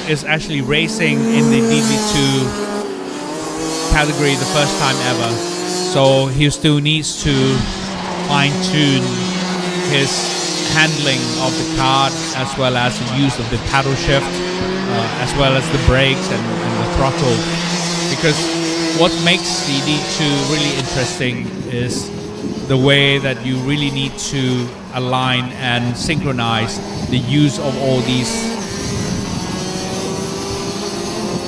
[SPEAKER 2] is actually racing in the DD2 category the first time ever. So he still needs to fine-tune his handling of the kart, as well as the use of the paddle shift, as well as the brakes and the throttle. Because what makes the DD2 really interesting is the way that you really need to align and synchronize the use of all these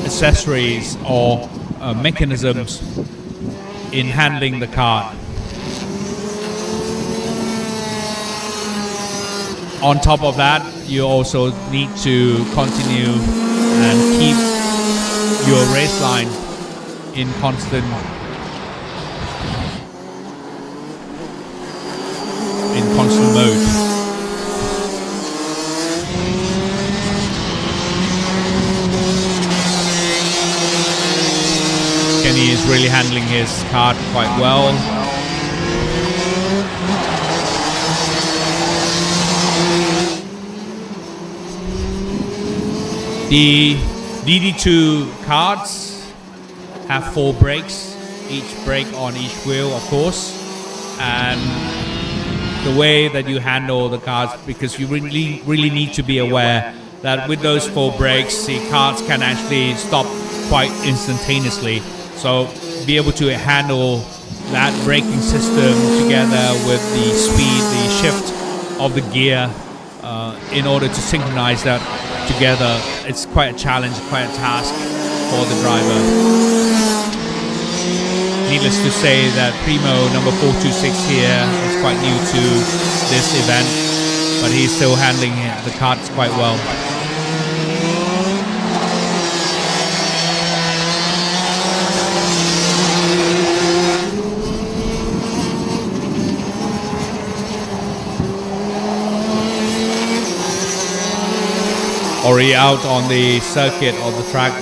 [SPEAKER 2] accessories or mechanisms in handling the kart. On top of that, you also need to continue and keep your race line in constant mode. Kenny is really handling his kart quite well. The DD2 karts have 4 brakes each brake on each wheel, of course, and the way that you handle the carts, because you really need to be aware that with those 4 brakes, the carts can actually stop quite instantaneously. So be able to handle that braking system together with the speed, the shift of the gear in order to synchronize that together. It's quite a challenge, quite a task for the driver. Needless to say that Primo number 426 here is quite new to this event, but he's still handling the carts quite well. Already out on the circuit of the track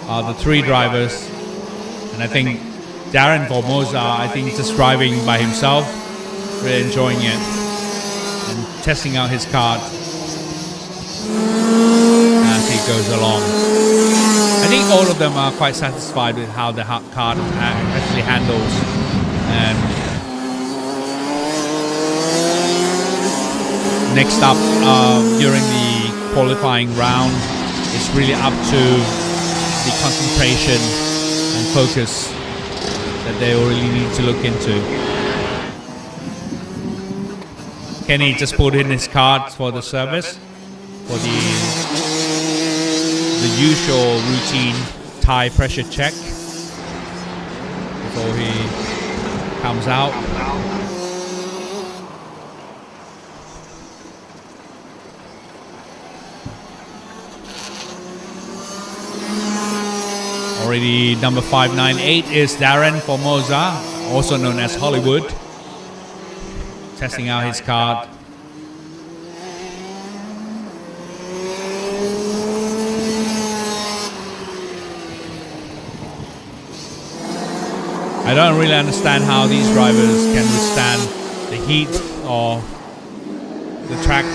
[SPEAKER 2] are the 3 drivers, and I think Darren Formosa, I think just driving by himself, really enjoying it and testing out his kart as he goes along. I think all of them are quite satisfied with how the kart actually handles, and next up during the qualifying round, it's really up to the concentration and focus that they really need to look into. Kenny just put in his card for the service, for the usual routine tire pressure check before he comes out. Already number 598 is Darren Formosa, also known as Hollywood, testing out his kart. I don't really understand how these drivers can withstand the heat or the track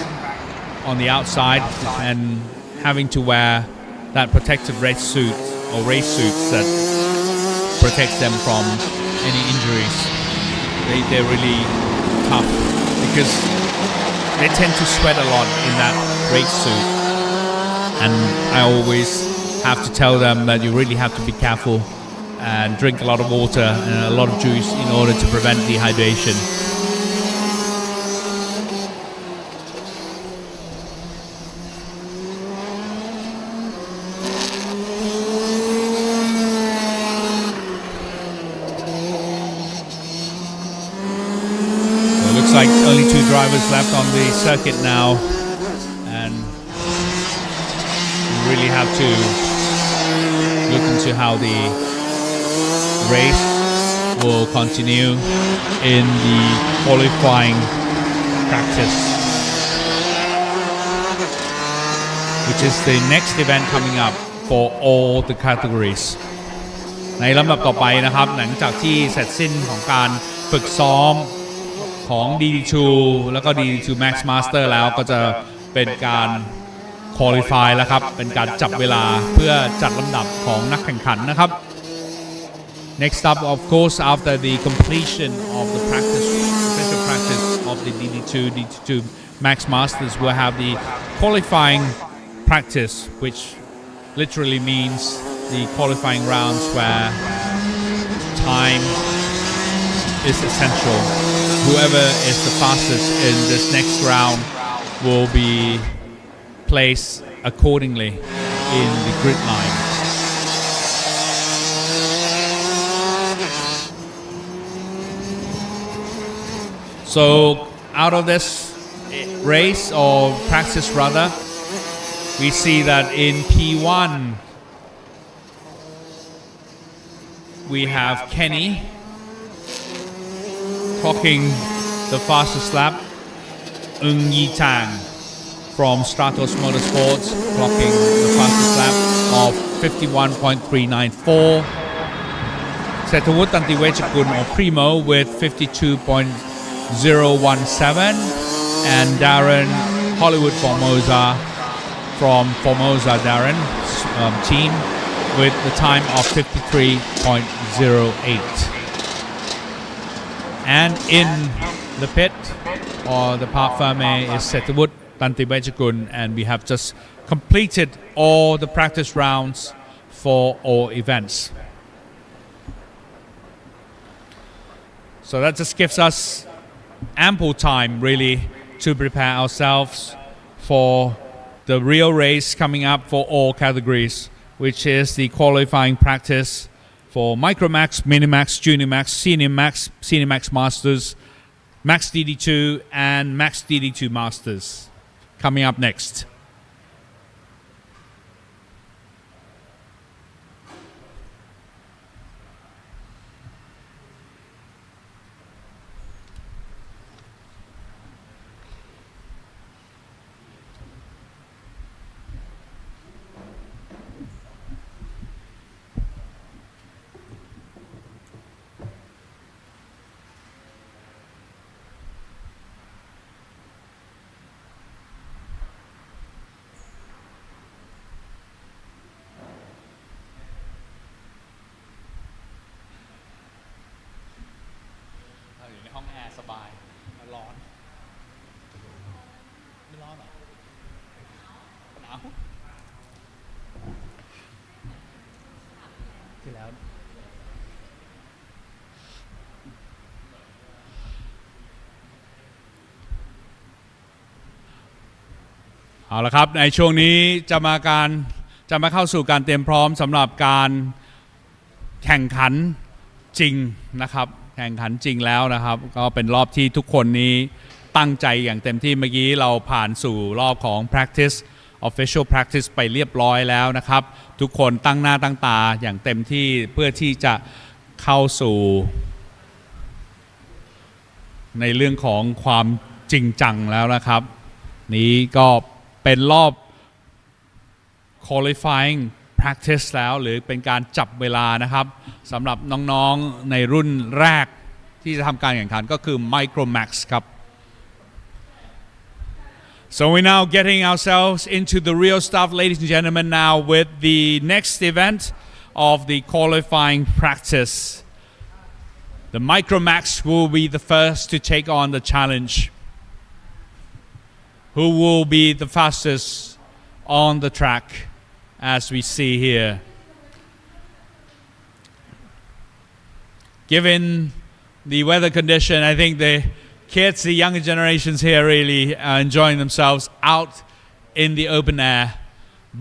[SPEAKER 2] on the outside and having to wear that protective race suit or race suits that protects them from any injuries. They're really tough because they tend to sweat a lot in that race suit, and I always have to tell them that you really have to be careful and drink a lot of water and a lot of juice in order to prevent dehydration. Like only 2 drivers left on the circuit now, and you really have to look into how the race will continue in the qualifying practice, which is the next event coming up for all the categories. ในลำดับต่อไปนะครับหลังจากที่เสร็จสิ้นของการฝึกซ้อมของ DD2 แล้วก็ DD2 Max Master แล้วก็จะเป็นการ qualify แล้วครับเป็นการจับเวลาเพื่อจัดลำดับของนักแข่งขันนะครับ Next up, of course, after the completion of the official practice of the DD2 Max Masters, we'll have the qualifying practice, which literally means the qualifying rounds where time is essential. Whoever is the fastest in this next round will be placed accordingly in the grid line. So out of this race or practice rather, we see that in P1 we have Kenny clocking the fastest lap. Yi Tang from Stratos Motorsports clocking the fastest lap of 51.394. Setawut Tantiwechakun or Primo with 52.017, and Darren Hollywood Formosa from Formosa Darren team with the time of 53.08. And in the pit or the parc fermé is Setawut Tantibajakun, and we have just completed all the practice rounds for all events. So that just gives us ample time really to prepare ourselves for the real race coming up for all categories, which is the qualifying practice for Micromax, Minimax, Junior Max, Senior Max, Senior Max Masters, Max DD2 and Max DD2 Masters coming up next.เอาละครับในช่วงนี้จะมาเข้าสู่การเตรียมพร้อมสำหรับการแข่งขันจริงนะครับแข่งขันจริงแล้วนะครับก็เป็นรอบที่ทุกคนนี้ตั้งใจอย่างเต็มที่เมื่อกี้เราผ่านสู่รอบของ practice official practice ไปเรียบร้อยแล้วนะครับทุกคนตั้งหน้าตั้งตาอย่างเต็มที่เพื่อที่จะเข้าสู่ในเรื่องของความจริงจังแล้วนะครับนี้ก็เป็นรอบ qualifying practice แล้วหรือเป็นการจับเวลานะครับสำหรับน้องๆในรุ่นแรกที่จะทำการแข่งขันก็คือ Micromax ครับ So we're now getting ourselves into the real stuff, ladies and gentlemen, now with the next event of the qualifying practice. The Micromax will be the first to take on the challenge. Who will be the fastest on the track as we see here. Given the weather condition, I think the kids, the younger generations here really are enjoying themselves out in the open air,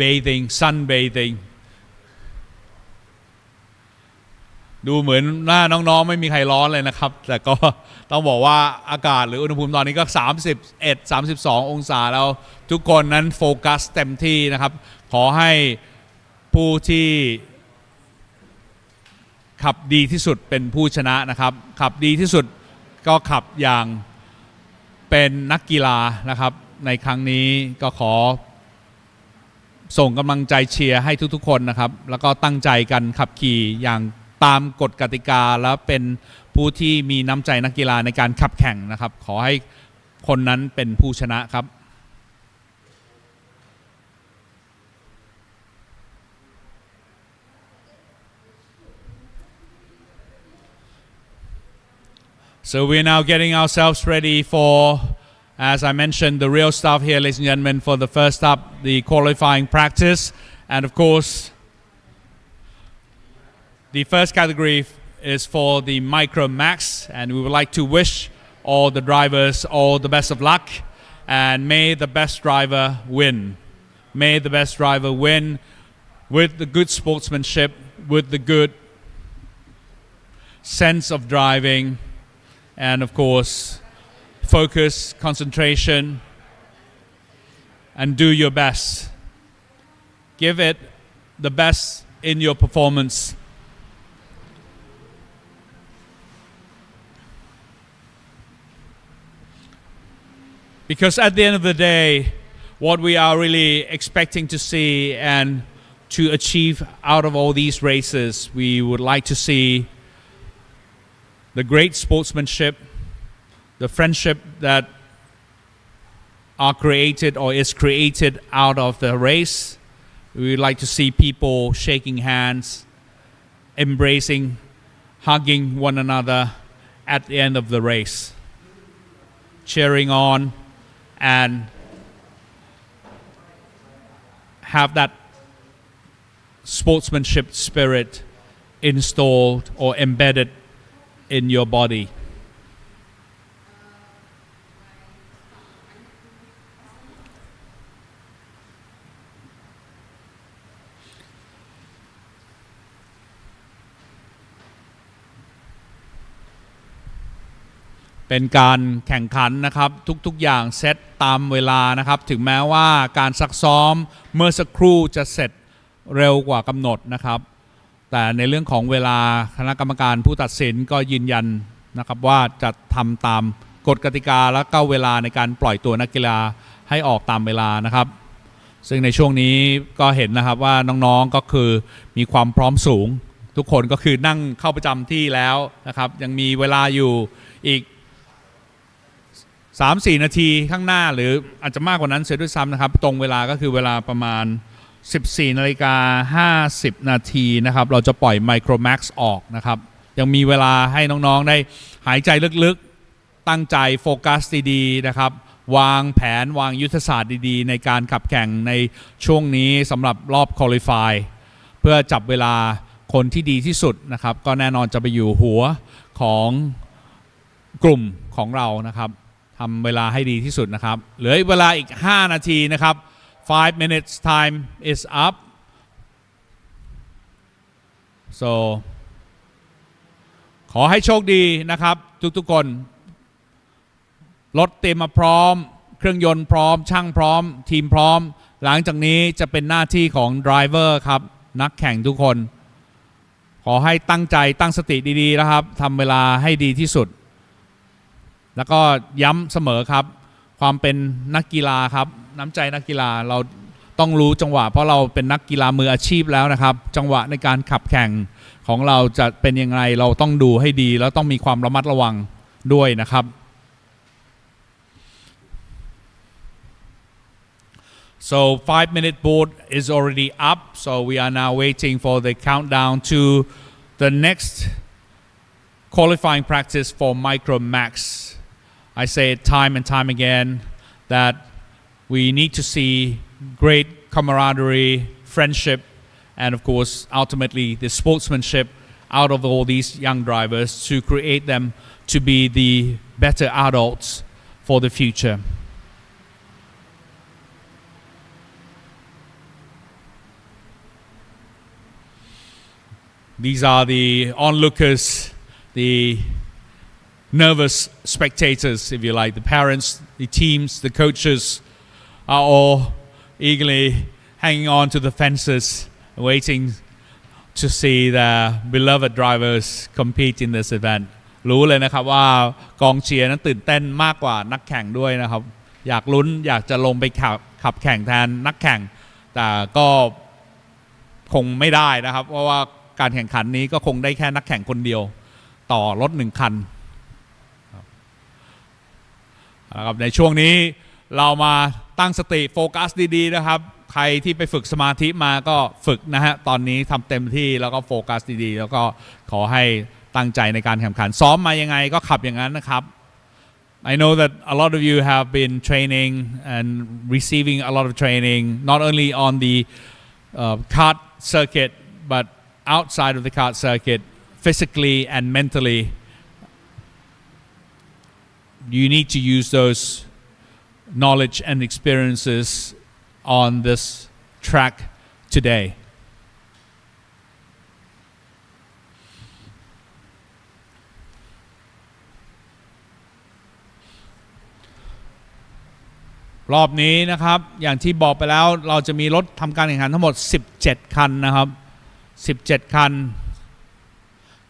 [SPEAKER 2] bathing, sunbathing. ดูเหมือนหน้าน้องๆไม่มีใครร้อนเลยนะครับแต่ก็ต้องบอกว่าอากาศหรืออุณหภูมิตอนนี้ก็31-32 องศาแล้วทุกคนนั้นโฟกัสเต็มที่นะครับขอให้ผู้ที่ขับดีที่สุดเป็นผู้ชนะนะครับขับดีที่สุดก็ขับอย่างเป็นนักกีฬานะครับในครั้งนี้ก็ขอส่งกำลังใจเชียร์ให้ทุกๆคนนะครับแล้วก็ตั้งใจกันขับขี่อย่างตามกฎกติกาแล้วเป็นผู้ที่มีน้ำใจนักกีฬาในการขับแข่งนะครับขอให้คนนั้นเป็นผู้ชนะครับ So we're now getting ourselves ready for, as I mentioned, the real stuff here, ladies and gentlemen, for the first up, the qualifying practice, and of course the first category is for the Micro Max, and we would like to wish all the drivers all the best of luck, and may the best driver win. May the best driver win with the good sportsmanship, with the good sense of driving, and of course focus, concentration, and do your best. Give it the best in your performance. Because at the end of the day, what we are really expecting to see and to achieve out of all these races, we would like to see the great sportsmanship, the friendship that are created or is created out of the race, We like to see people shaking hands, embracing, hugging one another at the end of the race, cheering on, and have that sportsmanship spirit installed or embedded in your body.เป็นการแข่งขันนะครับทุกๆอย่างเซตตามเวลานะครับถึงแม้ว่าการซักซ้อมเมื่อสักครู่จะเสร็จเร็วกว่ากำหนดนะครับแต่ในเรื่องของเวลาคณะกรรมการผู้ตัดสินก็ยืนยันนะครับว่าจะทำตามกฎกติกาและก็เวลาในการปล่อยตัวนักกีฬาให้ออกตามเวลานะครับซึ่งในช่วงนี้ก็เห็นนะครับว่าน้องๆก็คือมีความพร้อมสูงทุกคนก็คือนั่งเข้าประจำที่แล้วนะครับยังมีเวลาอยู่อีก3-4 นาทีข้างหน้าหรืออาจจะมากกว่านั้นเสียด้วยซ้ำนะครับตรงเวลาก็คือเวลาประมาณ 14:50 นาทีนะครับเราจะปล่อย Micro Max ออกนะครับยังมีเวลาให้น้องๆได้หายใจลึกๆตั้งใจโฟกัสดีๆนะครับวางแผนวางยุทธศาสตร์ดีๆในการขับแข่งในช่วงนี้สำหรับรอบ Qualify เพื่อจับเวลาคนที่ดีที่สุดนะครับก็แน่นอนจะไปอยู่หัวของกลุ่มของเรานะครับทำเวลาให้ดีที่สุดนะครับเหลือเวลาอีก5 นาทีนะครับ5 minutes time is up so ขอให้โชคดีนะครับทุกๆคนรถเตรียมมาพร้อมเครื่องยนต์พร้อมช่างพร้อมทีมพร้อมหลังจากนี้จะเป็นหน้าที่ของไดรเวอร์ครับนักแข่งทุกคนขอให้ตั้งใจตั้งสติดีๆนะครับทำเวลาให้ดีที่สุดแล้วก็ย้ำเสมอครับความเป็นนักกีฬาครับน้ำใจนักกีฬาเราต้องรู้จังหวะเพราะเราเป็นนักกีฬามืออาชีพแล้วนะครับจังหวะในการขับแข่งของเราจะเป็นยังไงเราต้องดูให้ดีแล้วต้องมีความระมัดระวังด้วยนะครับ so 5-minute board is already up so we are now waiting for the countdown to the next qualifying practice for Micro Max I say it time and time again that we need to see great camaraderie, friendship, and of course, ultimately, the sportsmanship out of all these young drivers to create them to be the better adults for the future. These are the onlookers, the nervous spectators, if you like. The parents, the teams, the coaches are all eagerly hanging on to the fences, waiting to see their beloved drivers compete in this event. รู้เลยนะครับว่ากองเชียร์นั้นตื่นเต้นมากกว่านักแข่งด้วยนะครับอยากลุ้นอยากจะลงไปขับแข่งแทนนักแข่งแต่ก็คงไม่ได้นะครับเพราะว่าการแข่งขันนี้ก็คงได้แค่นักแข่งคนเดียวต่อรถ1 คันนะครับในช่วงนี้เรามาตั้งสติโฟกัสดีๆนะครับใครที่ไปฝึกสมาธิมาก็ฝึกนะฮะตอนนี้ทำเต็มที่แล้วก็โฟกัสดีๆแล้วก็ขอให้ตั้งใจในการแข่งขันซ้อมมายังไงก็ขับอย่างนั้นนะครับ I know that a lot of you have been training and receiving a lot of training not only on the kart circuit but outside of the kart circuit physically and mentally you need to use those knowledge and experiences on this track today. รอบนี้นะครับอย่างที่บอกไปแล้วเราจะมีรถทำการแข่งขันทั้งหมด17 คันนะครับ17 คัน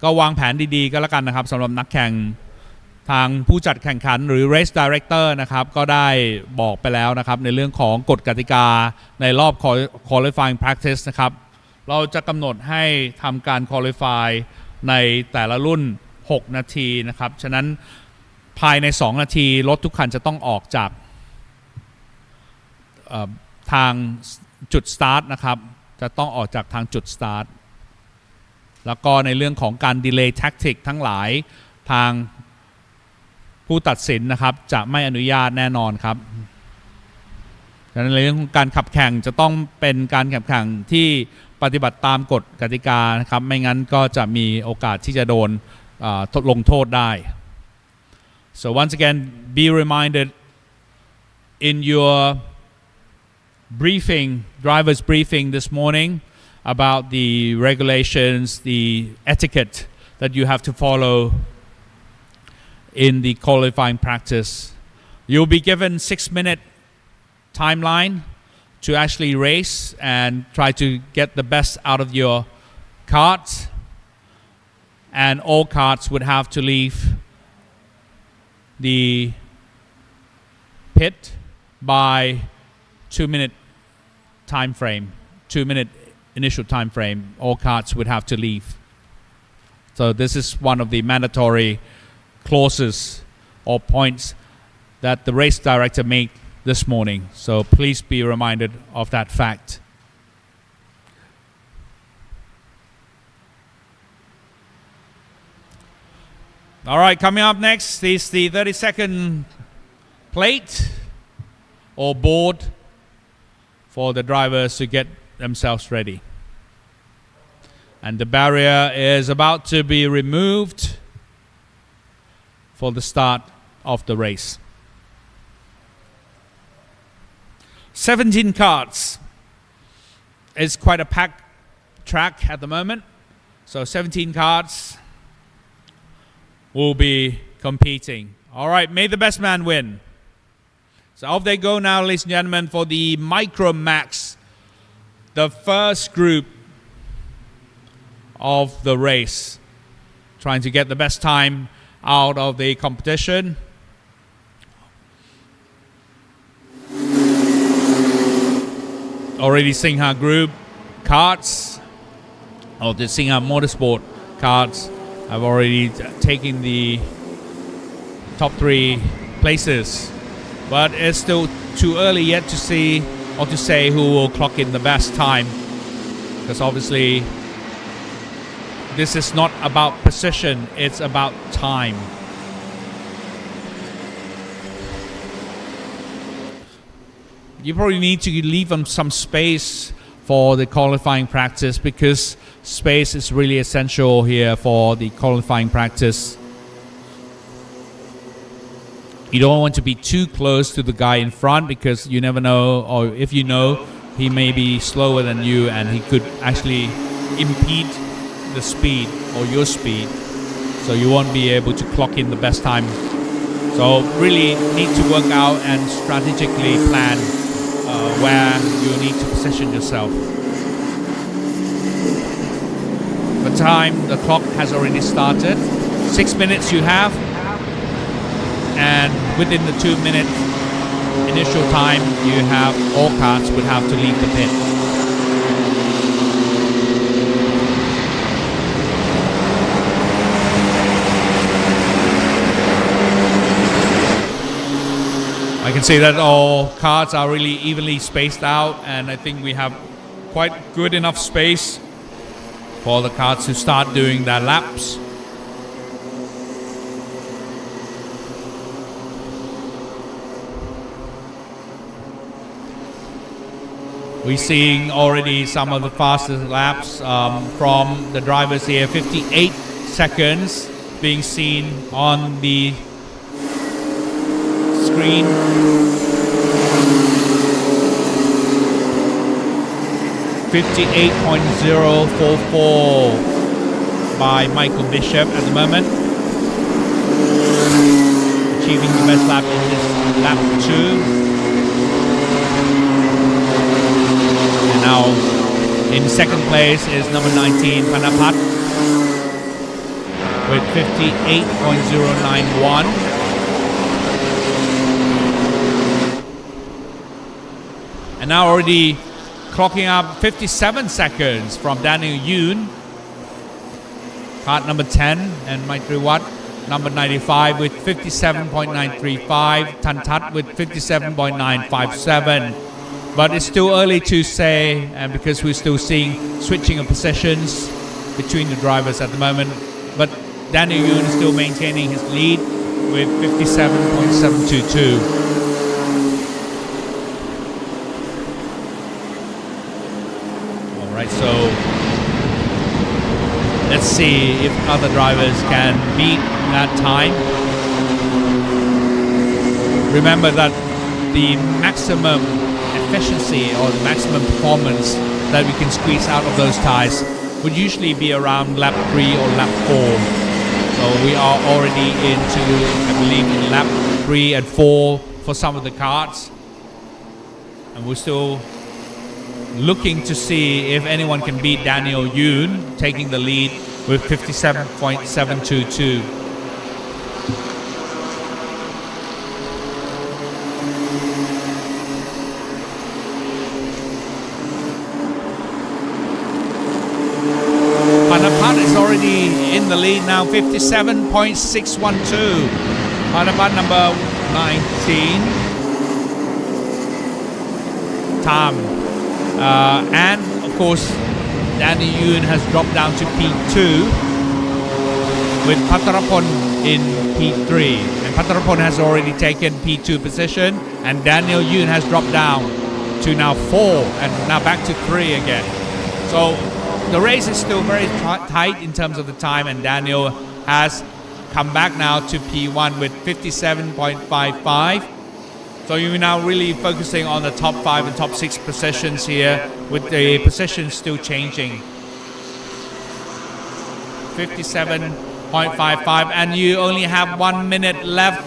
[SPEAKER 2] ก็วางแผนดีๆก็แล้วกันนะครับสำหรับนักแข่งทางผู้จัดแข่งขันหรือ Race Director นะครับก็ได้บอกไปแล้วนะครับในเรื่องของกฎกติกาในรอบ Qualifying Practice นะครับเราจะกำหนดให้ทำการ Qualify ในแต่ละรุ่น6 นาทีนะครับฉะนั้นภายใน2 นาทีรถทุกคันจะต้องออกจากทาง จุดสตาร์ทนะครับจะต้องออกจากทางจุดสตาร์ทแล้วก็ในเรื่องของการดีเลย์แท็กติกทั้งหลายทางผู้ตัดสินนะครับจะไม่อนุญาตแน่นอนครับดังนั้นในเรื่องของการขับแข่งจะต้องเป็นการขับแข่งที่ปฏิบัติตามกฎกติกานะครับไม่งั้นก็จะมีโอกาสที่จะโดนลงโทษได้ so once again be reminded in your briefing driver's briefing this morning about the regulations the etiquette that you have to follow in the qualifying practice you'll be given 6-minute timeline to actually race and try to get the best out of your karts and all karts would have to leave the pit by 2-minute time frame 2-minute initial time frame all karts would have to leave so this is one of the mandatory clauses or points that the race director made this morning so please be reminded of that fact all right coming up next is the 30-second plate or board for the drivers to get themselves ready and the barrier is about to be removed for the start of the race 17 karts it's quite a packed track at the moment so 17 karts will be competing all right may the best man win so off they go now ladies and gentlemen for the Micro Max the first group of the race trying to get the best time out of the competition already Singha group karts or the Singha Motorsport karts have already taken the top 3 places but it's still too early yet to see or to say who will clock in the best time because obviously this is not about precision it's about time you probably need to leave them some space for the qualifying practice because space is really essential here for the qualifying practice. You don't want to be too close to the guy in front because you never know or if you know he may be slower than you and he could actually impede the speed or your speed so you won't be able to clock in the best time. So really need to work out and strategically plan where you need to position yourself. The time, the clock has already started. 6 minutes you have, and within the 2-minute initial time, you have all karts would have to leave the pit. I can see that all karts are really evenly spaced out and I think we have quite good enough space for the karts to start doing their laps. We're seeing already some of the fastest laps from the drivers here. 58 seconds being seen on the screen. .044 by Michael Bishop at the moment, achieving the best lap in this lap 2. And now in second place is number 19 Panapat with 58.091. And now already clocking up 57 seconds from Daniel Yoon, kart number 10, and Maitri Watt number 95 with 57.935, Tantat with 57.957. but it's still early to say, and because we're still seeing switching of positions between the drivers at the moment. But Daniel Yoon is still maintaining his lead with 57.722. All right, so let's see if other drivers can beat that time. Remember that the maximum efficiency or the maximum performance that we can squeeze out of those tires would usually be around lap 3 or lap 4. So we are already into, I believe, in lap 3 and 4 for some of the karts. And we're still looking to see if anyone can beat Daniel Yoon, taking the lead with 57.722. Panapat is already in the lead now, 57.612. Panapat number 19. Tam. And of course, Danny Yoon has dropped down to P2 with Pattarapon in P3. And Pattarapon has already taken P2 position, and Daniel Yoon has dropped down to now 4 and now back to 3 again. So the race is still very tight in terms of the time, and Daniel has come back now to P1 with 57.55. So you're now really focusing on the top 5 and top 6 positions here, with the positions still changing. 57.55, and you only have 1 minute left,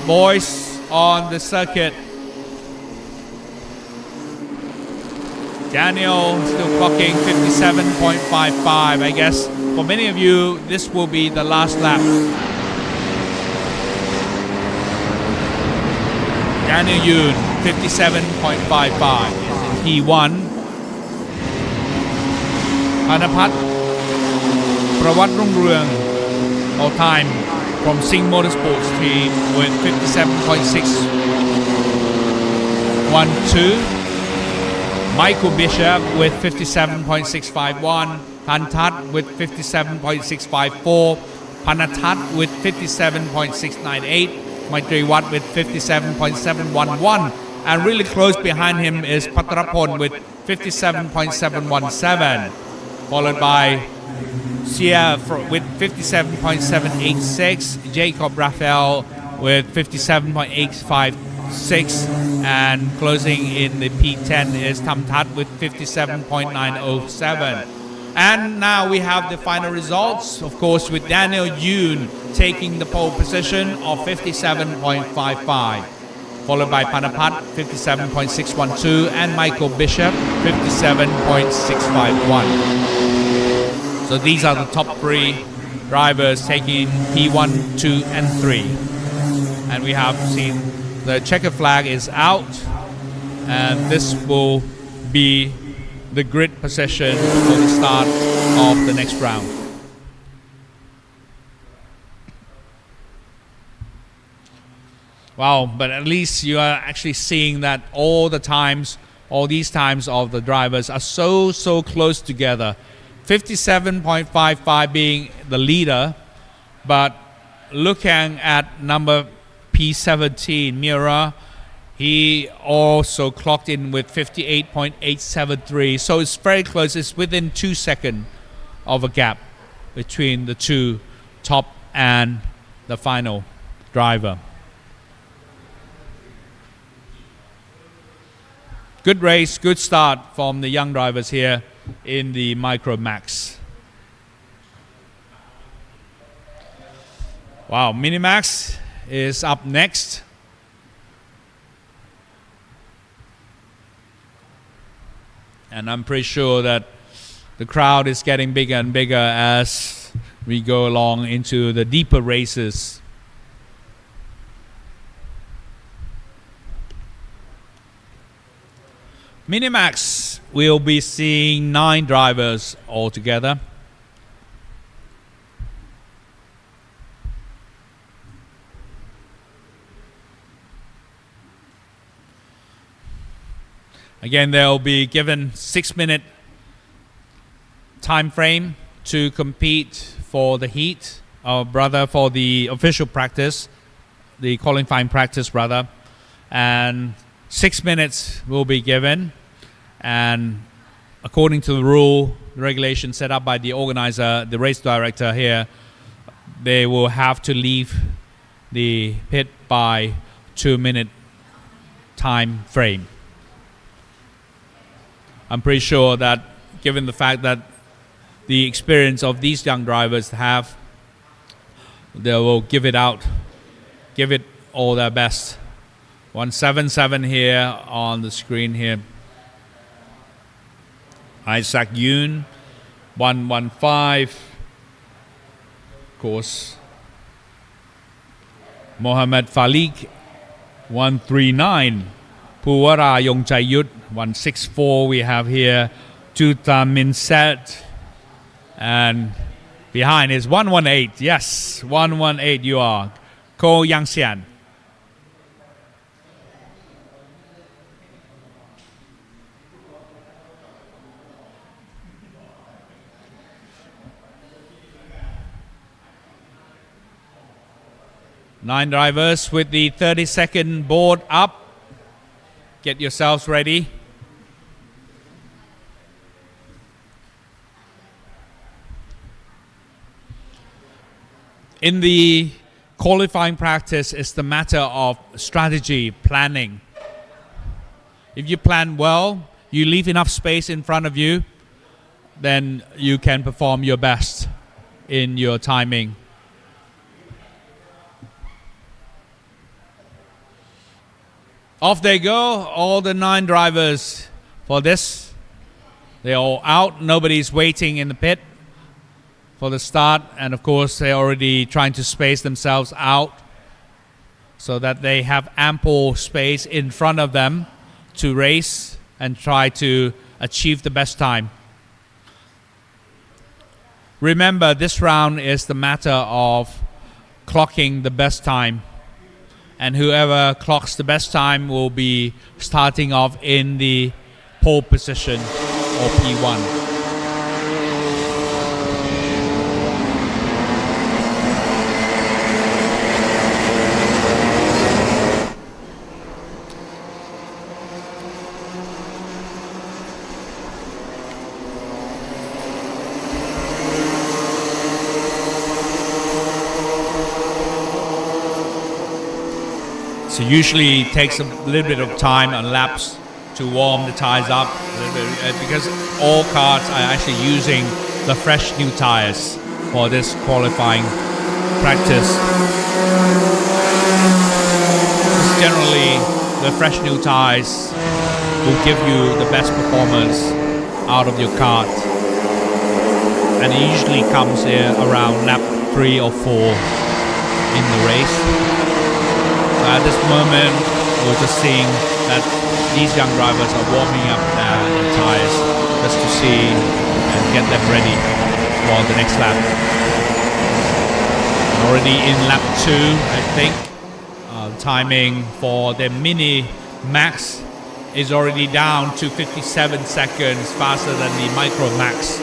[SPEAKER 2] boys, on the circuit. Daniel still clocking 57.55. I guess for many of you, this will be the last lap. Daniel Yoon, 57.55 is in P1. Panapat Prawat Rungrung, all time from Sing Motorsports team with 57.612. Michael Bishop with 57.651, Pantat with 57.654, Panatat with 57.698, Maitri Watt with 57.711, and really close behind him is Pattarapon with 57.717, followed by Sia with 57.786, Jacob Raphael with 57.856, and closing in the P10 is Tamtat with 57.907. And now we have the final results, of course, with Daniel Yoon taking the pole position of 57.55, followed by Panapat 57.612 and Michael Bishop 57.651. So these are the top 3 drivers taking P1, 2 and 3. And we have seen the checker flag is out, and this will be the grid position for the start of the next round. Wow, but at least you are actually seeing that all these times of the drivers are so close together. 57.55 being the leader, but looking at number P17, Mira, he also clocked in with 58.873. So it's very close. It's within 2 seconds of a gap between the two top and the final driver. Good race, good start from the young drivers here in the Micro Max. Wow, Mini Max is up next. And I'm pretty sure that the crowd is getting bigger and bigger as we go along into the deeper races. Minimax will be seeing 9 drivers altogether. Again, they'll be given 6-minute time frame to compete for the heat, or rather for the official practice, the qualifying practice rather, and 6 minutes will be given, and according to the rule, the regulation set up by the organizer, the race director here, they will have to leave the pit by 2-minute time frame. I'm pretty sure that given the fact that the experience of these young drivers have, they will give it all their best. 177 here on the screen here. Isaac Yoon, 115. Of course, Mohammed Falik, 139. Puwara Yongchayut, 164. We have here Tuta Minset. And behind is 118. Yes, 118 you are. Ko Yangxian. Nine drivers with the 30-second board up. Get yourselves ready. In the qualifying practice, it's the matter of strategy, planning. If you plan well, you leave enough space in front of you, then you can perform your best in your timing. Off they go, all the 9 drivers for this. They're all out, nobody's waiting in the pit for the start, and of course they're already trying to space themselves out so that they have ample space in front of them to race and try to achieve the best time. Remember, this round is the matter of clocking the best time, and whoever clocks the best time will be starting off in the pole position or P1. So usually it takes a little bit of time on laps to warm the tires up a little bit, because all karts are actually using the fresh new tires for this qualifying practice. Generally, the fresh new tires will give you the best performance out of your kart, and it usually comes around lap 3 or 4 in the race. At this moment, we're just seeing that these young drivers are warming up their tires just to see and get them ready for the next lap. Already in lap 2, I think. Timing for the mini max is already down to 57 seconds, faster than the micro max.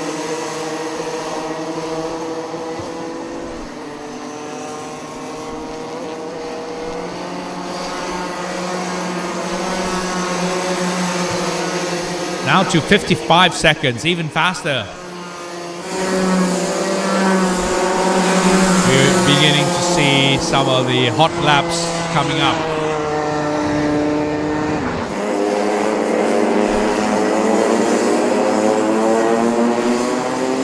[SPEAKER 2] Now to 55 seconds, even faster. We're beginning to see some of the hot laps coming up.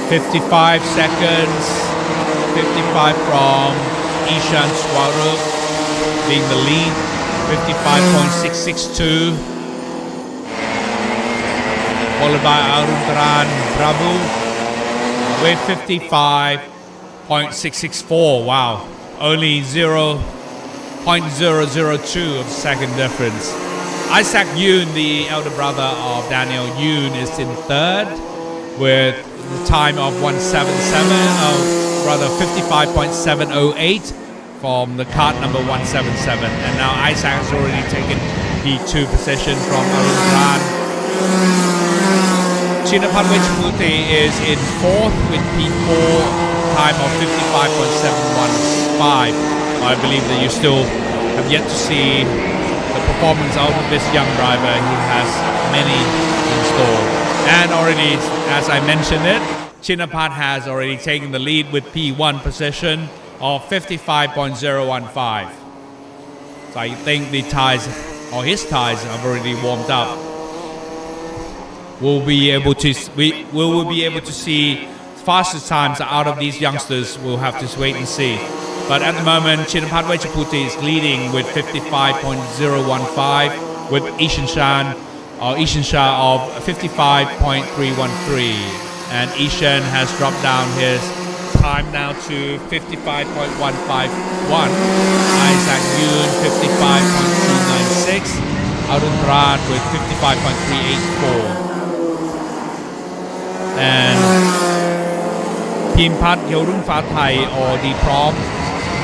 [SPEAKER 2] "55 seconds, 55 from Ishan Swarup being the lead, 55.662. Followed by Aruntaran Prabhu with 55.664. Wow, only 0.002 of second difference. Isaac Yoon, the elder brother of Daniel Yoon, is in third with the time of 55.708 from the kart number 177. And now Isaac has already taken P2 position from Aruntaran. Chinapat Wechaputi is in fourth with P4 time of 55.715. I believe that you still have yet to see the performance out of this young driver. He has many in store. And already, as I mentioned it, Chinapat has already taken the lead with P1 position of 55.015. So I think the tires, or his tires, have already warmed up. We will be able to see faster times out of these youngsters. We'll have to wait and see. But at the moment, Chinapat Wechaputi is leading with 55.015 with Ishan Shah of 55.313. And Ishan has dropped down his time now to 55.151. Isaac Yoon 55.296. Arun Tran with 55.384. And Team Pat Yorun Fathai or the Prom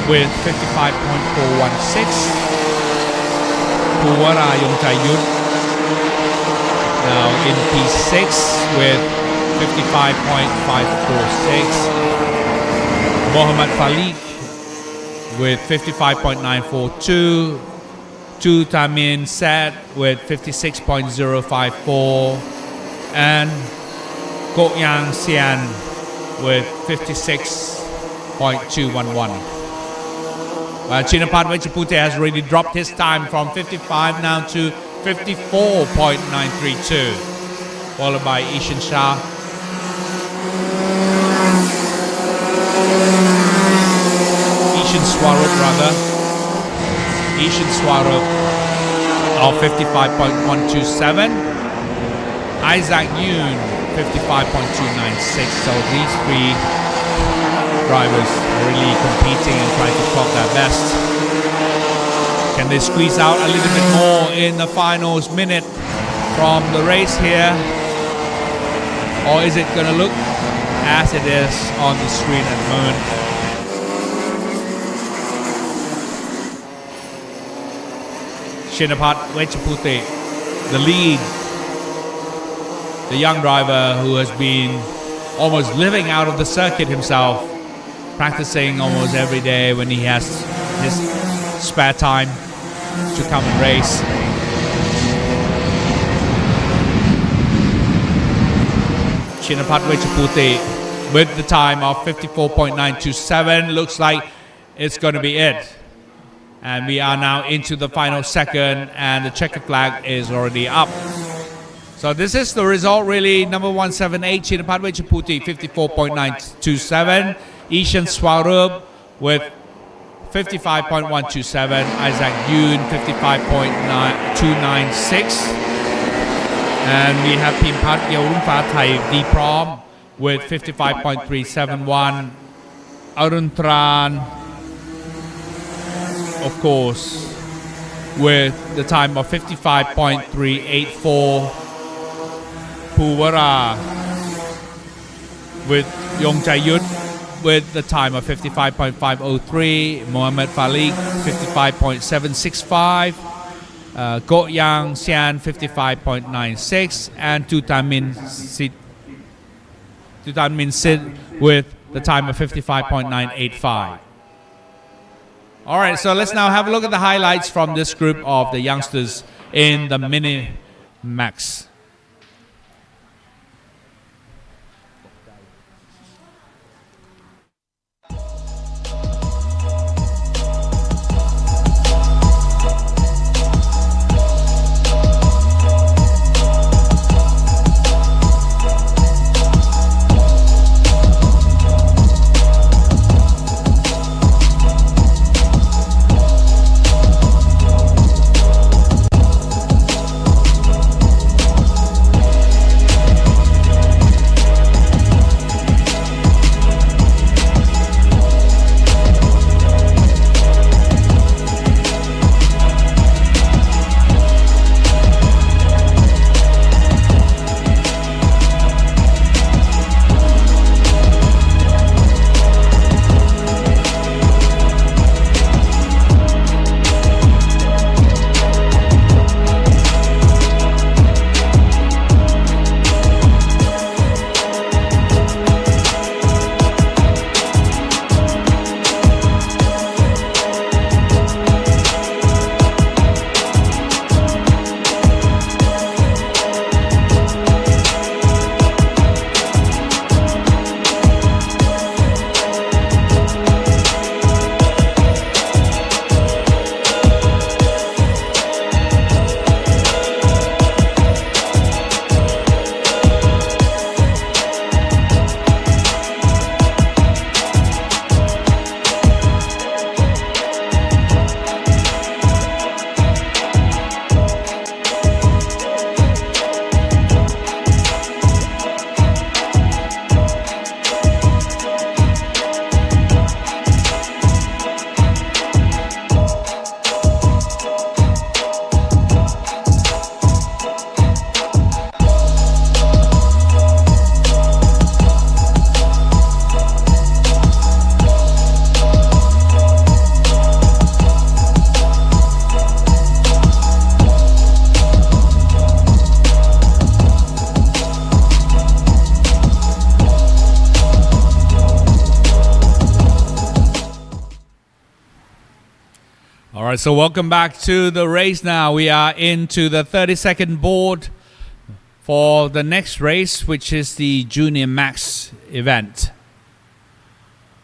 [SPEAKER 2] with 55.416. Puwara Yongchayut now in P6 with 55.546. Mohammad Falik with 55.942. Chu Tamin Sat with 56.054. And Ko Yang Sian with 56.211. Chinapat Wechaputi has already dropped his time from 55 now to 54.932, followed by Ishan Shah. Ishan Swarup of 55.127. Isaac Yoon 55.296. So these three drivers are really competing and trying to clock their best. Can they squeeze out a little bit more in the finals minute from the race here? Or is it going to look as it is on the screen at the moment? Chinapat Wechaputi, the lead, the young driver who has been almost living out of the circuit himself, practicing almost every day when he has his spare time to come and race. Chinapat Wechaputi with the time of 54.927 looks like it's going to be it. And we are now into the final second and the checkered flag is already up. So this is the result really. Number 178 Chinapat Wechaputi 54.927. Ishan Swarup with 55.127. Isaac Yoon 55.296. And we have Pimpat Yorunfa Thai D Prom with 55.371. Arun Tran, of course, with the time of 55.384. Puwara with Yongchayut with the time of 55.503. Mohammad Falik 55.765. Ko Yang Sian 55.96. And Tutamin Sid with the time of 55.985. All right, so let's now have a look at the highlights from this group of the youngsters in the Mini Max. right, so welcome back to the race now. We are into the 30-second board for the next race, which is the Junior Max event.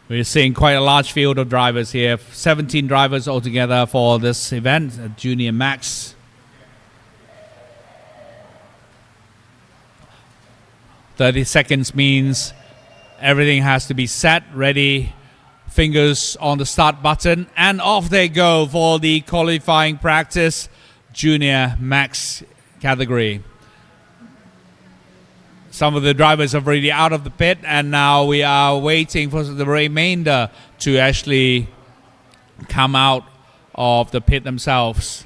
[SPEAKER 2] We're seeing quite a large field of drivers here. 17 drivers altogether for this event at Junior Max. 30 seconds means everything has to be set, ready, fingers on the start button, and off they go for the qualifying practice Junior Max category. Some of the drivers are already out of the pit, and now we are waiting for the remainder to actually come out of the pit themselves.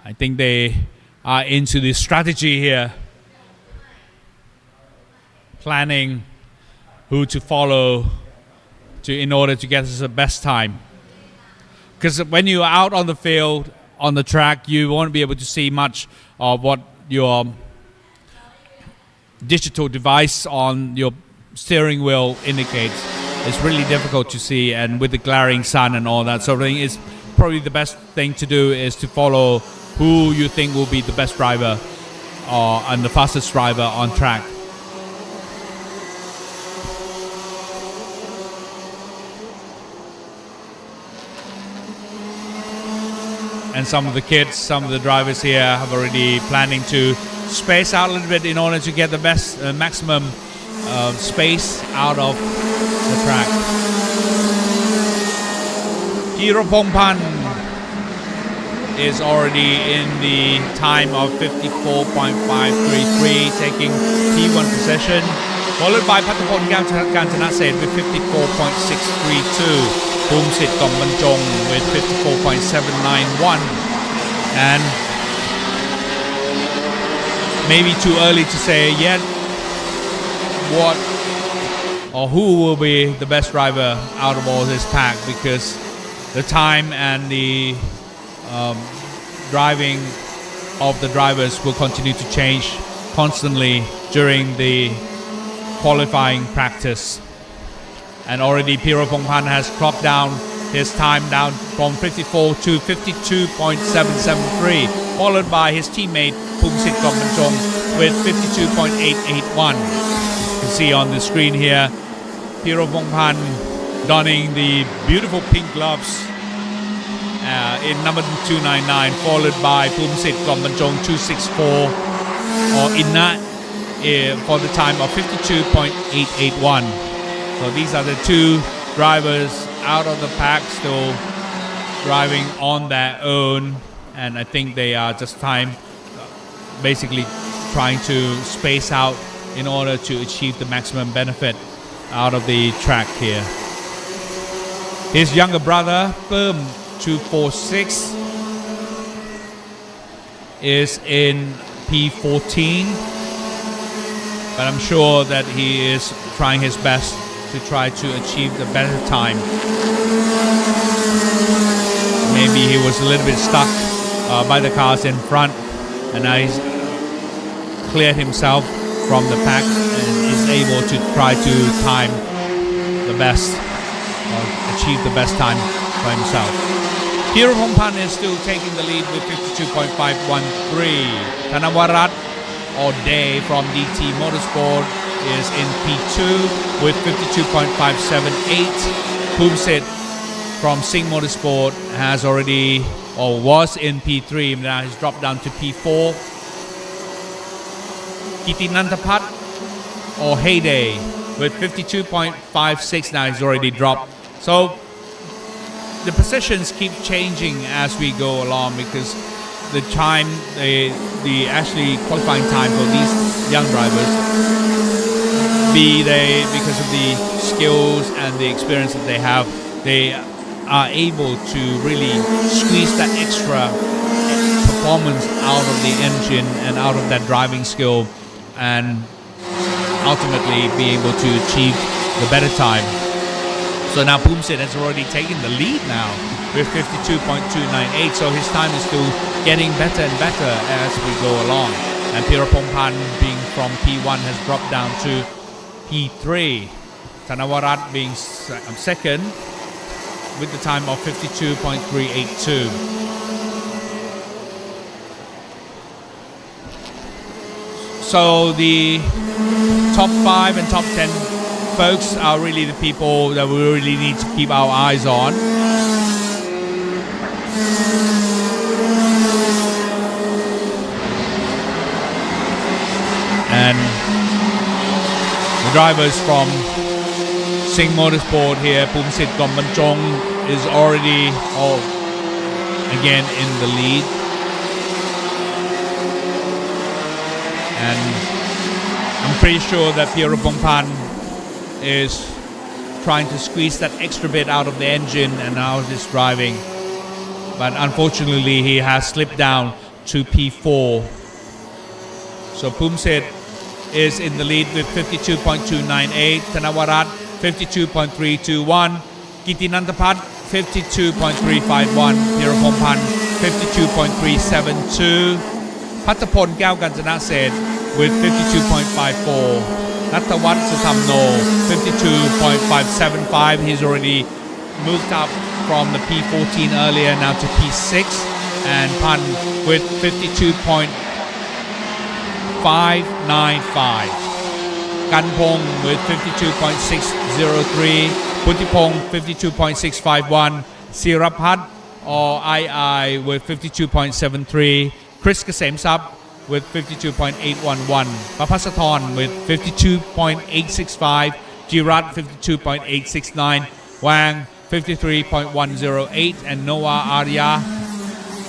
[SPEAKER 2] I think they are into the strategy here, planning who to follow in order to get us the best time. Because when you're out on the field, on the track, you won't be able to see much of what your digital device on your steering wheel indicates. It's really difficult to see, and with the glaring sun and all that sort of thing, it's probably the best thing to do is to follow who you think will be the best driver and the fastest driver on track. And some of the kids, some of the drivers here have already planning to space out a little bit in order to get the best maximum space out of the track. Pirapongpan is already in the time of 54.533, taking P1 position, followed by Pattapon Kanchanaset with 54.632. Boomsit Gombanjong with 54.791, and maybe too early to say yet what or who will be the best driver out of all this pack, because the time and the driving of the drivers will continue to change constantly during the qualifying practice. And already Pirapongpan has clocked down his time down from 54 to 52.773, followed by his teammate Boomsit Gombanjong with 52.881. You can see on the screen here Pirapongpan donning the beautiful pink gloves in number 299, followed by Boomsit Gombanjong 264 or Inna for the time of 52.881. So these are the two drivers out of the pack, still driving on their own, and I think they are just basically trying to space out in order to achieve the maximum benefit out of the track here. His younger brother, Perm 246, is in P14, but I'm sure that he is trying his best to try to achieve the better time. Maybe he was a little bit stuck by the cars in front, and now he's cleared himself from the pack and is able to try to time the best or achieve the best time for himself. Pirapongpan is still taking the lead with 52.513. Thanavarat or Day from DT Motorsport is in P2 with 52.578. Boomsit from Sing Motorsport has already or was in P3, now he's dropped down to P4. Kitinantapat or Heyday with 52.56, now he's already dropped. So the positions keep changing as we go along, because the time, the actually qualifying time for these young drivers, because of the skills and the experience that they have, they are able to really squeeze that extra performance out of the engine and out of that driving skill, and ultimately be able to achieve the better time. So now Boomsit has already taken the lead now with 52.298, so his time is still getting better and better as we go along. And Pirapongpan, being from P1, has dropped down to P3. Thanavarat being second with the time of 52.382. So the top 5 and top 10 folks are really the people that we really need to keep our eyes on. And the drivers from Sing Motorsport here, Pumsit Gombanchong is already again in the lead. And I'm pretty sure that Pieropongpan is trying to squeeze that extra bit out of the engine and now is driving. But unfortunately he has slipped down to P4. So Pumsit is in the lead with 52.298, Thanavarat 52.321, Kitinantapat 52.351, Pieropongpan 52.372, Pattapon Kaokanjanaset with 52.54, Nattawat Sutamno 52.575. He's already moved up from the P14 earlier now to P6, and Pan with 52.595. Kanpong with 52.603, Putipong 52.651, Sirapat or II with 52.73, Chris Kasemsap with 52.811, Papasathon with 52.865, Jirat 52.869, Wang 53.108, and Noah Arya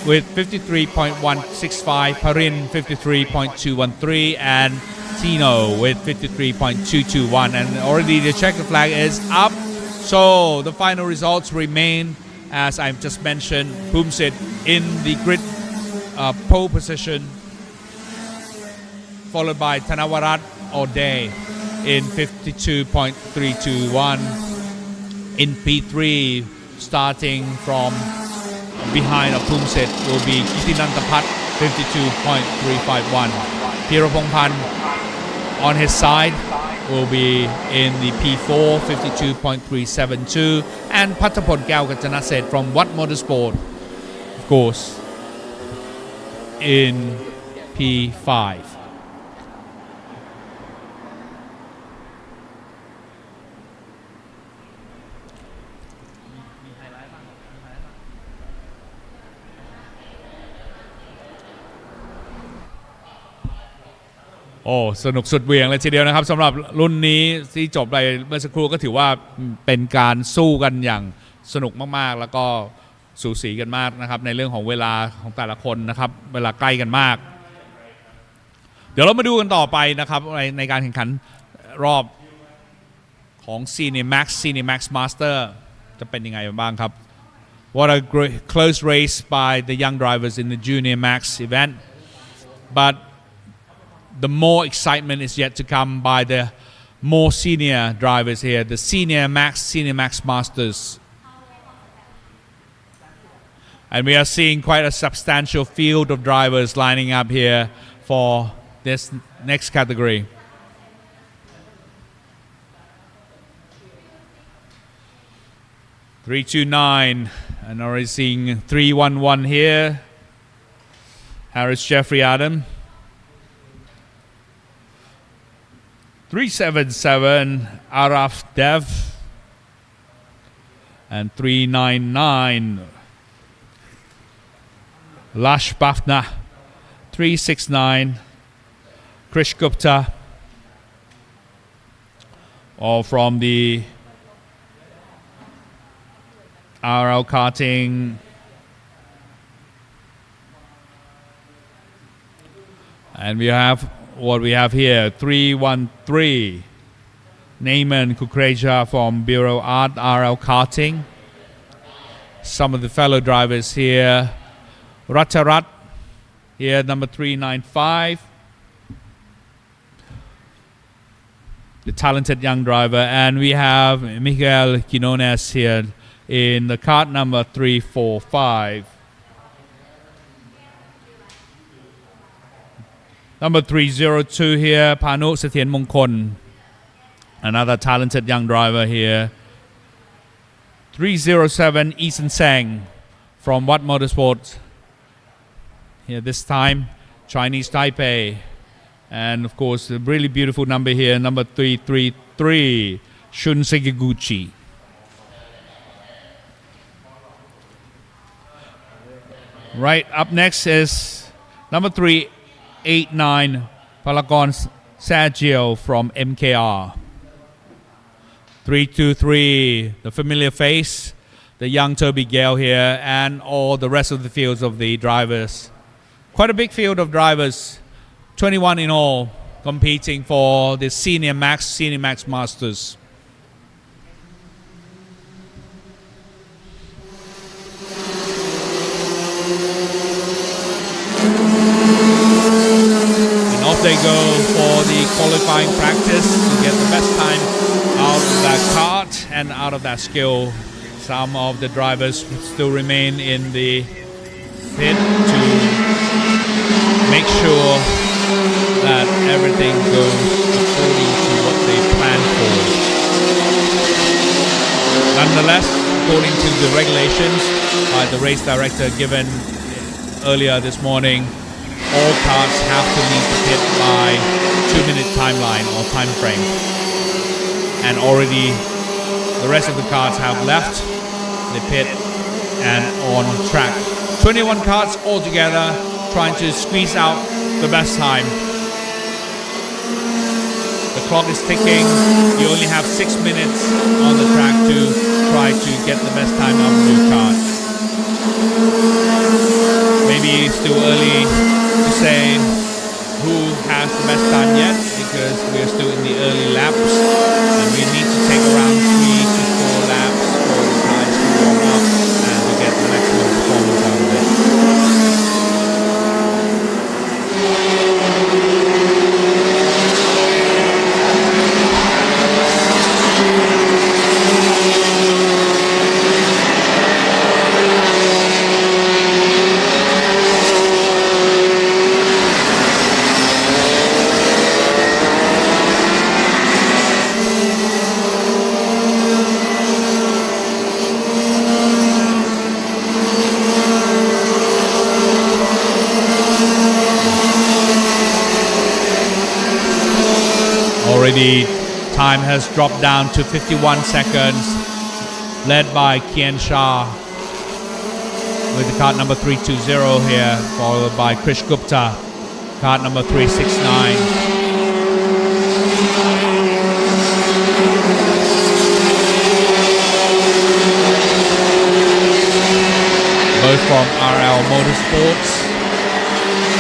[SPEAKER 2] with 53.165, Parin 53.213, and Tino with 53.221. And already the checker flag is up. So the final results remain as I've just mentioned. Pumsit in the grid pole position, followed by Thanavarat Ode in 52.321. In P3, starting from behind of Pumsit will be Kitinantapat 52.351. Pieropongpan on his side will be in the P4 52.372, and Pattapon Kaokanjanaset from Watt Motorsport, of course, in P5.โอ้สนุกสุดเหวี่ยงเลยทีเดียวนะครับสำหรับรุ่นนี้ที่จบไปเมื่อสักครู่ก็ถือว่าเป็นการสู้กันอย่างสนุกมากๆแล้วก็สูสีกันมากนะครับในเรื่องของเวลาของแต่ละคนนะครับเวลาใกล้กันมากเดี๋ยวเรามาดูกันต่อไปนะครับในการแข่งขันรอบของ Senior Max Master จะเป็นยังไงบ้างครับ What a close race by the young drivers in the Junior Max event, but the more excitement is yet to come by the more senior drivers here, the Senior Max Masters. And we are seeing quite a substantial field of drivers lining up here for this next category. .329, and already seeing 311 here. Harris Jeffrey Adam. 377 Araf Dev, and 399 Lash Bafna, 369 Krish Gupta, all from the RL Karting. And we have what we have here, 313 Neyman Kukreja from Bureau Art RL Karting. Some of the fellow drivers here, Ratarat here, number 395, the talented young driver, and we have Miguel Quinones here in the kart number 345. Number 302 here, Panu Satien Mongkon, another talented young driver here. 307 Eason Sang from Watt Motorsports. Here this time, Chinese Taipei. And of course, a really beautiful number here, number 333, Shun Sekiguchi. Right, up next is number 389, Palagon Sergio from MKR. 323, the familiar face, the young Toby Gale here, and all the rest of the fields of the drivers. Quite a big field of drivers, 21 in all, competing for the Senior Max Masters. And off they go for the qualifying practice to get the best time out of that kart and out of that skill. Some of the drivers still remain in the pit to make sure that everything goes according to what they planned for. Nonetheless, according to the regulations by the race director given earlier this morning, all karts have to meet the pit by 2-minute timeline or time frame. And already the rest of the karts have left the pit and on track. 21 karts altogether trying to squeeze out the best time. The clock is ticking. You only have 6 minutes on the track to try to get the best time out of your kart. Maybe it's too early to say who has the best time yet because we're still in the early laps and we need to take around 3 to 4 laps for the tires to warm up and to get the maximum performance out of it. Already time has dropped down to 51 seconds, led by Kian Shah with the kart number 320 here, followed by Krish Gupta, kart number 369. Both from RL Motorsports.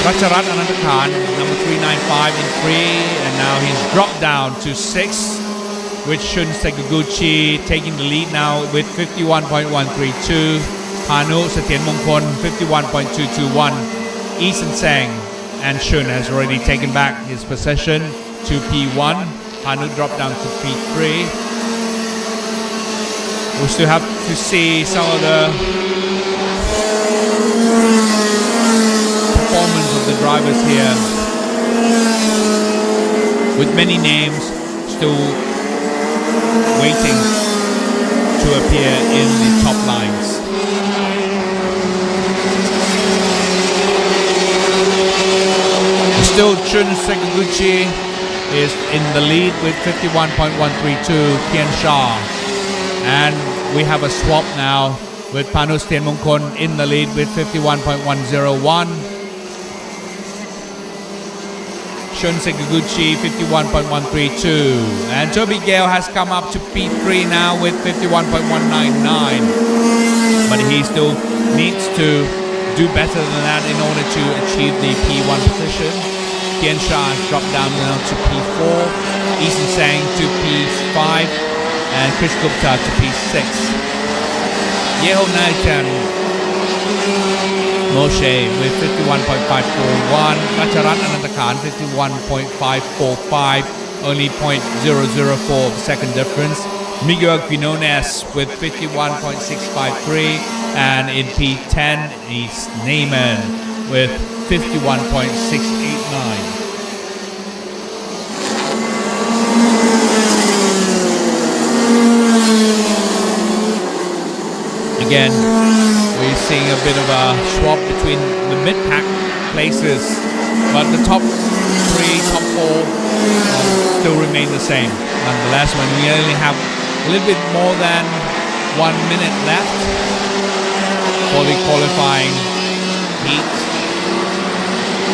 [SPEAKER 2] Racharat Anantakan, number 395 in 3, and now he's dropped down to 6, with Shun Sekiguchi taking the lead now with 51.132. Hanu Satyen Mongkon 51.221. Eason Sang and Shun has already taken back his possession to P1. Hanu dropped down to P3. We still have to see some of the performance of the drivers here, with many names still waiting to appear in the top lines. Still, Shun Sekiguchi is in the lead with 51.132, Kian Shah, and we have a swap now with Panus Tianmongkon in the lead with 51.101. Shun Sekiguchi 51.132, and Toby Gale has come up to P3 now with 51.199, but he still needs to do better than that in order to achieve the P1 position. Kian Shah has dropped down now to P4, Eason Sang to P5, and Krish Gupta to P6. Yeho Naitan Moshe with 51.541, Racharat Anantakan 51.545, only 0.004 of the second difference. Miguel Quinones with 51.653, and in P10 is Neyman with 51.689. again, we're seeing a bit of a swap between the mid-pack places, but the top 3, top 4 still remain the same. Nonetheless, when we only have a little bit more than 1 minute left for the qualifying heat,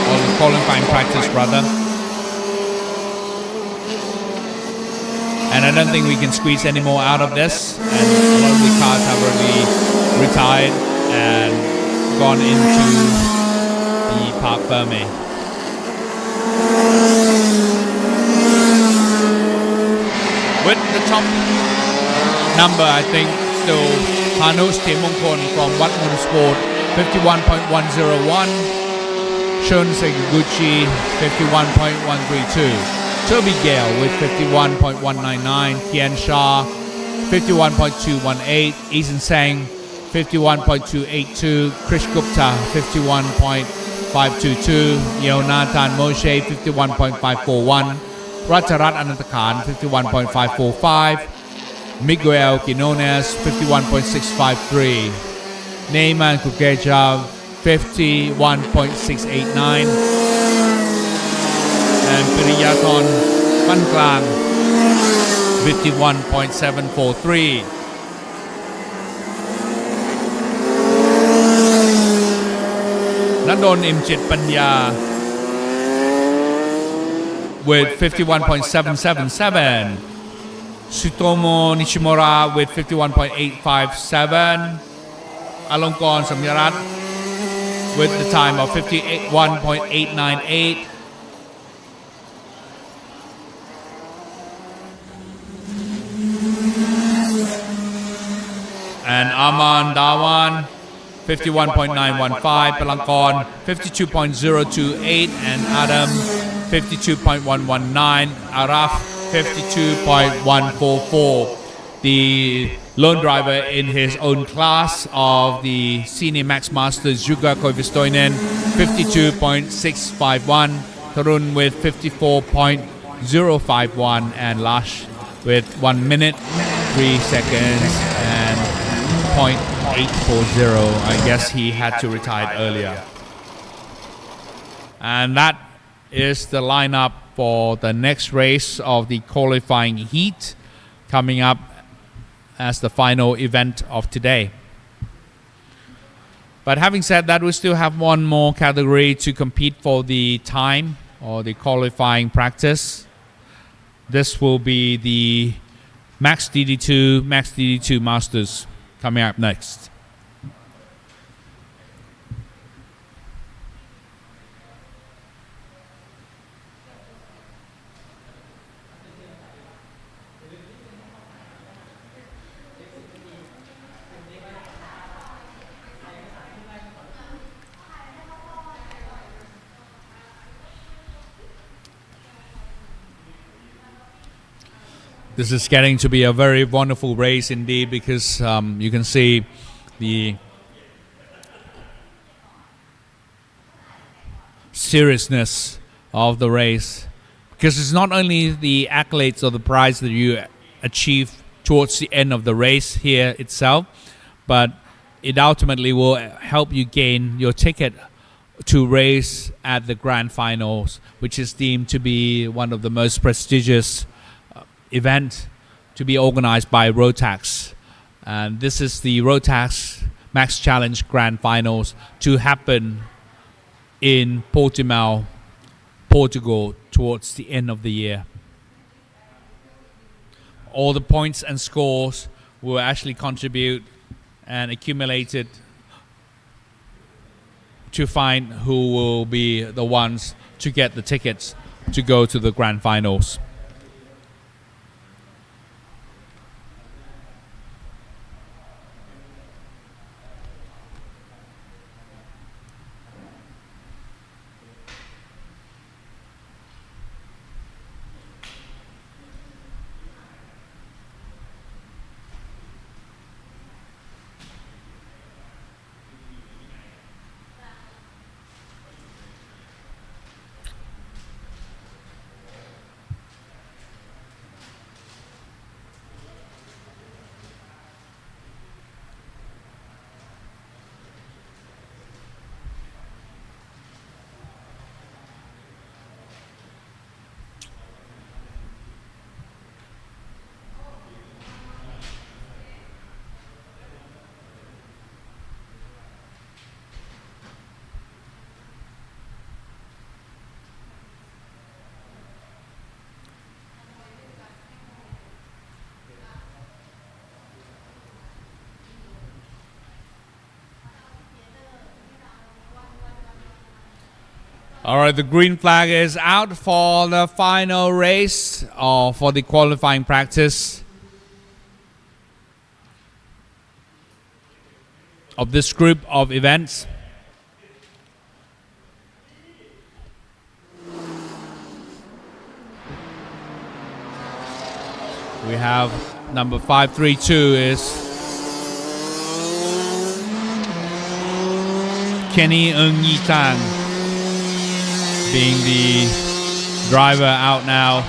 [SPEAKER 2] or the qualifying practice rather. And I don't think we can squeeze any more out of this. And a lot of the cars have already retired and gone into the Parc Fermé. With the top number, I think still Panos Timongkon from Watt Motorsport 51.101, Shun Sekiguchi 51.132, Toby Gale with 51.199, Kian Shah 51.218, Ethan Sang 51.282, Krish Gupta 51.522, Yonatan Moshe 51.541, Rajarat Anantakhan 51.545, Miguel Quinones 51.653, Neyman Kukeja 51.689, and Piriyaton Van Klang 51.743. Nandon Imjit Panya with 51.777, Sutomo Nishimura with 51.857, Alongkorn Samyarat with the time of 51.898, and Aman Dawan 51.915, Palangkorn 52.028, and Adam 52.119, Araf 52.144. The lone driver in his own class of the Senior Max Masters, Juga Koivistoinen 52.651, Tarun with 54.051, and Lash with 1 minute, 3 seconds, and 0.840. I guess he had to retire earlier. And that is the lineup for the next race of the qualifying heat coming up as the final event of today. But having said that, we still have one more category to compete for the time or the qualifying practice. This will be the Max DD2 Masters coming up next. This is getting to be a very wonderful race indeed, because you can see the seriousness of the race, because it's not only the accolades or the prize that you achieve towards the end of the race here itself, but it ultimately will help you gain your ticket to race at the grand finals, which is deemed to be one of the most prestigious event to be organized by Rotax. And this is the Rotax Max Challenge Grand Finals to happen in Portimao, Portugal towards the end of the year. All the points and scores will actually contribute and accumulated to find who will be the ones to get the tickets to go to the grand finals. All right, the green flag is out for the final race or for the qualifying practice of this group of events. We have number 532 is Kenny Ng-Yi-Tang being the driver out now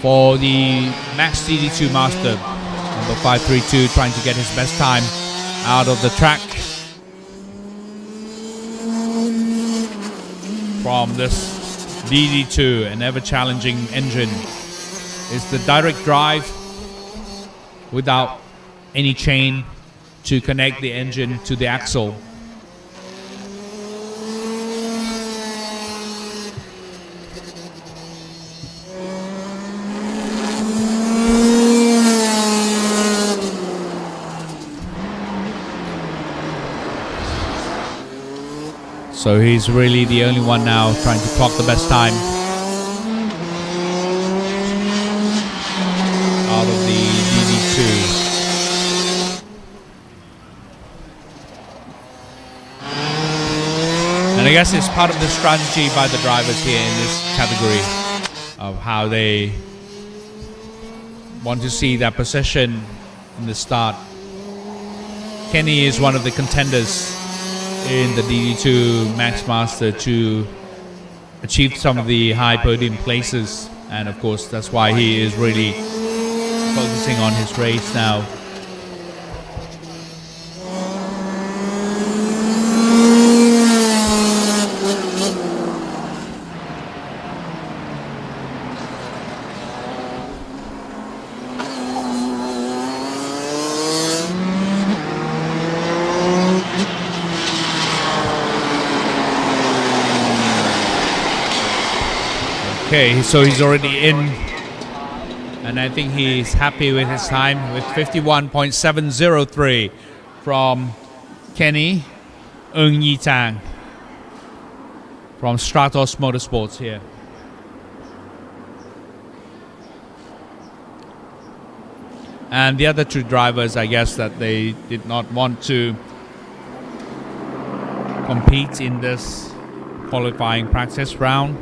[SPEAKER 2] for the Max DD2 Master. Number 532 trying to get his best time out of the track from this DD2, an ever-challenging engine. It's the direct drive without any chain to connect the engine to the axle. So he's really the only one now trying to clock the best time out of the DD2. And I guess it's part of the strategy by the drivers here in this category of how they want to see their position in the start. Kenny is one of the contenders in the DD2 Max Master to achieve some of the high podium places, and of course that's why he is really focusing on his race now. Okay, so he's already in, and I think he's happy with his time with 51.703 from Kenny Ng-Yi-Tang from Stratos Motorsports here. And the other two drivers, I guess that they did not want to compete in this qualifying practice round.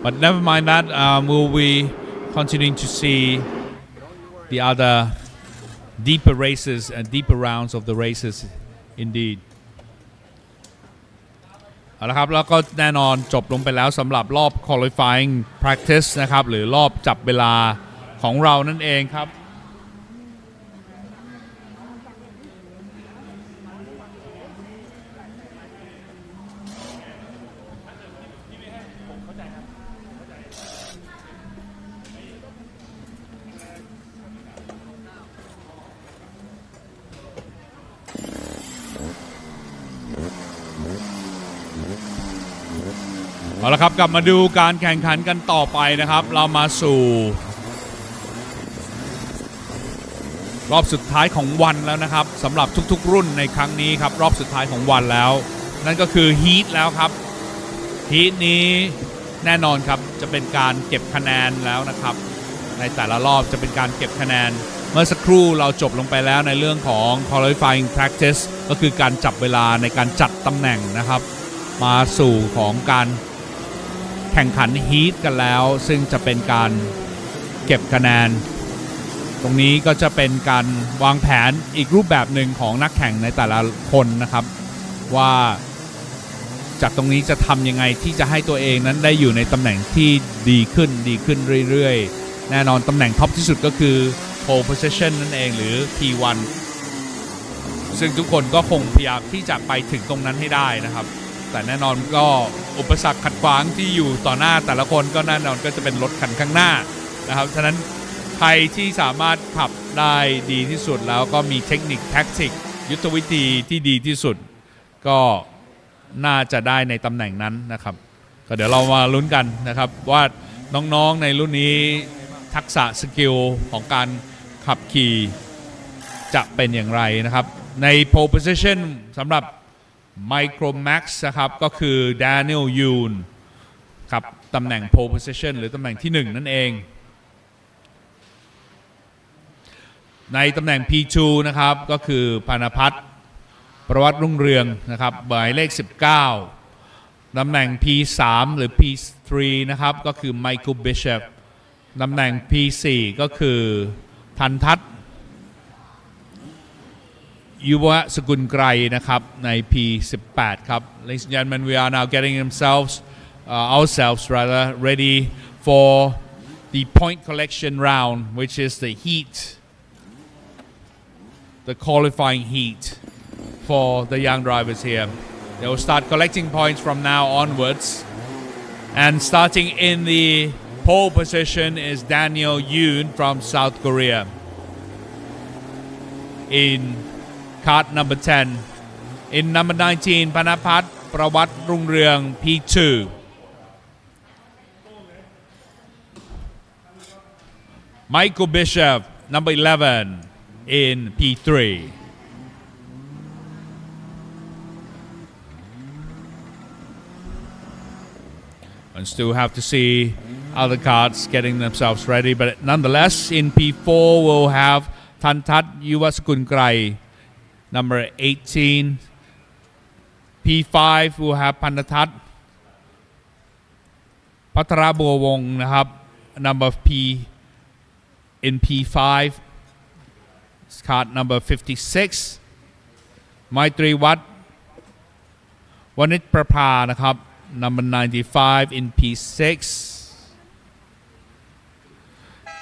[SPEAKER 2] But never mind that, we'll be continuing to see the other deeper races and deeper rounds of the races indeed. เอาละครับแล้วก็แน่นอนจบลงไปแล้วสำหรับรอบ qualifying practice นะครับหรือรอบจับเวลาของเรานั่นเองครับเอาละครับกลับมาดูการแข่งขันกันต่อไปนะครับเรามาสู่รอบสุดท้ายของวันแล้วนะครับสำหรับทุกๆรุ่นในครั้งนี้ครับรอบสุดท้ายของวันแล้วนั่นก็คือฮีทแล้วครับฮีทนี้แน่นอนครับจะเป็นการเก็บคะแนนแล้วนะครับในแต่ละรอบจะเป็นการเก็บคะแนนเมื่อสักครู่เราจบลงไปแล้วในเรื่องของ qualifying practice ก็คือการจับเวลาในการจัดตำแหน่งนะครับมาสู่ของการแข่งขันฮีทกันแล้วซึ่งจะเป็นการเก็บคะแนนตรงนี้ก็จะเป็นการวางแผนอีกรูปแบบหนึ่งของนักแข่งในแต่ละคนนะครับว่าจากตรงนี้จะทำยังไงที่จะให้ตัวเองนั้นได้อยู่ในตำแหน่งที่ดีขึ้นเรื่อยๆแน่นอนตำแหน่งท็อปที่สุดก็คือ pole position นั่นเองหรือ P1 ซึ่งทุกคนก็คงพยายามที่จะไปถึงตรงนั้นให้ได้นะครับแต่แน่นอนก็อุปสรรคขัดขวางที่อยู่ต่อหน้าแต่ละคนก็แน่นอนก็จะเป็นรถคันข้างหน้านะครับฉะนั้นใครที่สามารถขับได้ดีที่สุดแล้วก็มีเทคนิคแท็กติกยุทธวิธีที่ดีที่สุดก็น่าจะได้ในตำแหน่งนั้นนะครับก็เดี๋ยวเรามาลุ้นกันนะครับว่าน้องๆในรุ่นนี้ทักษะสกิลของการขับขี่จะเป็นอย่างไรนะครับใน pole position สำหรับ Micro Max นะครับก็คือ Daniel Yoon ครับตำแหน่ง pole position หรือตำแหน่งที่ 1 นั่นเองในตำแหน่ง P2 นะครับก็คือพาณพัฒน์ประวัติรุ่งเรืองนะครับหมายเลข 19ตำแหน่ง P3 หรือ P3 นะครับก็คือ Michael Bishop ตำแหน่ง P4 ก็คือทันทัศน์ยุวสกุลไกรนะครับใน P18 ครับ Ladies and gentlemen, we are now getting ourselves ready for the point collection round, which is the heat, the qualifying heat for the young drivers here. They will start collecting points from now onwards, and starting in the pole position is Daniel Yoon from South Korea in Kart number 10. In number 19, Panapat Prawat Rungryang P2. Michael Bishop, number 11, in P3. And still have to see other cards getting themselves ready, but nonetheless, in P4, we'll have Tantat Yuvaskun Krai, number 18. P5 will have Pandatat Pattaya Wong Nahab, number P in P5. Card number 56. Maitri Wat Wanit Prapa Nahab, number 95 in P6.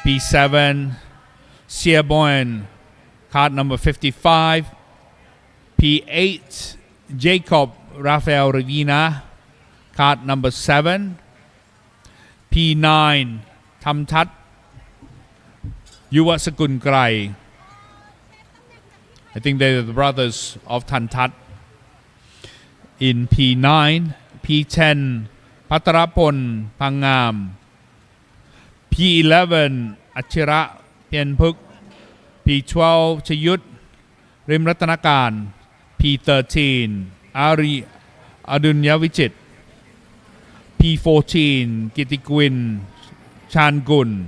[SPEAKER 2] P7 Siaboyan, card number 55. P8 Jacob Rafael Ravina, card number 7. P9 Tamtat Yuwasakun Krai. I think they're the brothers of Tantat. In P9, P10 Patarapon Pangam, P11 Achira Pianpuk, P12 Chayut Rim Ratanakan, P13 Ari Adunyavichit, P14 Kitiguin Changun,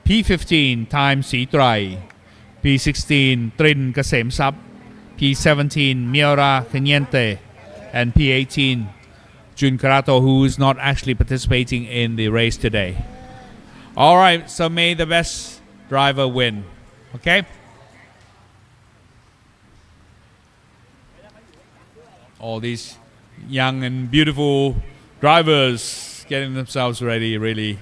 [SPEAKER 2] P15 Time Sitrai, P16 Trin Kasem Sap, P17 Miora Kenyente, and P18 Jun Karato, who is not actually participating in the race today. All right, so may the best driver win. Okay? All these young and beautiful drivers getting themselves ready, really.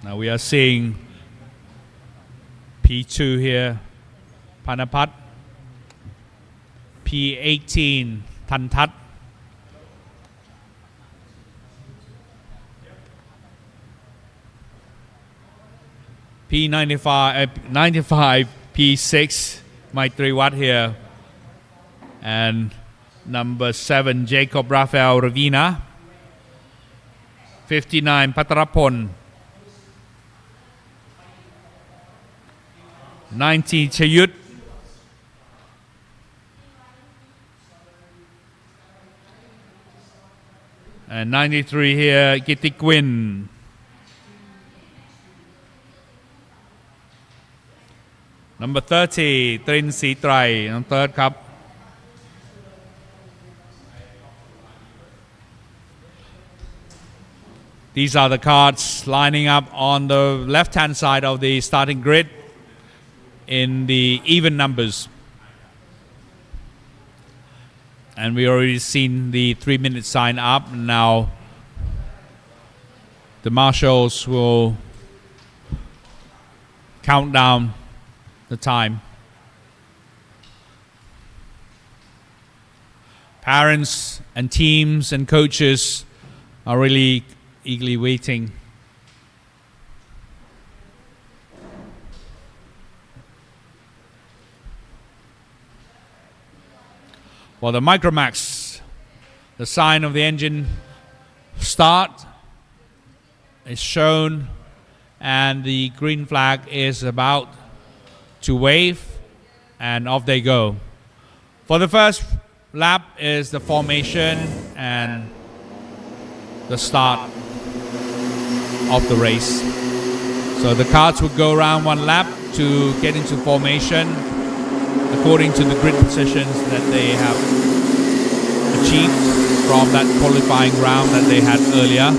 [SPEAKER 2] Now we are seeing P2 here, Panapat, P18, Tantat, P95, P6, Maitri Wat here, and number 7, Jacob Rafael Ravina, 59, Patarapon, 90 Chayut, and 93 here Gitikwin, number 30 Trin Sitrai, on third cup. These are the cards lining up on the left hand side of the starting grid in the even numbers, and we already seen the 3-minute sign up. Now the marshals will count down the time. Parents and teams and coaches are really eagerly waiting. For the Micromax, the sign of the engine start is shown and the green flag is about to wave and off they go. For the first lap is the formation and the start of the race. So the karts would go around one lap to get into formation according to the grid positions that they have achieved from that qualifying round that they had earlier.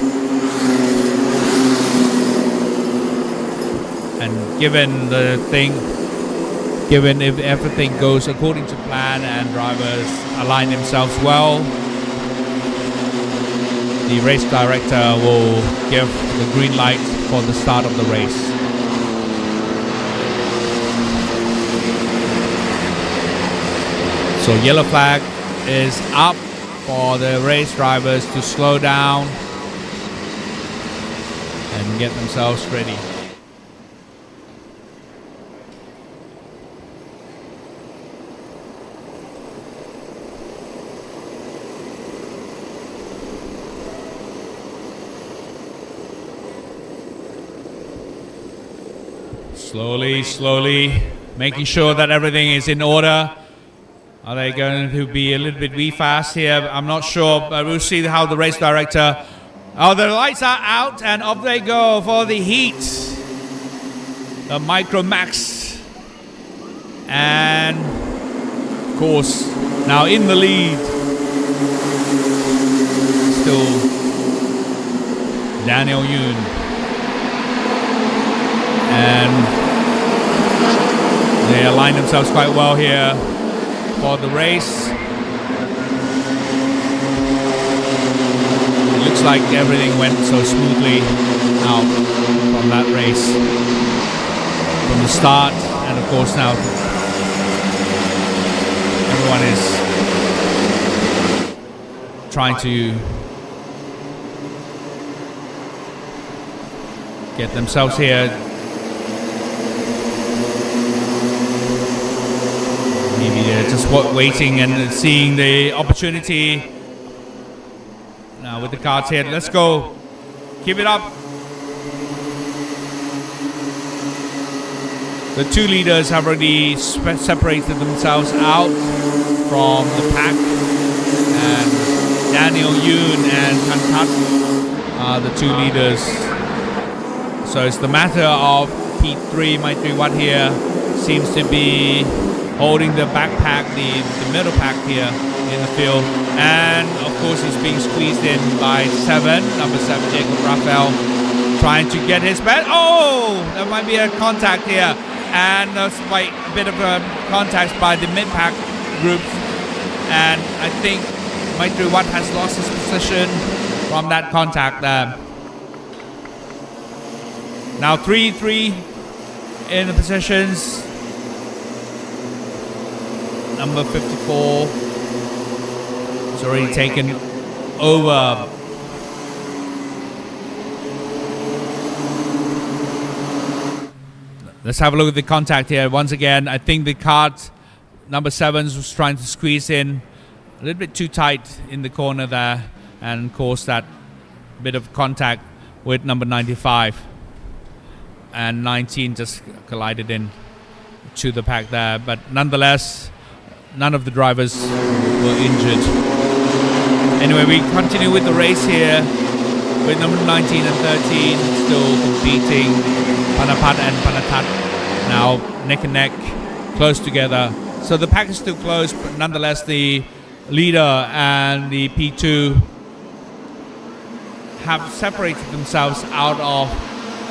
[SPEAKER 2] And given if everything goes according to plan and drivers align themselves well, the race director will give the green light for the start of the race. So yellow flag is up for the race drivers to slow down and get themselves ready. Slowly, making sure that everything is in order. Are they going to be a little bit wee fast here? I'm not sure, but we'll see how the race director... Oh, the lights are out and off they go for the heat. The Micromax. And, of course, now in the lead. Still Daniel Yoon. And they align themselves quite well here for the race. It looks like everything went so smoothly out from that race from the start, and of course now everyone is trying to get themselves here. Maybe they're just waiting and seeing the opportunity. Now with the karts here, let's go. Keep it up. The two leaders have already separated themselves out from the pack. And Daniel Yoon and Kantat are the two leaders. So it's the matter of P3, Maitri Watt here seems to be holding the backpack, the middle pack here in the field, and of course he's being squeezed in by number 7 Jacob Raphael, trying to get his best. Oh, there might be a contact here, and there's like a bit of a contact by the mid pack group, and I think Maitri Watt has lost his position from that contact there. Now 3-3 in the positions. Number 54 has already taken over. Let's have a look at the contact here once again. I think the kart number 7 was trying to squeeze in a little bit too tight in the corner there, and caused that bit of contact with number 95, and 19 just collided in to the pack there, but nonetheless none of the drivers were injured. Anyway, we continue with the race here with number 19 and 13 still competing. Panapat and Panatat now neck and neck, close together. So the pack is still close, but nonetheless the leader and the P2 have separated themselves out of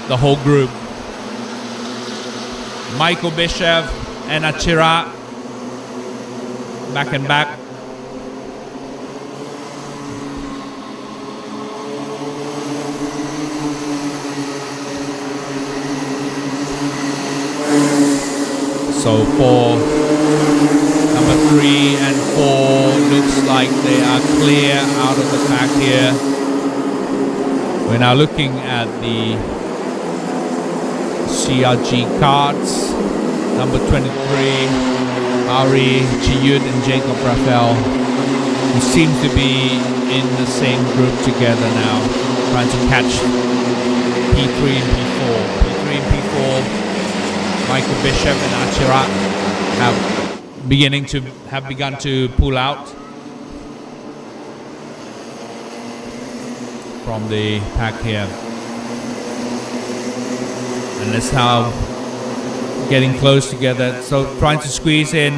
[SPEAKER 2] the whole group. Michael Bishev and Achira back and back. So for number 3 and 4 looks like they are clear out of the pack here. We're now looking at the CRG karts. Number 23 Ari Chiyut and Jacob Rafael, who seem to be in the same group together now, trying to catch P3 and P4. P3 and P4, Michael Bishop and Achira have begun to pull out from the pack here. And that's how getting close together. So trying to squeeze in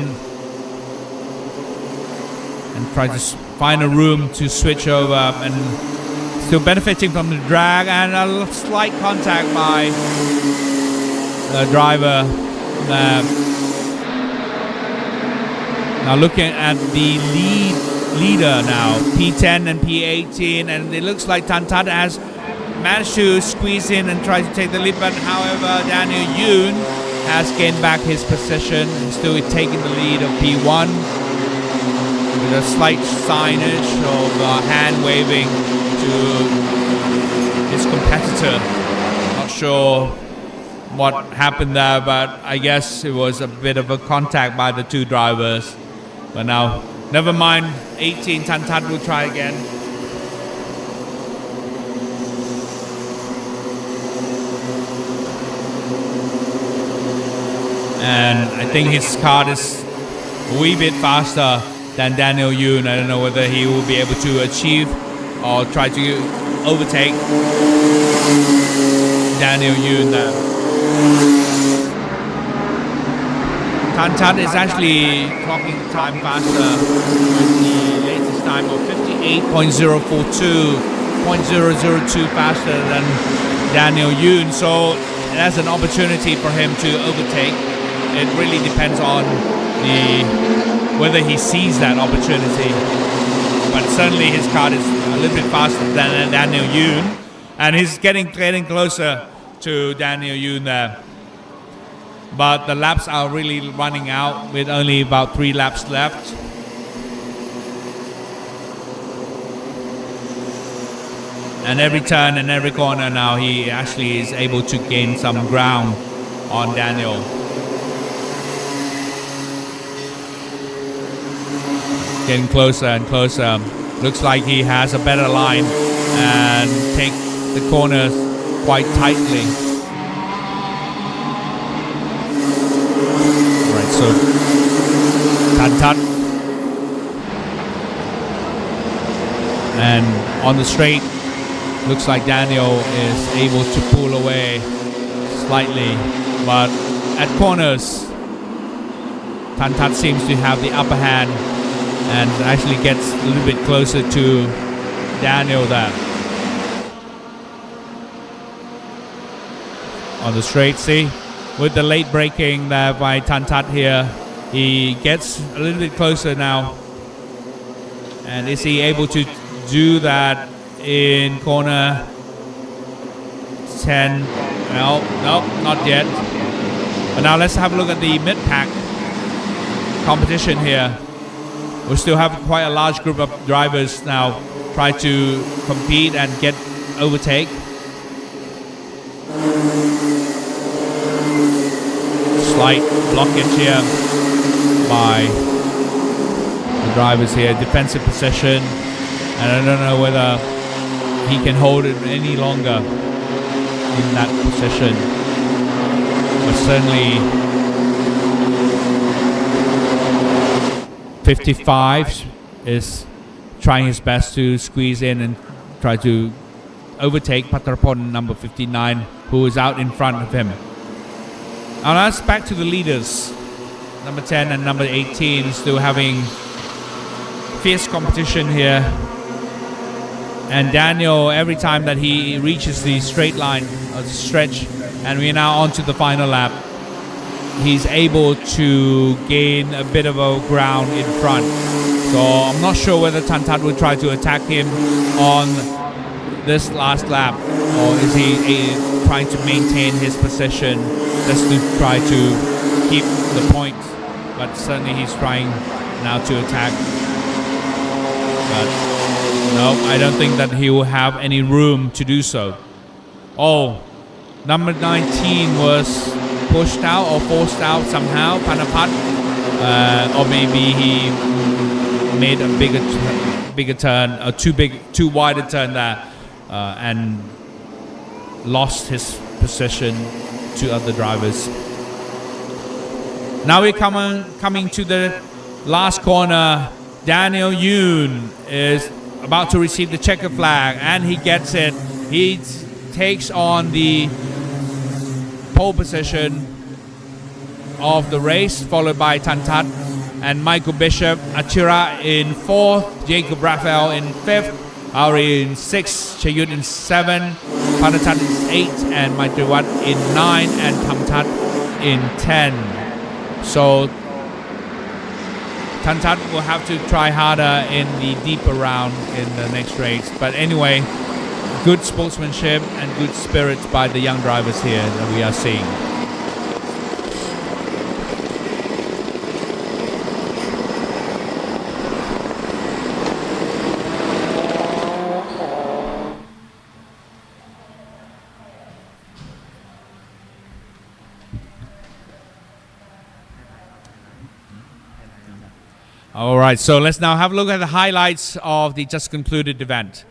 [SPEAKER 2] and try to find a room to switch over, and still benefiting from the drag and a slight contact by the driver. Now looking at the leader now, P10 and P18, and it looks like Tantat has managed to squeeze in and try to take the lead, but however Daniel Yoon has gained back his position, still taking the lead of P1 with a slight signage of hand waving to his competitor. Not sure what happened there, but I guess it was a bit of a contact by the two drivers. But now, never mind, 18, Tantat will try again. And I think his kart is a wee bit faster than Daniel Yoon. I don't know whether he will be able to achieve or try to overtake Daniel Yoon there. Tantat is actually clocking time faster with the latest time of 58.042, 0.002 faster than Daniel Yoon. So that's an opportunity for him to overtake. It really depends on whether he sees that opportunity. But certainly his kart is a little bit faster than Daniel Yoon, and he's getting closer to Daniel Yoon there. But the laps are really running out with only about 3 laps left. And every turn and every corner now he actually is able to gain some ground on Daniel. Getting closer and closer. Looks like he has a better line and take the corners quite tightly. Right, so Tantat, and on the straight looks like Daniel is able to pull away slightly, but at corners Tantat seems to have the upper hand and actually gets a little bit closer to Daniel there. On the straight, see, with the late braking there by Tantat here, he gets a little bit closer now. And is he able to do that in corner 10? No, not yet. But now let's have a look at the mid-pack competition here. We still have quite a large group of drivers now try to compete and get overtake. Slight blockage here by the drivers here, defensive position, and I don't know whether he can hold it any longer in that position, but certainly 55 is trying his best to squeeze in and try to overtake Patrapon number 59, who is out in front of him. Now let's back to the leaders. Number 10 and number 18 still having fierce competition here. And Daniel, every time that he reaches the straight line or the stretch, and we're now on to the final lap, he's able to gain a bit of a ground in front. So I'm not sure whether Tantat will try to attack him on this last lap, or is he trying to maintain his position just to try to keep the points. But certainly he's trying now to attack. But no, I don't think that he will have any room to do so. Oh, number 19 was pushed out or forced out somehow. Panapat or maybe he made a bigger turn, too wide a turn there, and lost his position to other drivers. Now we're coming to the last corner. Daniel Yoon is about to receive the checker flag, and he gets it. He takes on the pole position of the race, followed by Tantat and Michael Bishop. Achira in 4th, Jacob Raphael in 5th, Ari in 6th, Chayut in 7th, Panatat in 8th, and Maitriwat in 9th, and Kamtat in 10. So Tantat will have to try harder in the deeper round in the next race. But anyway, good sportsmanship and good spirits by the young drivers here that we are seeing. All right, so let's now have a look at the highlights of the just concluded event.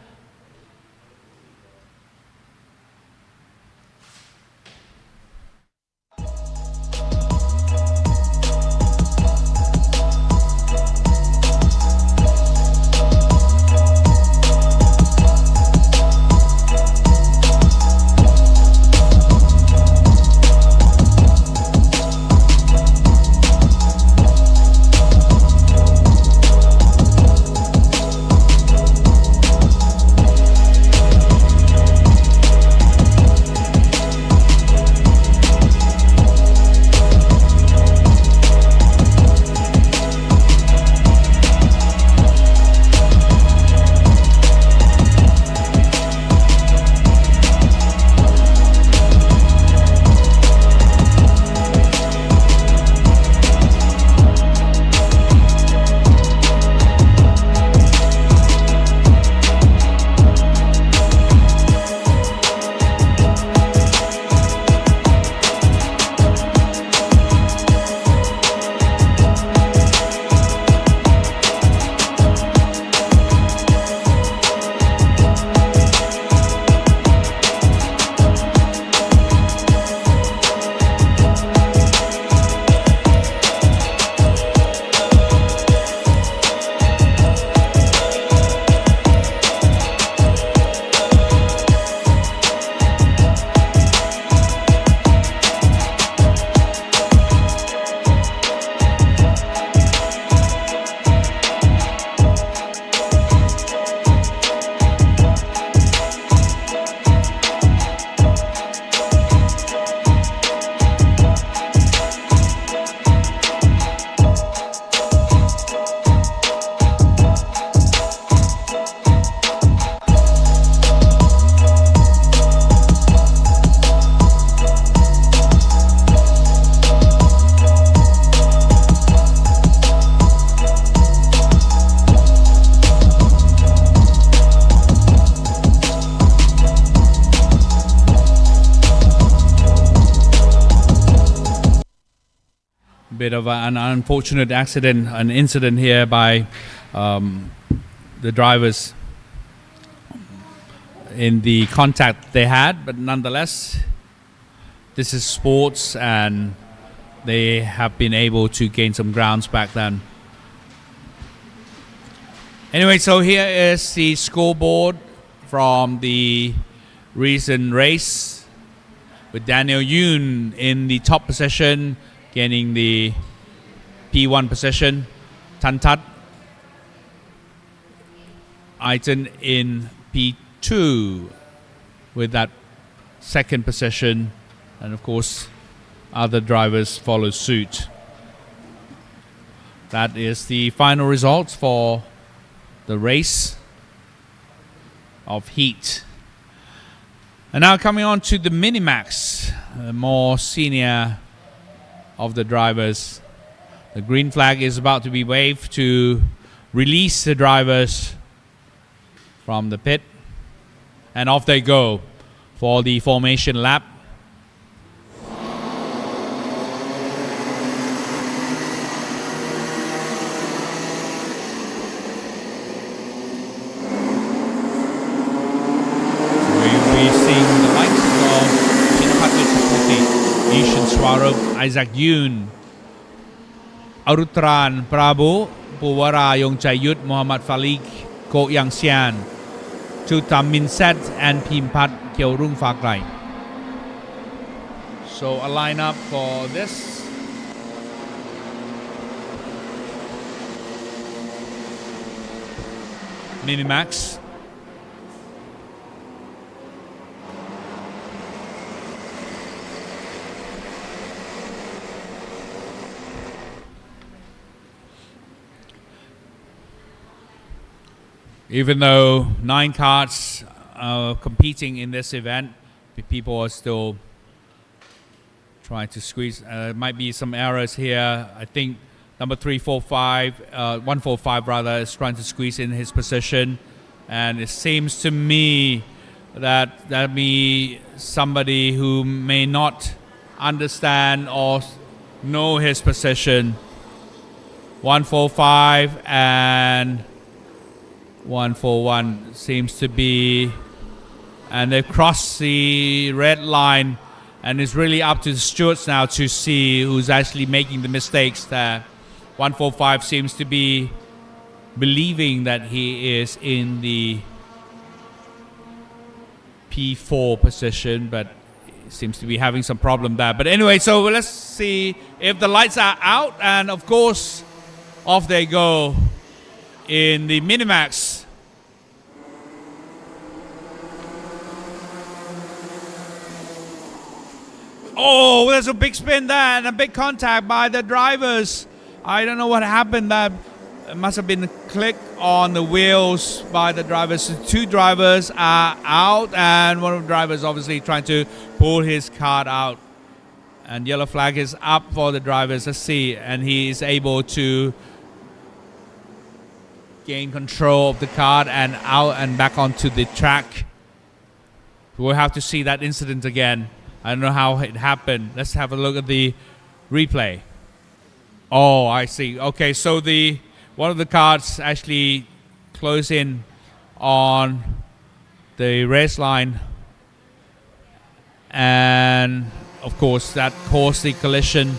[SPEAKER 2] Bit of an unfortunate accident, an incident here by the drivers in the contact they had, but nonetheless, this is sports and they have been able to gain some grounds back then. Anyway, so here is the scoreboard from the recent race with Daniel Yoon in the top position, gaining the P1 position. Tantat Aiton in P2 with that second position, and of course other drivers follow suit. That is the final results for the race of heat. And now coming on to the Minimax, the more senior of the drivers. The green flag is about to be waved to release the drivers from the pit, and off they go for the formation lap. Ishan Swarup, Isaac Yoon, Arutran Prabhu, Puwara Yongchayut, Muhammad Falik, Ko Yang Sian, Chutam Minset, and Pimpat Kyeorung Fakrai. So a lineup for this. Minimax. Even though 9 karts are competing in this event, people are still trying to squeeze. Might be some errors here. I think number 145 rather is trying to squeeze in his position, and it seems to me that be somebody who may not understand or know his position. 145 and 141 seems to be, and they've crossed the red line, and it's really up to the stewards now to see who's actually making the mistakes there. 145 seems to be believing that he is in the P4 position, but seems to be having some problem there. But anyway, so let's see if the lights are out, and of course off they go in the Minimax. Oh, there's a big spin there and a big contact by the drivers. I don't know what happened. That must have been a click on the wheels by the drivers. The 2 drivers are out, and one of the drivers obviously trying to pull his kart out. And yellow flag is up for the drivers. Let's see, and he is able to gain control of the kart and out and back onto the track. We'll have to see that incident again. I don't know how it happened. Let's have a look at the replay. Oh, I see. Okay, so one of the karts actually closed in on the race line, and of course that caused the collision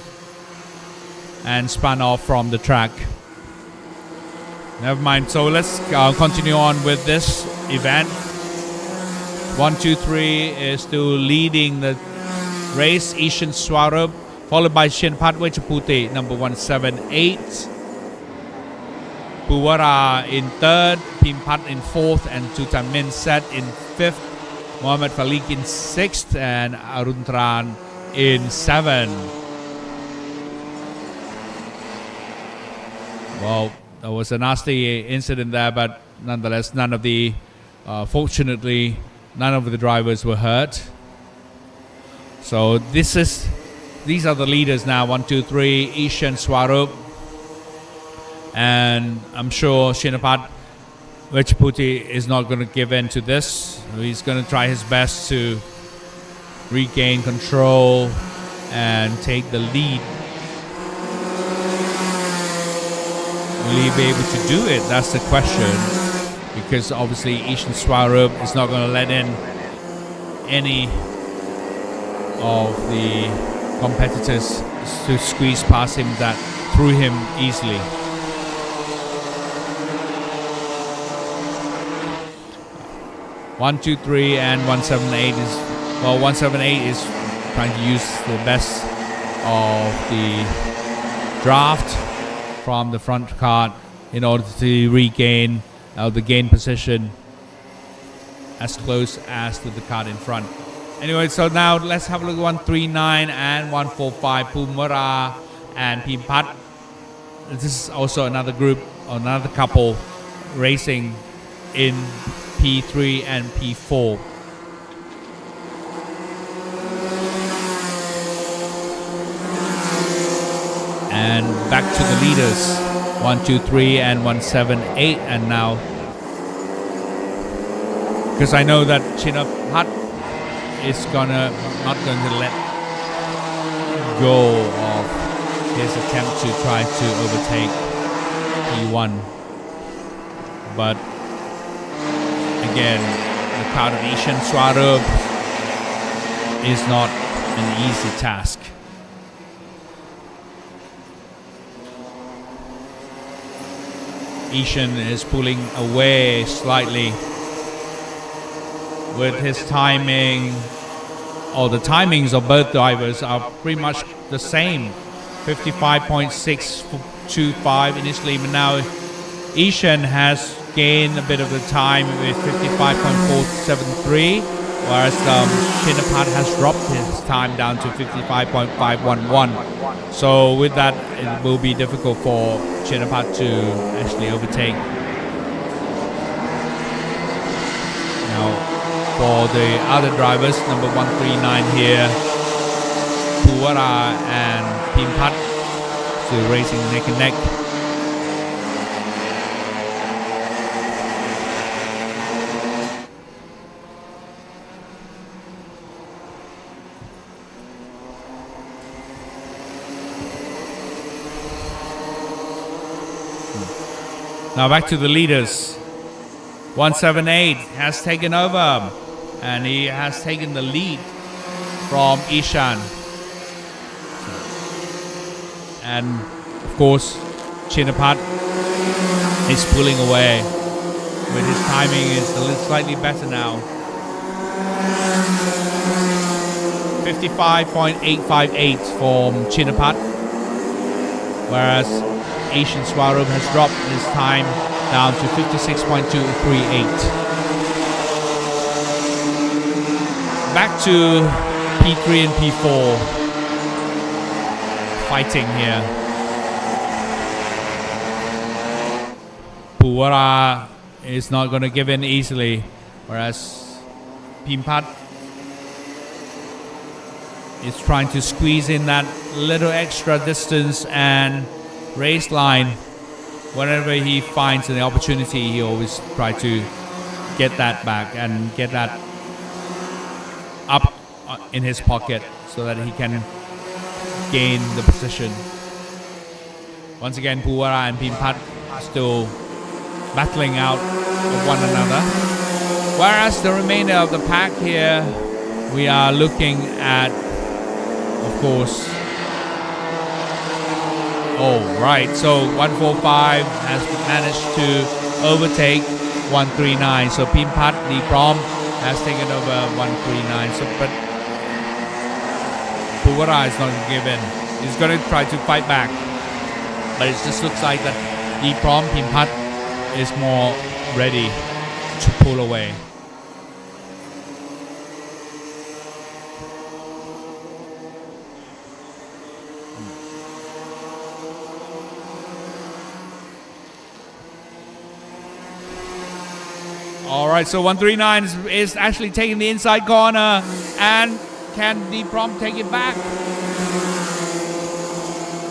[SPEAKER 2] and spun off from the track. Never mind. So let's continue on with this event. 1, 2, 3 is still leading the race. Ishan Swarup, followed by Shinpat Wechaputi, number 178. Puwara in 3rd, Pimpat in 4th, and Tutamin Set in 5th. Muhammad Falik in 6th, and Aruntran in 7th. Well, there was a nasty incident there, but nonetheless, fortunately, none of the drivers were hurt. So these are the leaders now. 1, 2, 3, Ishan Swarup, and I'm sure Shinapat Wechaputi is not going to give in to this. He's going to try his best to regain control and take the lead. Will he be able to do it? That's the question, because obviously Ishan Swarup is not going to let in any of the competitors to squeeze past him through him easily. One, 2, 3, and 178 178 is trying to use the best of the draft from the front kart in order to regain the gain position as close as to the kart in front. Anyway, so now let's have a look at 139 and 145, Pumara and Pimpat. This is also another group, another couple racing in P3 and P4. And back to the leaders, 1, 2, 3, and 178. And now, because I know that Chinapat is not going to let go of his attempt to try to overtake P1. But again, the kart of Ishan Swarup is not an easy task. Ishan is pulling away slightly with his timing. All the timings of both drivers are pretty much the same. 55.625 initially, but now Ishan has gained a bit of the time with 55.473, whereas Chinapat has dropped his time down to 55.511. So with that, it will be difficult for Chinapat to actually overtake. Now, for the other drivers, number 139 here, Puwara and Pimpat still racing neck and neck. Now back to the leaders. 178 has taken over and he has taken the lead from Ishan. And of course, Chinapat is pulling away. With his timing is a little slightly better now. 55.858 from Chinapat, whereas Asian Swarup has dropped his time down to 56.238. Back to P3 and P4 fighting here. Puwara is not going to give in easily, whereas Pimpat is trying to squeeze in that little extra distance and race line. Whenever he finds an opportunity, he always tries to get that back and get that up in his pocket so that he can gain the position. Once again, Puwara and Pimpat are still battling out with one another. Whereas the remainder of the pack here, we are looking at, of course, so 145 has managed to overtake 139. So Pimpat, the prom, has taken over 139. So, but Puwara is not going to give in. He's going to try to fight back. But it just looks like that the prom, Pimpat, is more ready to pull away. All right, so 139 is actually taking the inside corner, and can the prom take it back?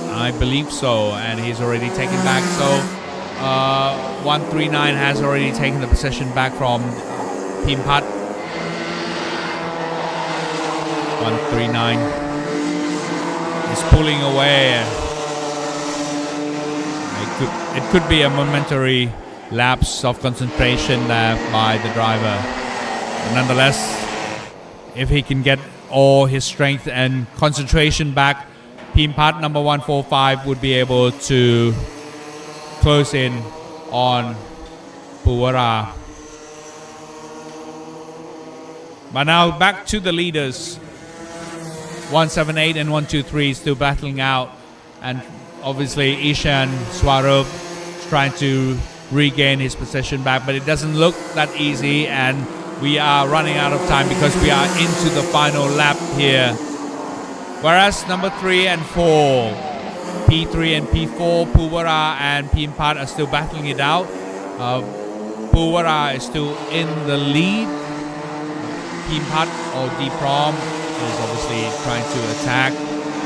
[SPEAKER 2] I believe so, and he's already taken back. So 139 has already taken the possession back from Pimpat. 139 is pulling away. It could be a momentary lapse of concentration there by the driver. But nonetheless, if he can get all his strength and concentration back, Pimpat number 145 would be able to close in on Puwara. But now back to the leaders. 178 and 123 still battling out, and obviously Ishan Swarup trying to regain his possession back, but it doesn't look that easy, and we are running out of time because we are into the final lap here. Whereas number 3 and 4, P3 and P4, Puwara and Pimpat are still battling it out. Puwara is still in the lead. Pimpat or D-Prom is obviously trying to attack,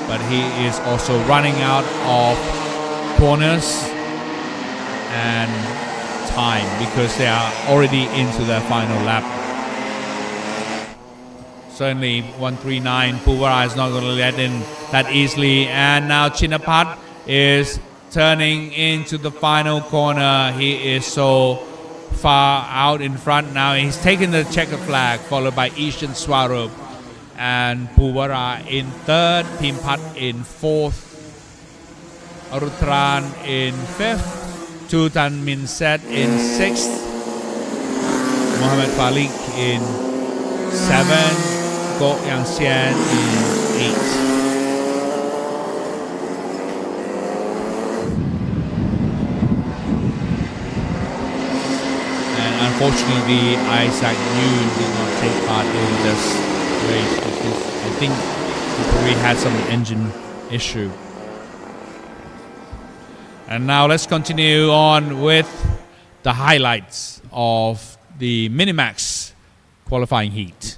[SPEAKER 2] but he is also running out of corners and time because they are already into their final lap. Certainly 139, Puwara is not going to let in that easily, and now Chinapat is turning into the final corner. He is so far out in front now. He's taken the checkered flag, followed by Ishan Swarup. and Puvara in third, Pimpat in fourth, Arutran in fifth, Tutan Minset in sixth, Mohammed Falik in seven, Go Yangxian in eight. Unfortunately, Isaac Yoon did not take part in this race because I think he probably had some engine issue. And now let's continue on with the highlights of the Minimax qualifying heat.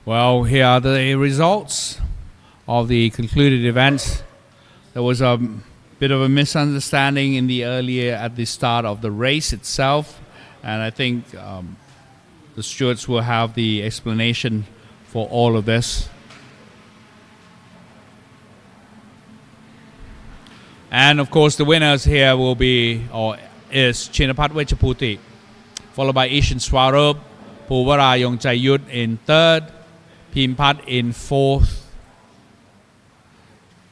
[SPEAKER 2] Well, here are the results of the concluded event. There was a bit of a misunderstanding in the earlier at the start of the race itself, and I think the stewards will have the explanation for all of this. And of course, the winners here will be or is Chinapat Wechaputi, followed by Ishan Swarup, Puvara Yongchayut in third, Pimpat in fourth,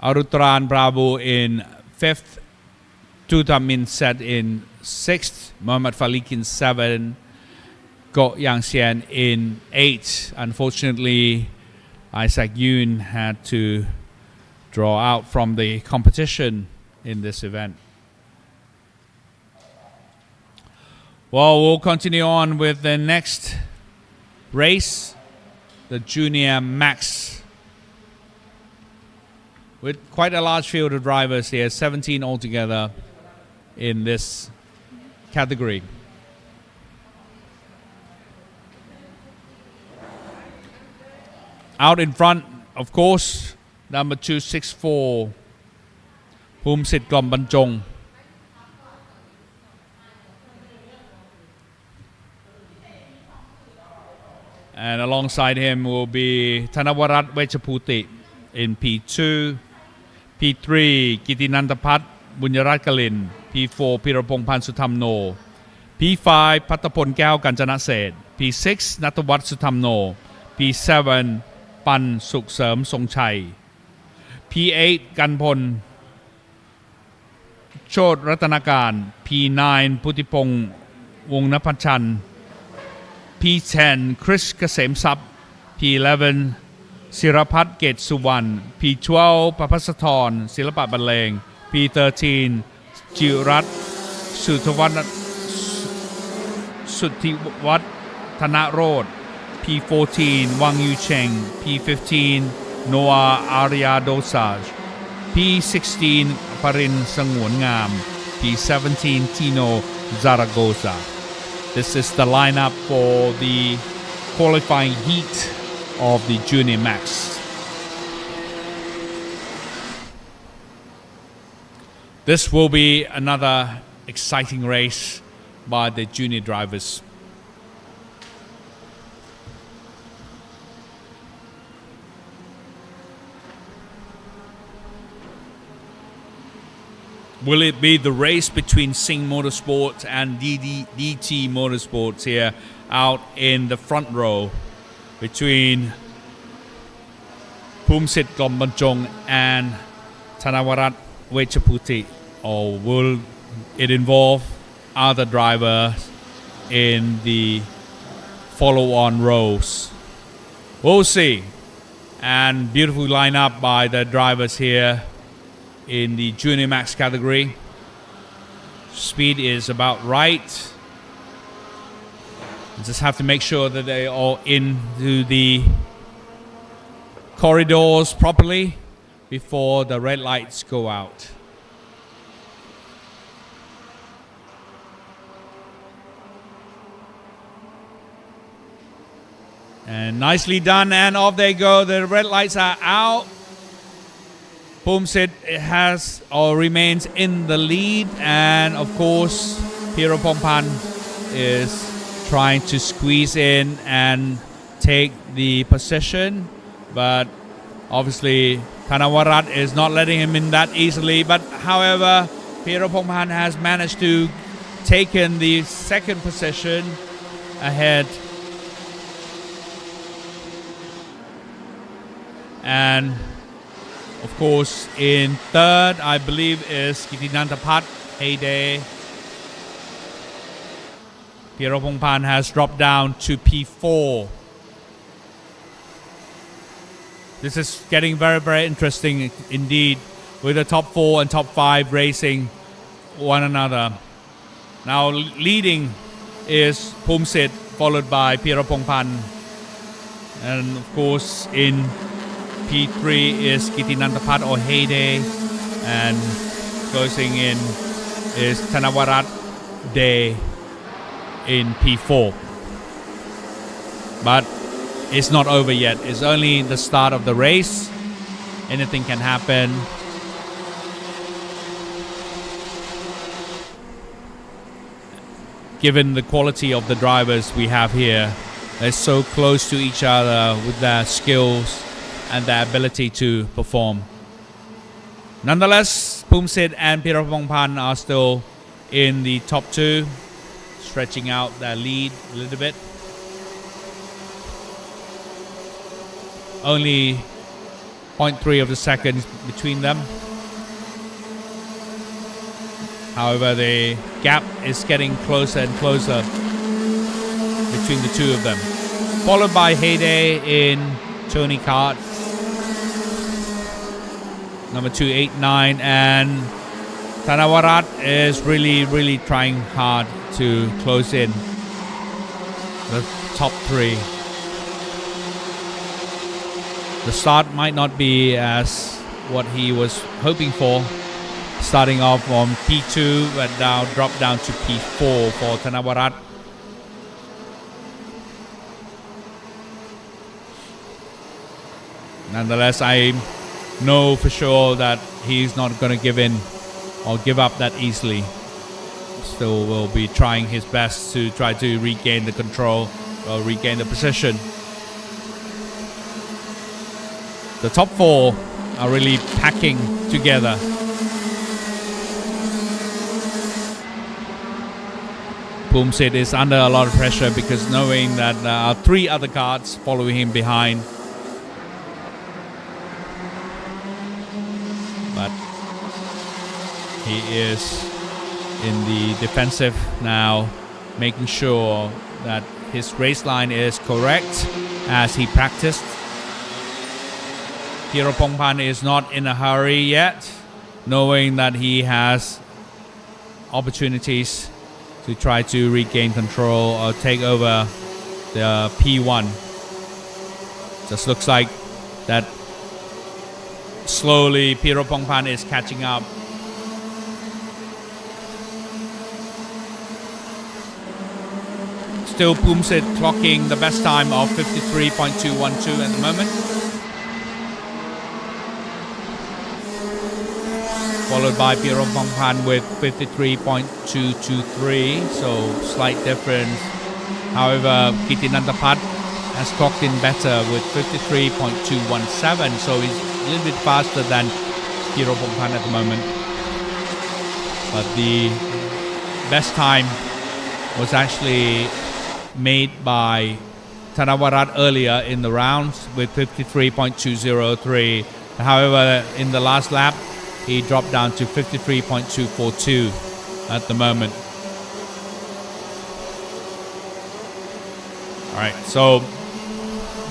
[SPEAKER 2] Arutran Prabhu in fifth, Tutamin Set in sixth, Muhammad Falik in seventh, Go Yangxian in eighth. Unfortunately, Isaac Yoon had to draw out from the competition in this event. Well, we'll continue on with the next race, the Junior Max, with quite a large field of drivers here, 17 altogether in this category. Out in front, of course, number 264, Phumsit Glombanjong. And alongside him will be Thanavarat Wechaputi in P2, P3 Kitinantapat Bunyarat Kalin, P4 Pirapong Pansutamno, P5 Patapon Kau Kanchana Seth, P6 Natawat Sutamno, P7 Pan Sukserm Songchai, P8 Kanpon Chod Ratanakan, P9 Putipong Wongnapachan, P10 Chris Kasem Sap, P11 Sirapat Ket Suwan, P12 Papasathon Silapat Baleng, P13 Jirat สุทวัฒน์สุทธิวัฒน์ธนโรธ P14 วังยูเชง P15 โนอาอาริยาโดซาจ P16 ปรินสงวนงาม P17 Tino Zaragoza. This is the lineup for the qualifying heat of the Junior Max. This will be another exciting race by the junior drivers. Will it be the race between Sing Motorsports and DD2 Motorsports here out in the front row between Phumsit Glombanchong and Thanavarat Wechaputi, or will it involve other drivers in the follow-on rows? We'll see. And beautiful lineup by the drivers here in the Junior Max category. Speed is about right. You just have to make sure that they are into the corridors properly before the red lights go out. And nicely done, and off they go. The red lights are out. Phumsit has or remains in the lead, and of course Pirapongpan is trying to squeeze in and take the position, but obviously Thanavarat is not letting him in that easily. But however, Pirapongpan has managed to take in the second position ahead, and of course in third I believe is Kitinantapat Heyday. Pirapongpan has dropped down to P4. This is getting very, very interesting indeed, with the top 4 and top 5 racing one another. Now leading is Phumsit, followed by Pirapongpan, and of course in P3 is Kitinantapat or Heyday, and closing in is Thanavarat Day in P4. But it's not over yet. It's only the start of the race. Anything can happen. Given the quality of the drivers we have here, they're so close to each other with their skills and their ability to perform. Nonetheless, Phumsit and Pirapongpan are still in the top 2, stretching out their lead a little bit. Only 0.3 of the seconds between them. However, the gap is getting closer and closer between the two of them. Followed by Heyday in Tony Kart, number 289, and Thanavarat is really trying hard to close in the top 3. The start might not be as what he was hoping for, starting off on P2 but now drop down to P4 for Thanavarat. Nonetheless, I know for sure that he's not going to give in or give up that easily. Still will be trying his best to try to regain the control or regain the position. The top 4 are really packing together. Phumsit is under a lot of pressure because knowing that there are 3 other karts following him behind. But he is in the defensive now, making sure that his race line is correct as he practiced. Pirapongpan is not in a hurry yet, knowing that he has opportunities to try to regain control or take over the P1. Just looks like that slowly Piropongpan is catching up. Still Pumsit clocking the best time of 53.212 at the moment. Followed by Piropongpan with 53.223, so slight difference. However, Kitinantapat has clocked in better with 53.217, so he's a little bit faster than Piropongpan at the moment. But the best time was actually made by Thanavarat earlier in the rounds with 53.203. However, in the last lap, he dropped down to 53.242 at the moment. All right, so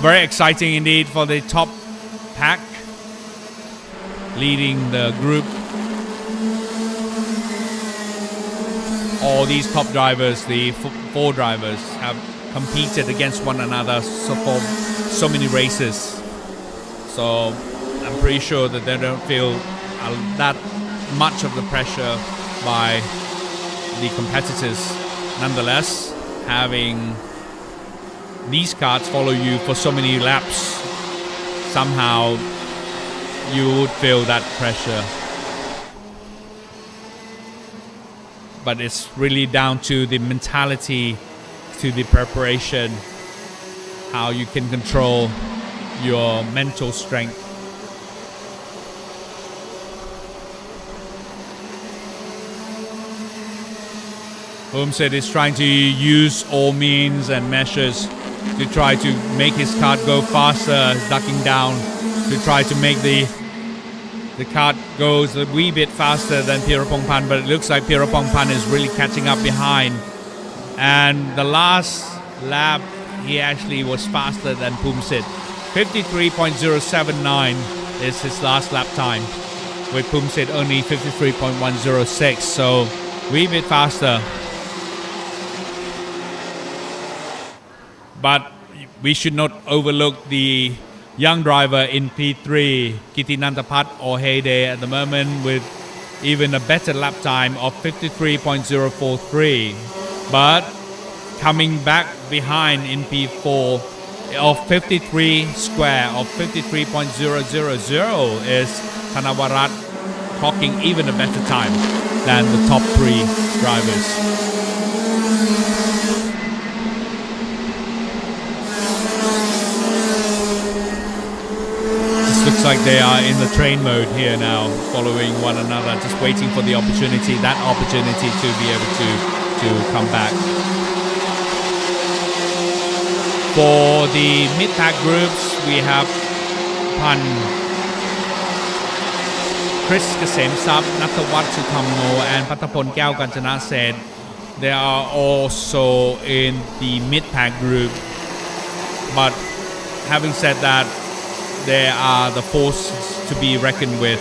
[SPEAKER 2] very exciting indeed for the top pack leading the group. All these top drivers, the four drivers, have competed against one another for so many races. So I'm pretty sure that they don't feel that much of the pressure by the competitors. Nonetheless, having these carts follow you for so many laps, somehow you would feel that pressure. But it's really down to the mentality, to the preparation, how you can control your mental strength. Homestead is trying to use all means and measures to try to make his kart go faster, ducking down to try to make the kart goes a wee bit faster than Piropongpan, but it looks like Piropongpan is really catching up behind. And the last lap, he actually was faster than Pumsit. 53.079 is his last lap time, with Pumsit only 53.106, so wee bit faster. But we should not overlook the young driver in P3, Kitinantapat or Heyday at the moment, with even a better lap time of 53.043. But coming back behind in P4 of 53 square of 53.000 is Thanavarat clocking even a better time than the top three drivers. Looks like they are in the train mode here now, following one another, just waiting for the opportunity, that opportunity to be able to come back. For the mid-pack groups, we have Pan, Chris Kasem-Sap, Natawat Sutamno, and Patapon Kyao Kanchana said they are also in the mid-pack group. But having said that, they are the force to be reckoned with.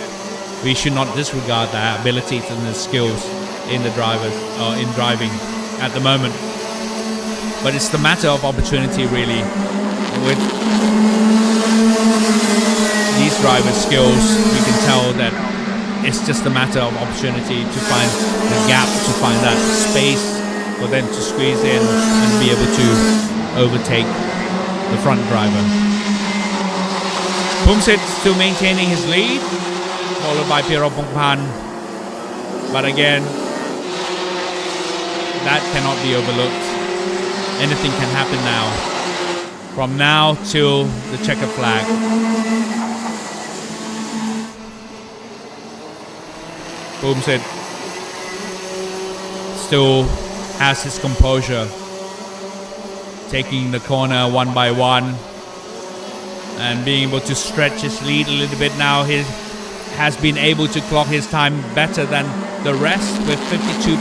[SPEAKER 2] We should not disregard their abilities and their skills in the drivers or in driving at the moment. But it's the matter of opportunity, really. With these drivers' skills, we can tell that it's just a matter of opportunity to find the gap, to find that space for them to squeeze in and be able to overtake the front driver. Pumsit still maintaining his lead, followed by Piropongpan. But again, that cannot be overlooked. Anything can happen now. From now till the checker flag. Pumsit still has his composure, taking the corner one by one, and being able to stretch his lead a little bit now. He has been able to clock his time better than the rest with 52.990,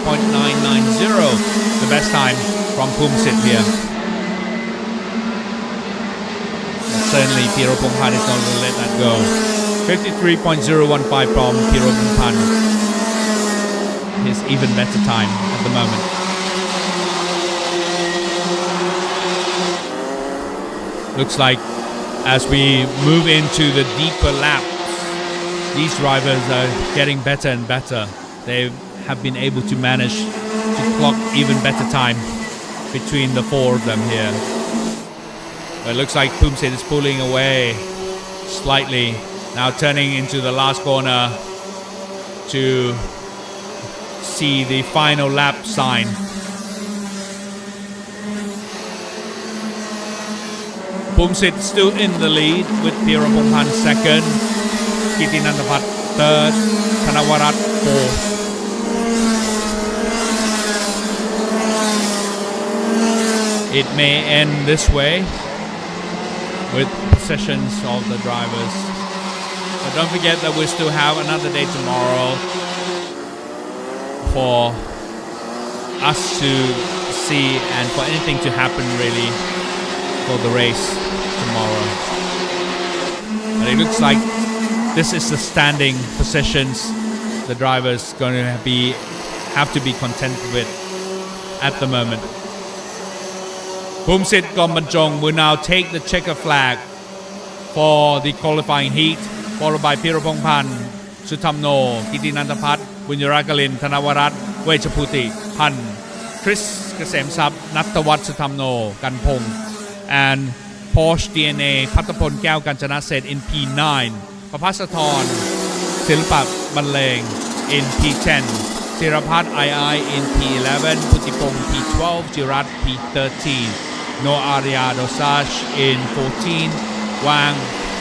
[SPEAKER 2] the best time from Pumsit here. And certainly Piropongpan is not going to let that go. 53.015 from Piropongpan. his even better time at the moment. Looks like as we move into the deeper laps, these drivers are getting better and better. They have been able to manage to clock even better time between the four of them here. But it looks like Phumsit is pulling away slightly, now turning into the last corner to see the final lap sign. Phumsit still in the lead with Pirapongpan second, Kittinantapat third, Thanavarat fourth. It may end this way with possessions of the drivers. But don't forget that we still have another day tomorrow for us to see and for anything to happen really for the race tomorrow. But it looks like this is the standing positions the drivers going to have to be content with at the moment. Phumsit Gombanjong will now take the checker flag for the qualifying heat, followed by Pirapongpan, Sutamno, Kittinantapat, Bunyarakalin, Thanavarat, Wechaputi, Pan, Chris Kasemsap, Nattawat Sutamno, Kanpong, and Porsche DNA, Patapon Kyao Kanchanaset in P9, Papasathorn, Silpak Banleng in P10, Sirapat II in P11, Putipong P12, Jirat P13, No Arya Dosage in 14, Wang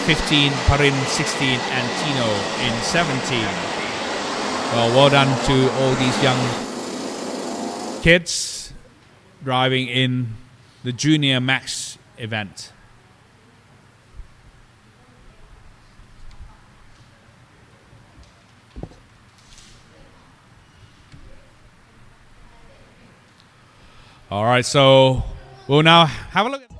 [SPEAKER 2] 15, Parin 16, and Tino in 17. Well done to all these young kids driving in the Junior Max event. All right, so we'll now have a look at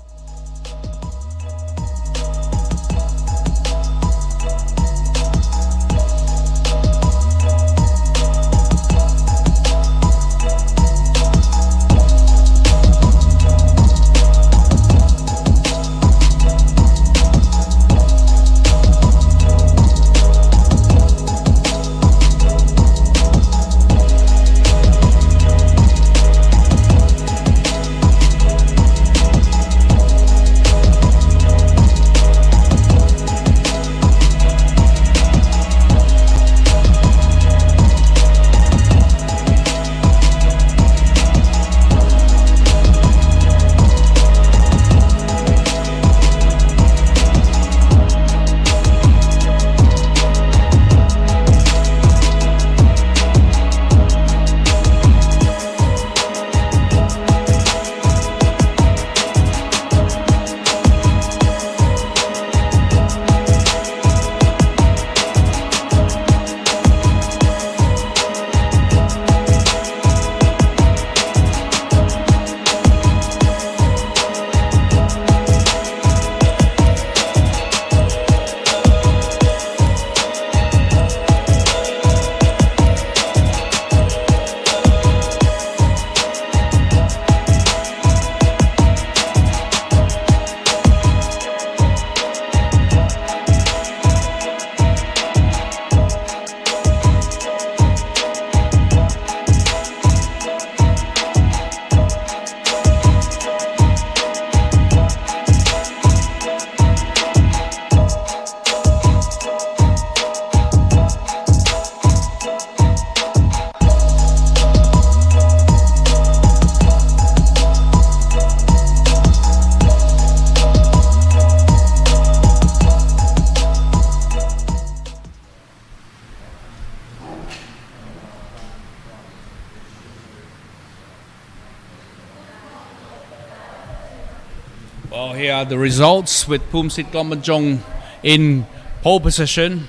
[SPEAKER 2] Well, here are the results with Phumsit Gombanjong in pole position,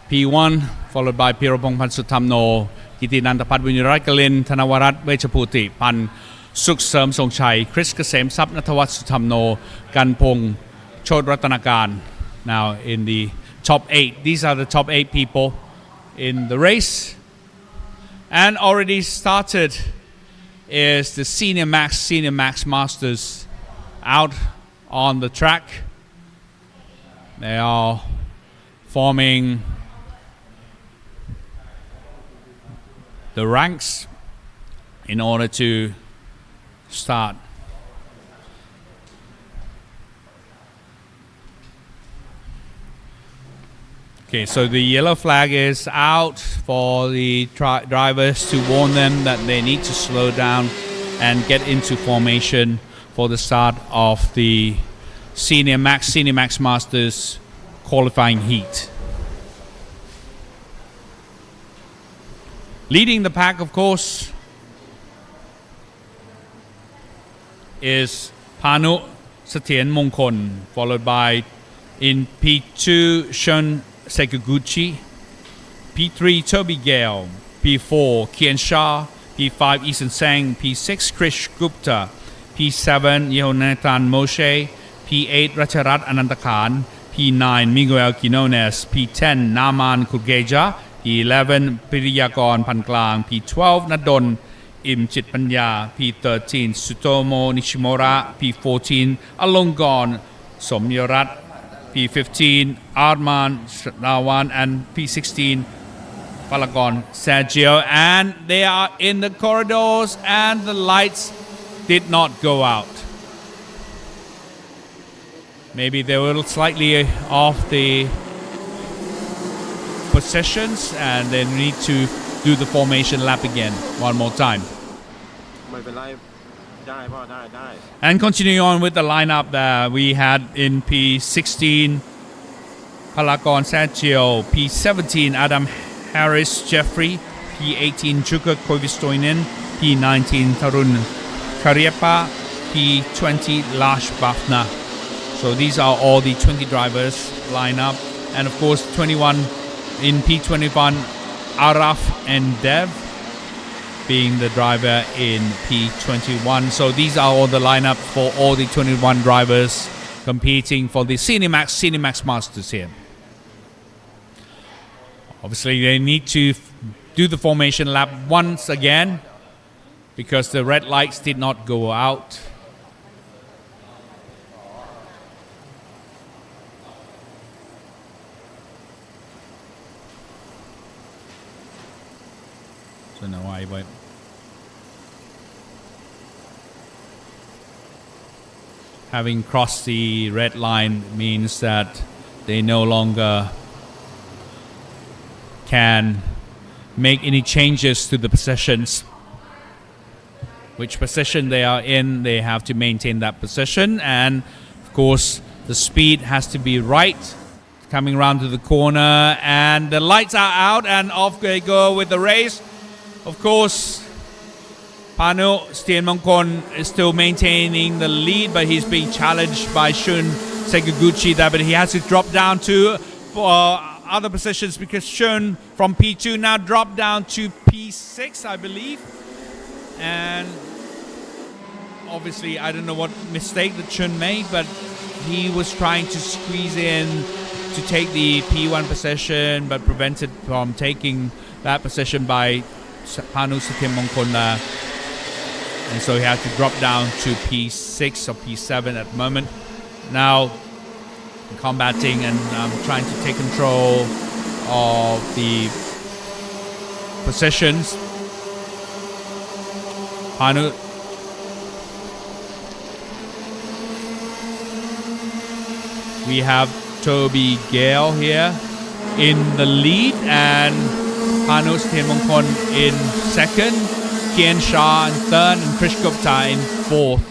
[SPEAKER 2] P1, followed by Pirapongpan Sutamno, Kittinantapat Bunyarakalin, Thanavarat Wechaputi, Pan Suk Serm Songchai, Chris Kasem Sap Nattawat Sutamno, Kanpong Chod Ratanakan. Now in the top 8. These are the top 8 people in the race. And already started is the Senior Max Masters out on the track. They are forming the ranks in order to start. Okay, so the yellow flag is out for the drivers to warn them that they need to slow down and get into formation for the start of the Senior Max Masters qualifying heat. Leading the pack, of course, is Panu Satien Mongkon, followed by in P2 Shun Sekaguchi, P3 Toby Gale, P4 Kian Shah, P5 Isan Sang, P6 Krish Gupta, P7 Yehonatan Moshe, P8 Racharat Anantakhan, P9 Miguel Quinones, P10 Naman Kurgeja, P11 Piriyakon Panklang, P12 Nadon Imchit Panya, P13 Sutomo Nishimura, P14 Alongon Somyarat, P15 Arman Rawan, and P16 Palagon Sergio, and they are in the corridors and the lights did not go out. Maybe they were slightly off the positions and they need to do the formation lap again one more time. And continuing on with the lineup that we had in P16 Palagon Sergio, P17 Adam Harris Jeffrey, P18 Jukka Koivistoinen, P19 Tarun Kariepa, P20 Lash Bafna. So these are all the 20 drivers lineup, and of course 21 in P21 Araf and Dev being the driver in P21. So these are all the lineup for all the 21 drivers competing for the Senior Max Masters here. Obviously they need to do the formation lap once again because the red lights did not go out. So no way, but having crossed the red line means that they no longer can make any changes to the positions. Which position they are in, they have to maintain that position, and of course the speed has to be right. Coming around to the corner, and the lights are out, and off they go with the race. Of course, Panu Satien Mongkon is still maintaining the lead, but he's being challenged by Shun Sekaguchi there, but he has to drop down to other positions because Shun from P2 now dropped down to P6, I believe. And obviously, I don't know what mistake that Shun made, but he was trying to squeeze in to take the P1 position, but prevented from taking that position by Panu Satien Mongkon, and so he had to drop down to P6 or P7 at the moment. Now combating and trying to take control of the positions. Panu we have Toby Gale here in the lead, and Panu Satien Mongkon in second, Kian Shah in third, and Krish Gupta in fourth,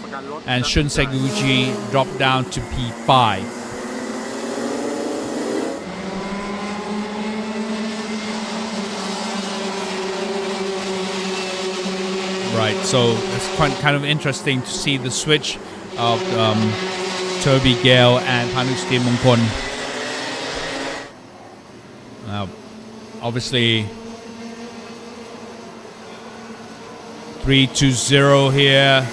[SPEAKER 2] and Shun Sekaguchi dropped down to P5. Right, so it's quite kind of interesting to see the switch of Toby Gale and Panu Satien Mongkon. Now, obviously 3-0 here.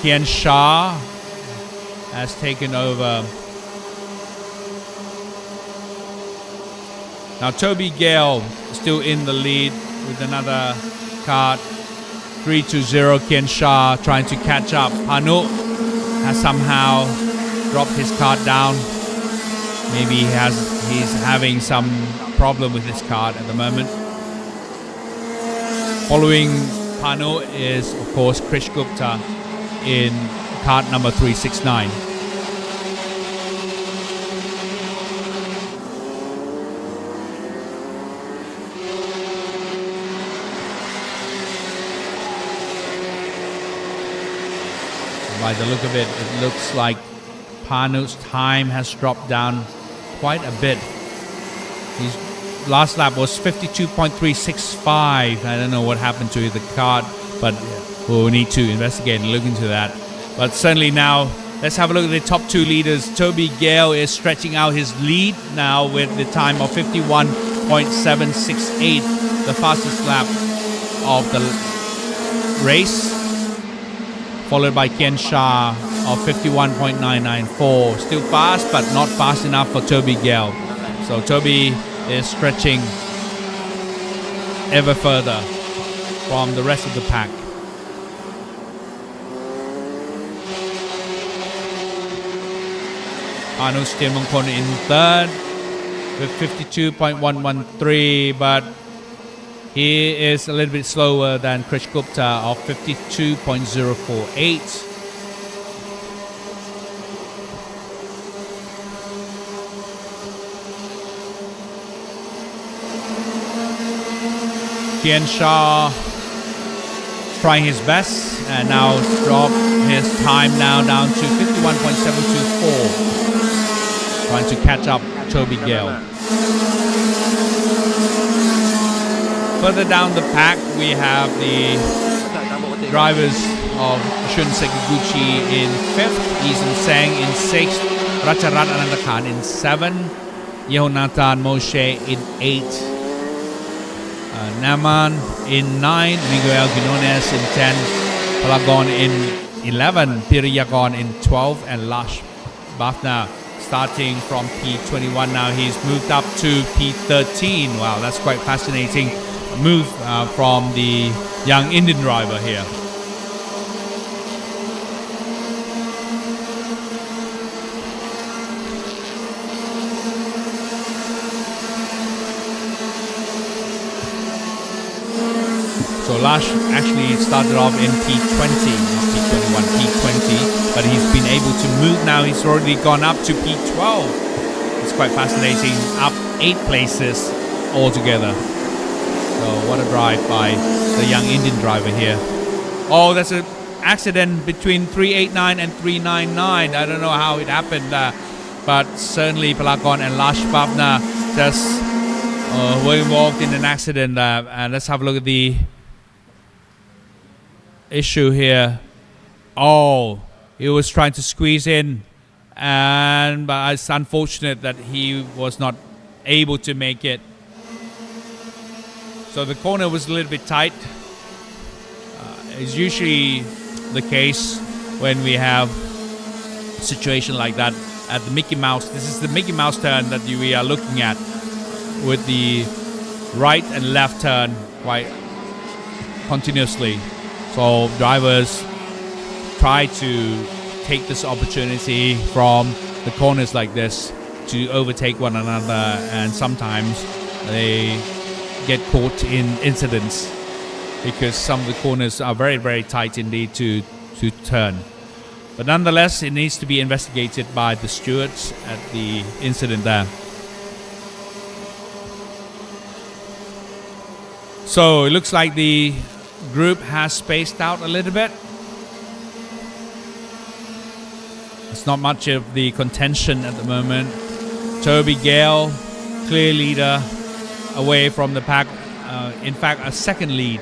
[SPEAKER 2] Kian Shah has taken over. Now Toby Gale still in the lead with another kart. 3-0 Kian Shah trying to catch up. Panu has somehow dropped his kart down. Maybe he's having some problem with his kart at the moment. Following Panu is of course Krish Gupta in kart number 369. By the look of it, it looks like Panu's time has dropped down quite a bit. His last lap was 52.365. I don't know what happened to the kart, but we'll need to investigate and look into that. But certainly now, let's have a look at the top two leaders. Toby Gale is stretching out his lead now with the time of 51.768, the fastest lap of the race. Followed by Kian Shah of 51.994. Still fast, but not fast enough for Toby Gale. So Toby is stretching ever further from the rest of the pack. Anu Stiamongkon in third with 52.113, but he is a little bit slower than Krish Gupta of 52.048. Kian Shah trying his best and now drop his time now down to 51.724, trying to catch up Toby Gale. Further down the pack, we have the drivers of Shun Sekiguchi in 5th, Eason Sang in 6th, Racharat Anandakan in 7th, Yehonatan Moshe in 8th, Naman in 9th, Miguel Quinones in 10th, Palagon in 11th, Piriyagon in 12th, and Lash Bafna starting from P21 now. He's moved up to P13. Wow, that's quite fascinating move from the young Indian driver here. So Lash actually started off in P20, not P21, P20, but he's been able to move now. He's already gone up to P12. It's quite fascinating, up 8 places altogether. So what a drive by the young Indian driver here. Oh, there's an accident between 389 and 399. I don't know how it happened, but certainly Palagon and Lash Bhavna just were involved in an accident. And let's have a look at the issue here. Oh, he was trying to squeeze in, but it's unfortunate that he was not able to make it. So the corner was a little bit tight. It's usually the case when we have a situation like that at the Mickey Mouse. This is the Mickey Mouse turn that we are looking at, with the right and left turn quite continuously. So drivers try to take this opportunity from the corners like this to overtake one another, and sometimes they get caught in incidents because some of the corners are very, very tight indeed to turn. But nonetheless, it needs to be investigated by the stewards at the incident there. So it looks like the group has spaced out a little bit. It's not much of the contention at the moment. Toby Gale, clear leader, away from the pack. In fact, a second lead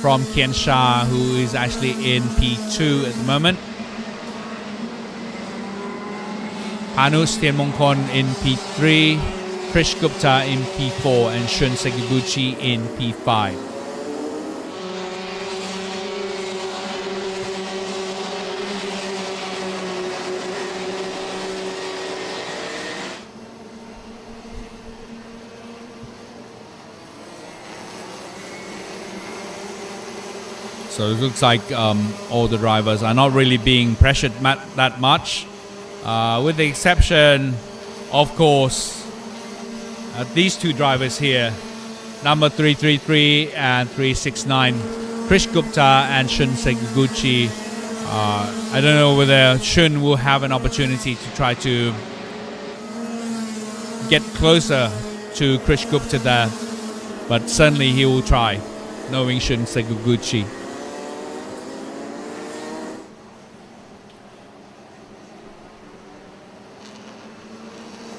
[SPEAKER 2] from Kian Shah, who is actually in P2 at the moment. Panu Stiamongkon in P3, Krish Gupta in P4, and Shun Sekiguchi in P5. So it looks like all the drivers are not really being pressured that much, with the exception, of course, these two drivers here, number 333 and 369, Krish Gupta and Shun Sekiguchi. I don't know whether Shun will have an opportunity to try to get closer to Krish Gupta there, but certainly he will try, knowing Shun Sekiguchi.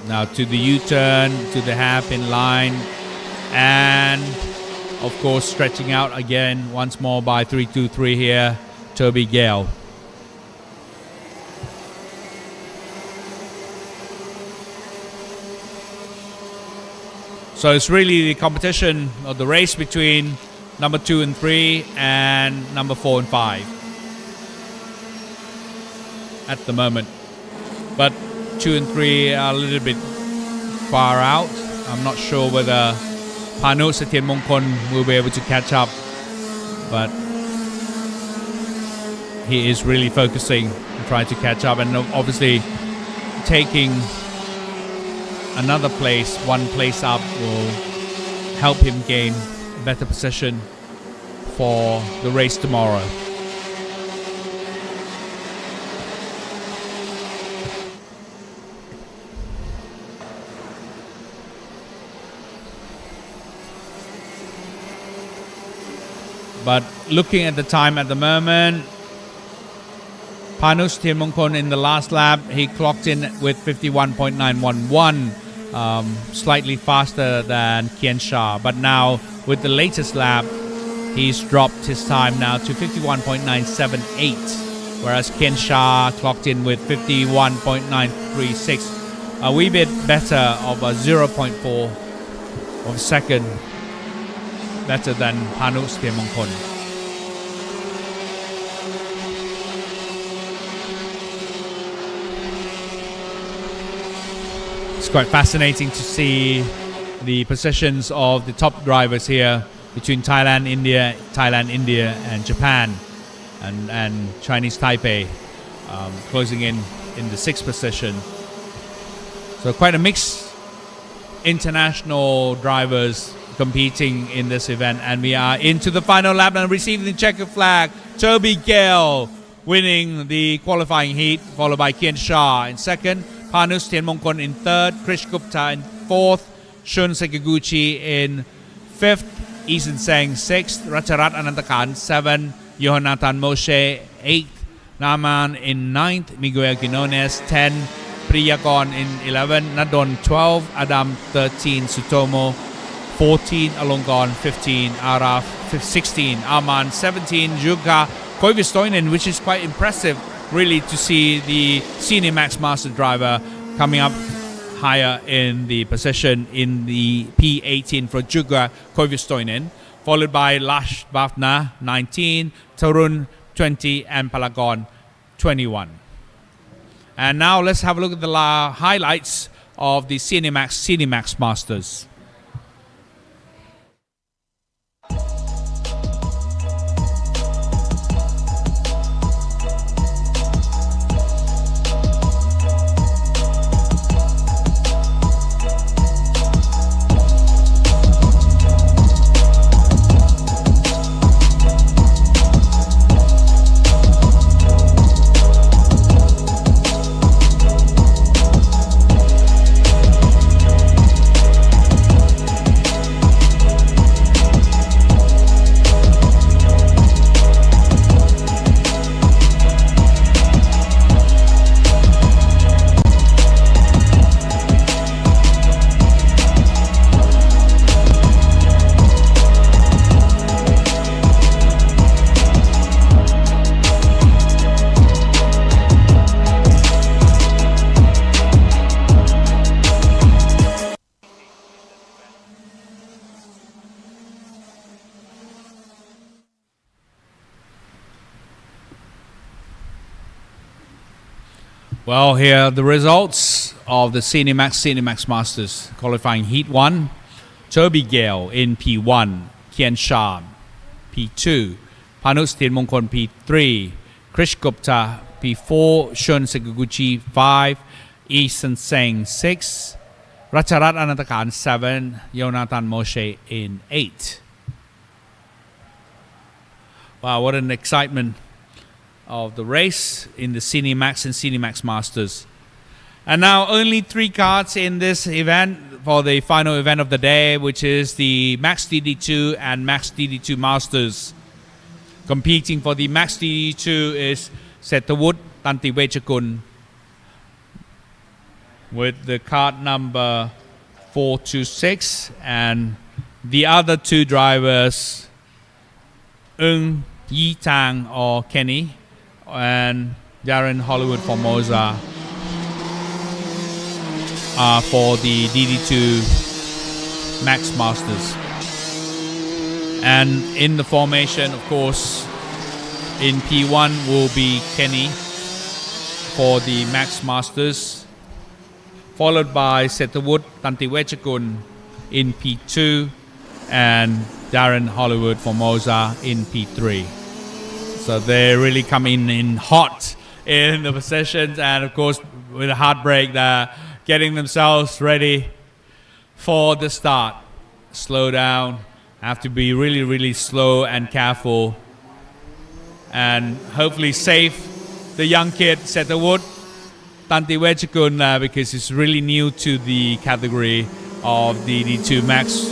[SPEAKER 2] Now to the U-turn, to the hairpin line, and of course stretching out again once more by 323 here, Toby Gale. So it's really the competition of the race between number 2 and 3 and number 4 and 5 at the moment. But 2 and 3 are a little bit far out. I'm not sure whether Panu Satyen Mongkon will be able to catch up, but he is really focusing and trying to catch up, and obviously taking another place, one place up, will help him gain a better position for the race tomorrow. But looking at the time at the moment, Panus Thienmongkon in the last lap, he clocked in with 51.911, slightly faster than Kien Shah. But now with the latest lap, he's dropped his time now to 51.978, whereas Kien Shah clocked in with 51.936, a wee bit better of a 0.4 of a second better than Panus Thienmongkon. It's quite fascinating to see the positions of the top drivers here between Thailand, India, and Japan, and Chinese Taipei closing in the 6th position. So quite a mixed international drivers competing in this event, and we are into the final lap and receiving the checkered flag. Toby Gale winning the qualifying heat, followed by Kien Shah in second, Panus Thienmongkon in third, Krish Gupta in fourth, Shun Sekiguchi in fifth, Eason Seng sixth, Racharat Anantakan seventh, Jonathan Moshe eighth, Naman in ninth, Miguel Quinones 10, Priyakon in 11, Nadon 12, Adam 13, Sutomo 14, Alongon 15, Araf 16, Aman 17, Juga Koivistoinen, which is quite impressive really to see the senior Max Master driver coming up higher in the position in the P18 for Juga Koivistoinen, followed by Lash Bhavna 19, Tarun 20, and Palagon 21. And now let's have a look at the highlights of the Senior Max Masters. Well, here are the results of the Senior Max Masters qualifying Heat 1. Toby Gale in P1, Kien Shah P2, Panu Sthirmongkol P3, Krish Gupta P4, Shun Sekaguchi 5, Eason Seng 6, Racharat Anantakan 7, Jonathan Moshe in 8. Wow, what an excitement of the race in the Cinemax and Cinemax Masters. And now only 3 karts in this event for the final event of the day, which is the Max DD2 and Max DD2 Masters. Competing for the Max DD2 is Setawut Tantiwechakun with the kart number 426, and the other 2 drivers, Ung Yi Tang or Kenny and Darren Hollywood Formosa, for the DD2 Max Masters. And in the formation, of course, in P1 will be Kenny for the Max Masters, followed by Setawut Tantiwechakun in P2 and Darren Hollywood Formosa in P3. So they really come in hot in the possessions, and of course with a heartbreak, they're getting themselves ready for the start. Slow down, have to be really slow and careful, and hopefully save the young kid Setawut Tantiwechakun because he's really new to the category of DD2 Max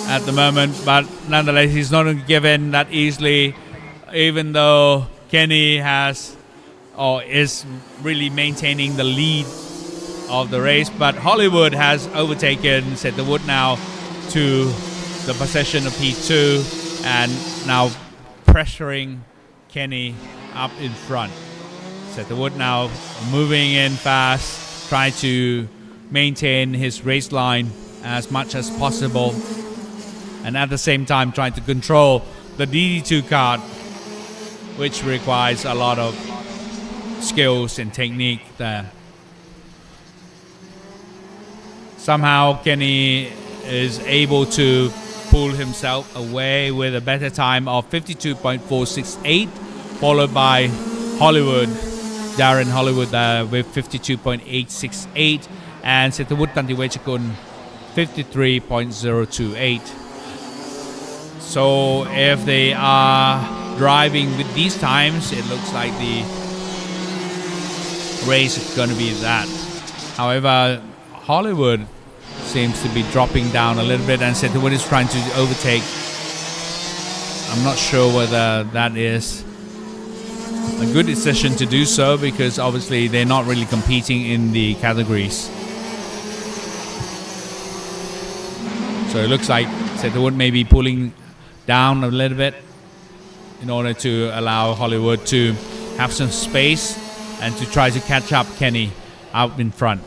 [SPEAKER 2] at the moment, but nonetheless he's not given that easily, even though Kenny has or is really maintaining the lead of the race. But Hollywood has overtaken Setawut now to the possession of P2 and now pressuring Kenny up in front. Setawut now moving in fast, trying to maintain his race line as much as possible, and at the same time trying to control the DD2 kart, which requires a lot of skills and technique there. Somehow Kenny is able to pull himself away with a better time of 52.468, followed by Hollywood, Darren Hollywood with 52.868, and Setawut Tantiwechakun 53.028. So if they are driving with these times, it looks like the race is going to be that. However, Hollywood seems to be dropping down a little bit, and Setawut is trying to overtake. I'm not sure whether that is a good decision to do so, because obviously they're not really competing in the categories. So it looks like Setawut may be pulling down a little bit in order to allow Hollywood to have some space and to try to catch up Kenny out in front.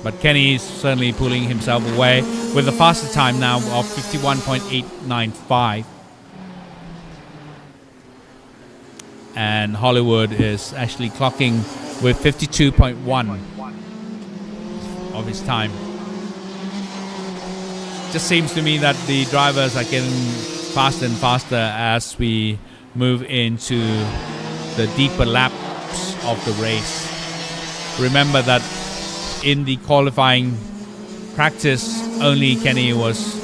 [SPEAKER 2] But Kenny is certainly pulling himself away with a faster time now of 51.895. And Hollywood is actually clocking with 52.1 of his time. Just seems to me that the drivers are getting faster and faster as we move into the deeper laps of the race. Remember that in the qualifying practice, only Kenny was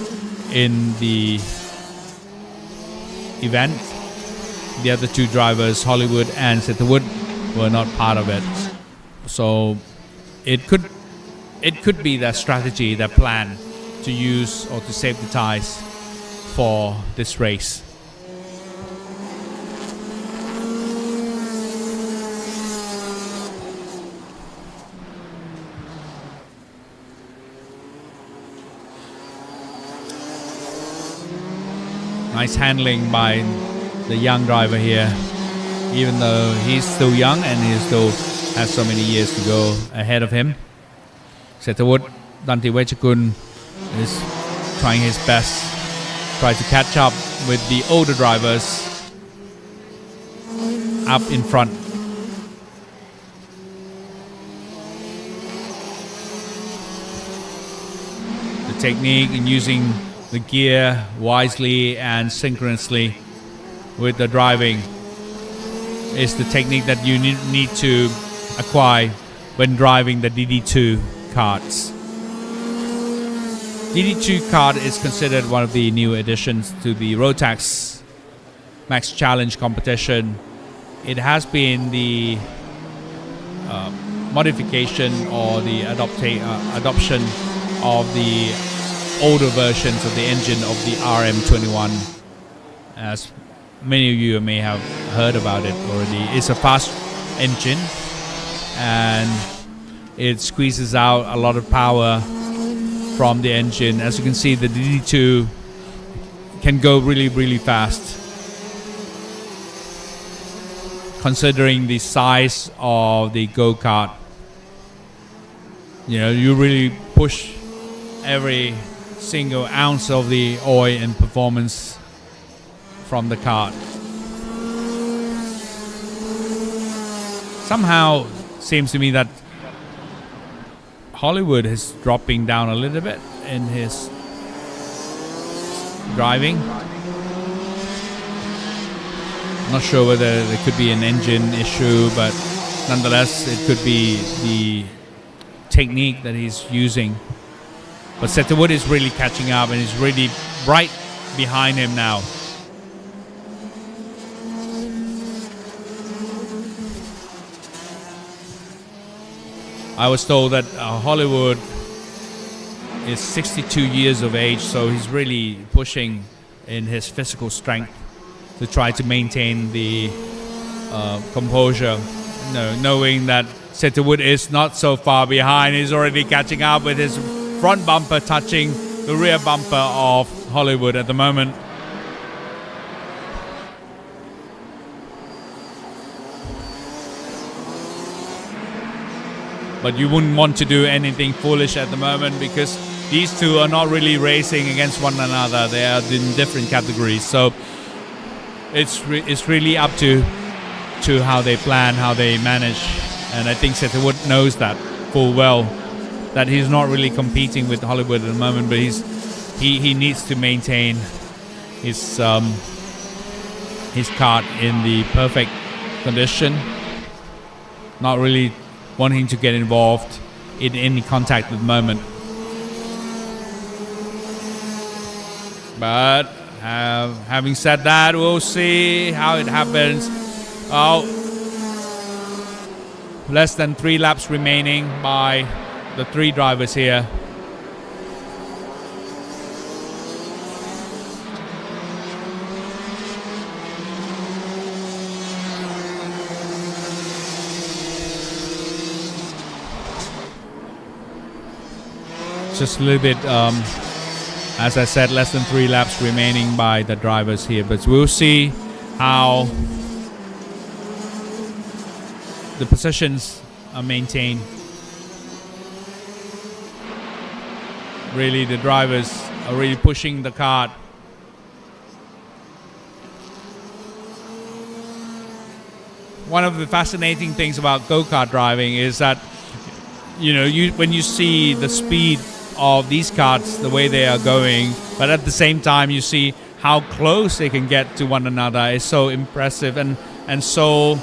[SPEAKER 2] in the event. The other 2 drivers, Hollywood and Setawut, were not part of it. So it could be their strategy, their plan to use or to save the tires for this race. Nice handling by the young driver here, even though he's still young and he still has so many years to go ahead of him. Setawut Tantiwechakun is trying his best, try to catch up with the older drivers up in front. The technique in using the gear wisely and synchronously with the driving is the technique that you need to acquire when driving the DD2 karts. DD2 kart is considered one of the new additions to the Rotax Max Challenge competition. It has been the modification or the adoption of the older versions of the engine of the RM21. As many of you may have heard about it already, it's a fast engine and it squeezes out a lot of power from the engine. As you can see, the DD2 can go really fast, considering the size of the go-kart. You know, you really push every single ounce of the oil and performance from the kart. Somehow seems to me that Hollywood is dropping down a little bit in his driving. I'm not sure whether there could be an engine issue, but nonetheless it could be the technique that he's using. But Setterwood is really catching up and is really right behind him now. I was told that Hollywood is 62 years of age, so he's really pushing in his physical strength to try to maintain the composure, knowing that Setterwood is not so far behind. He's already catching up with his front bumper touching the rear bumper of Hollywood at the moment. But you wouldn't want to do anything foolish at the moment because these two are not really racing against one another. They are in different categories. So it's really up to how they plan, how they manage. And I think Setterwood knows that full well, that he's not really competing with Hollywood at the moment, but he needs to maintain his kart in the perfect condition, not really wanting to get involved in any contact at the moment. But having said that, we'll see how it happens. Less than 3 laps remaining by the 3 drivers here. Just a little bit, as I said, less than 3 laps remaining by the drivers here, but we'll see how the positions are maintained. Really, the drivers are really pushing the kart. One of the fascinating things about go-kart driving is that, you know, when you see the speed of these karts, the way they are going, but at the same time you see how close they can get to one another, is so impressive and so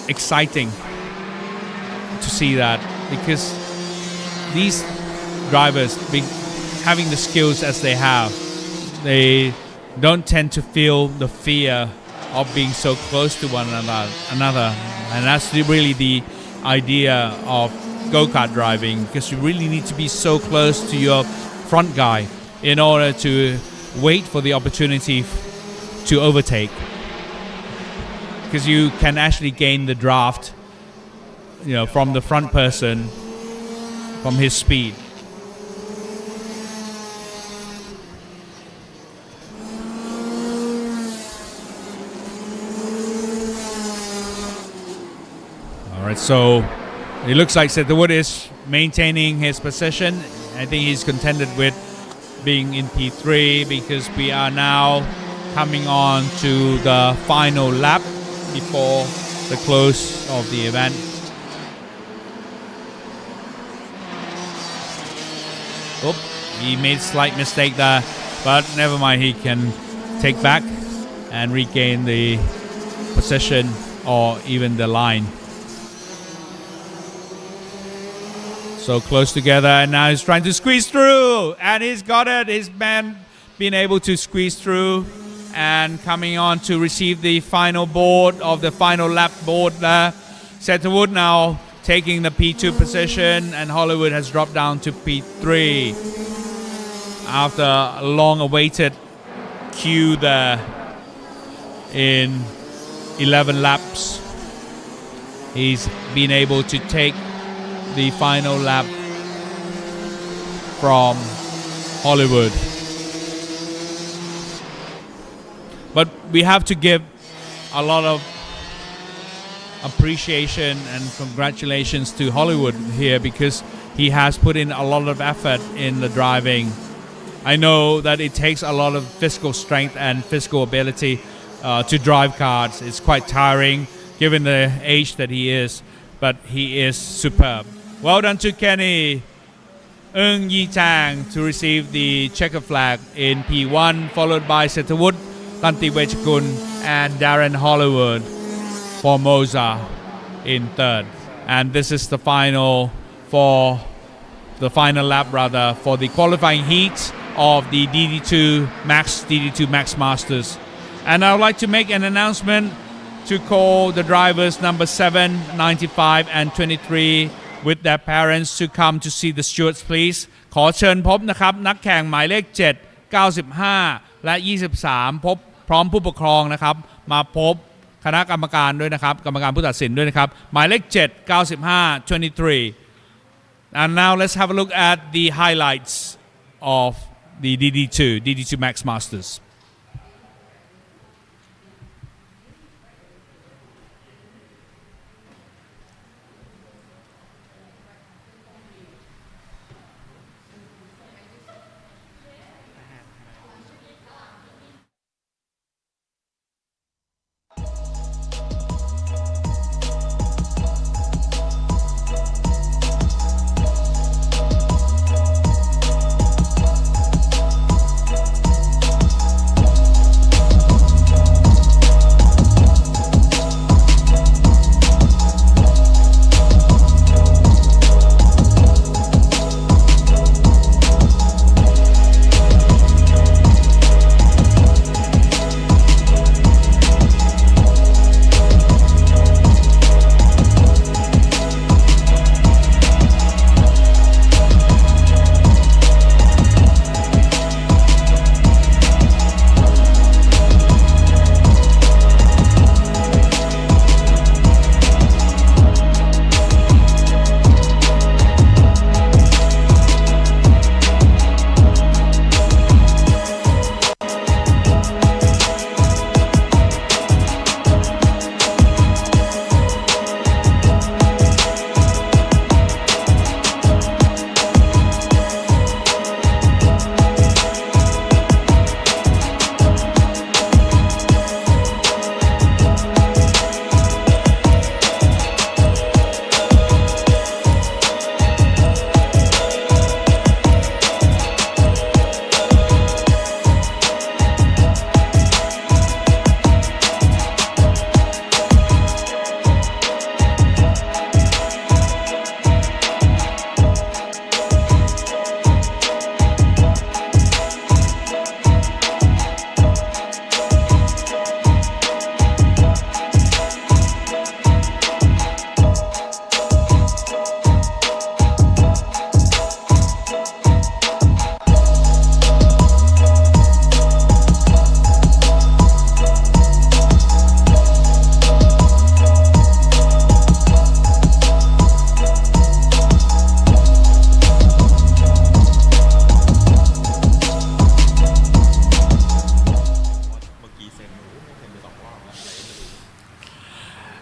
[SPEAKER 2] exciting to see that, because these drivers, having the skills as they have, they don't tend to feel the fear of being so close to one another, and that's really the idea of go-kart driving, because you really need to be so close to your front guy in order to wait for the opportunity to overtake, because you can actually gain the draft, you know, from the front person, from his speed. All right, so it looks like Setterwood is maintaining his position. I think he's contended with being in P3 because we are now coming on to the final lap before the close of the event. He made a slight mistake there, but never mind, he can take back and regain the position or even the line. So close together, and now he's trying to squeeze through, and he's got it. His man been able to squeeze through and coming on to receive the final board of the final lap board there. Setterwood now taking the P2 position, and Hollywood has dropped down to P3 after a long awaited queue there in 11 laps. He's been able to take the final lap from Hollywood. But we have to give a lot of appreciation and congratulations to Hollywood here, because he has put in a lot of effort in the driving. I know that it takes a lot of physical strength and physical ability to drive karts. It's quite tiring given the age that he is, but he is superb. Well done to Kenny Eung Yi Chang to receive the checker flag in P1, followed by Setterwood, Tanti Wechakun, and Darren Hollywood for Moza in third. And this is the final lap for the qualifying heat of the DD2 Max Masters. And I would like to make an announcement to call the drivers number 7, 95 and 23 with their parents to come to see the stewards, please. ขอเชิญพบนะครับนักแข่งหมายเลข7 95และ23พบพร้อมผู้ปกครองนะครับมาพบคณะกรรมการด้วยนะครับกรรมการผู้ตัดสินด้วยนะครับหมายเลข7 95 23 and now let's have a look at the highlights of the DD2 Max Masters.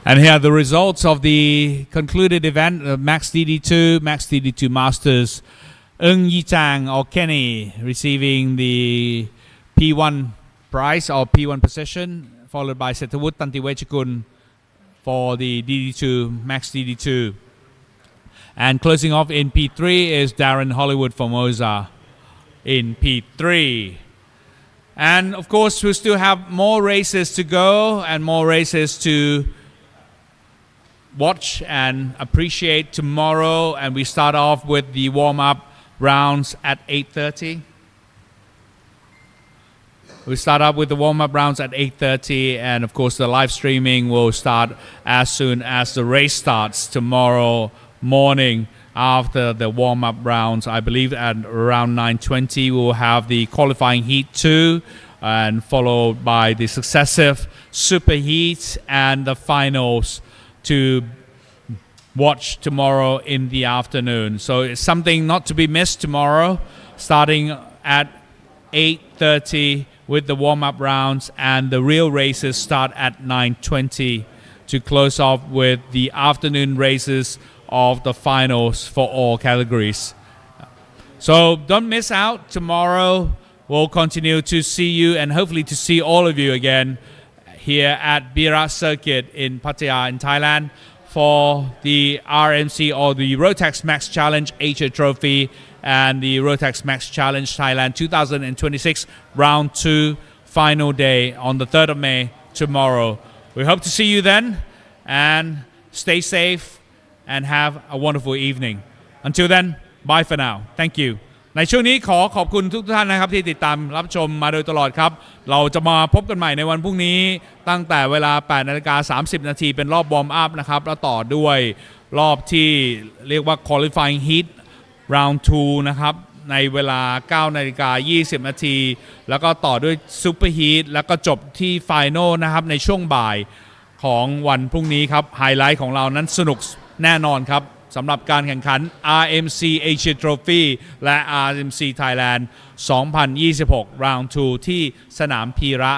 [SPEAKER 2] And here are the results of the concluded event, Max DD2 Masters. Eung Yi Chang or Kenny receiving the P1 prize or P1 position, followed by Setterwood Tantiwechakun for the DD2 Max DD2. And closing off in P3 is Darren Hollywood for Moza in P3. And of course, we still have more races to go and more races to watch and appreciate tomorrow. And we start off with the warm-up rounds at 8:30. We start up with the warm-up rounds at 8:30, and of course the live streaming will start as soon as the race starts tomorrow morning after the warm-up rounds. I believe at around 9:20 we will have the qualifying heat 2 and followed by the successive super heats and the finals to watch tomorrow in the afternoon. So it's something not to be missed tomorrow, starting at 8:30 with the warm-up rounds, and the real races start at 9:20 to close off with the afternoon races of the finals for all categories. So don't miss out. Tomorrow we'll continue to see you and hopefully to see all of you again here at Bira Circuit in Pattaya in Thailand for the RMC or the Rotax Max Challenge Asia Trophy and the Rotax Max Challenge Thailand 2026 Round 2 final day on the 3rd of May tomorrow. We hope to see you then, and stay safe and have a wonderful evening. Until then, bye for now. Thank you. ในช่วงนี้ขอบคุณทุกท่านนะครับที่ติดตามรับชมมาโดยตลอดครับเราจะมาพบกันใหม่ในวันพรุ่งนี้ตั้งแต่เวลา 8:30 น.เป็นรอบวอร์มอัพนะครับแล้วต่อด้วยรอบที่เรียกว่า qualifying heat round 2 นะครับในเวลา 9:20 น.แล้วก็ต่อด้วย super heat แล้วก็จบที่ final นะครับในช่วงบ่ายของวันพรุ่งนี้ครับไฮไลท์ของเรานั้นสนุกแน่นอนครับสำหรับการแข่งขัน RMC Asia Trophy และ RMC Thailand 2026 Round 2 ที่สนามพีระ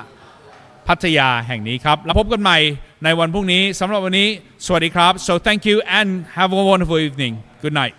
[SPEAKER 2] พัทยาแห่งนี้ครับแล้วพบกันใหม่ในวันพรุ่งนี้สำหรับวันนี้สวัสดีครับ so thank you and have a wonderful evening good night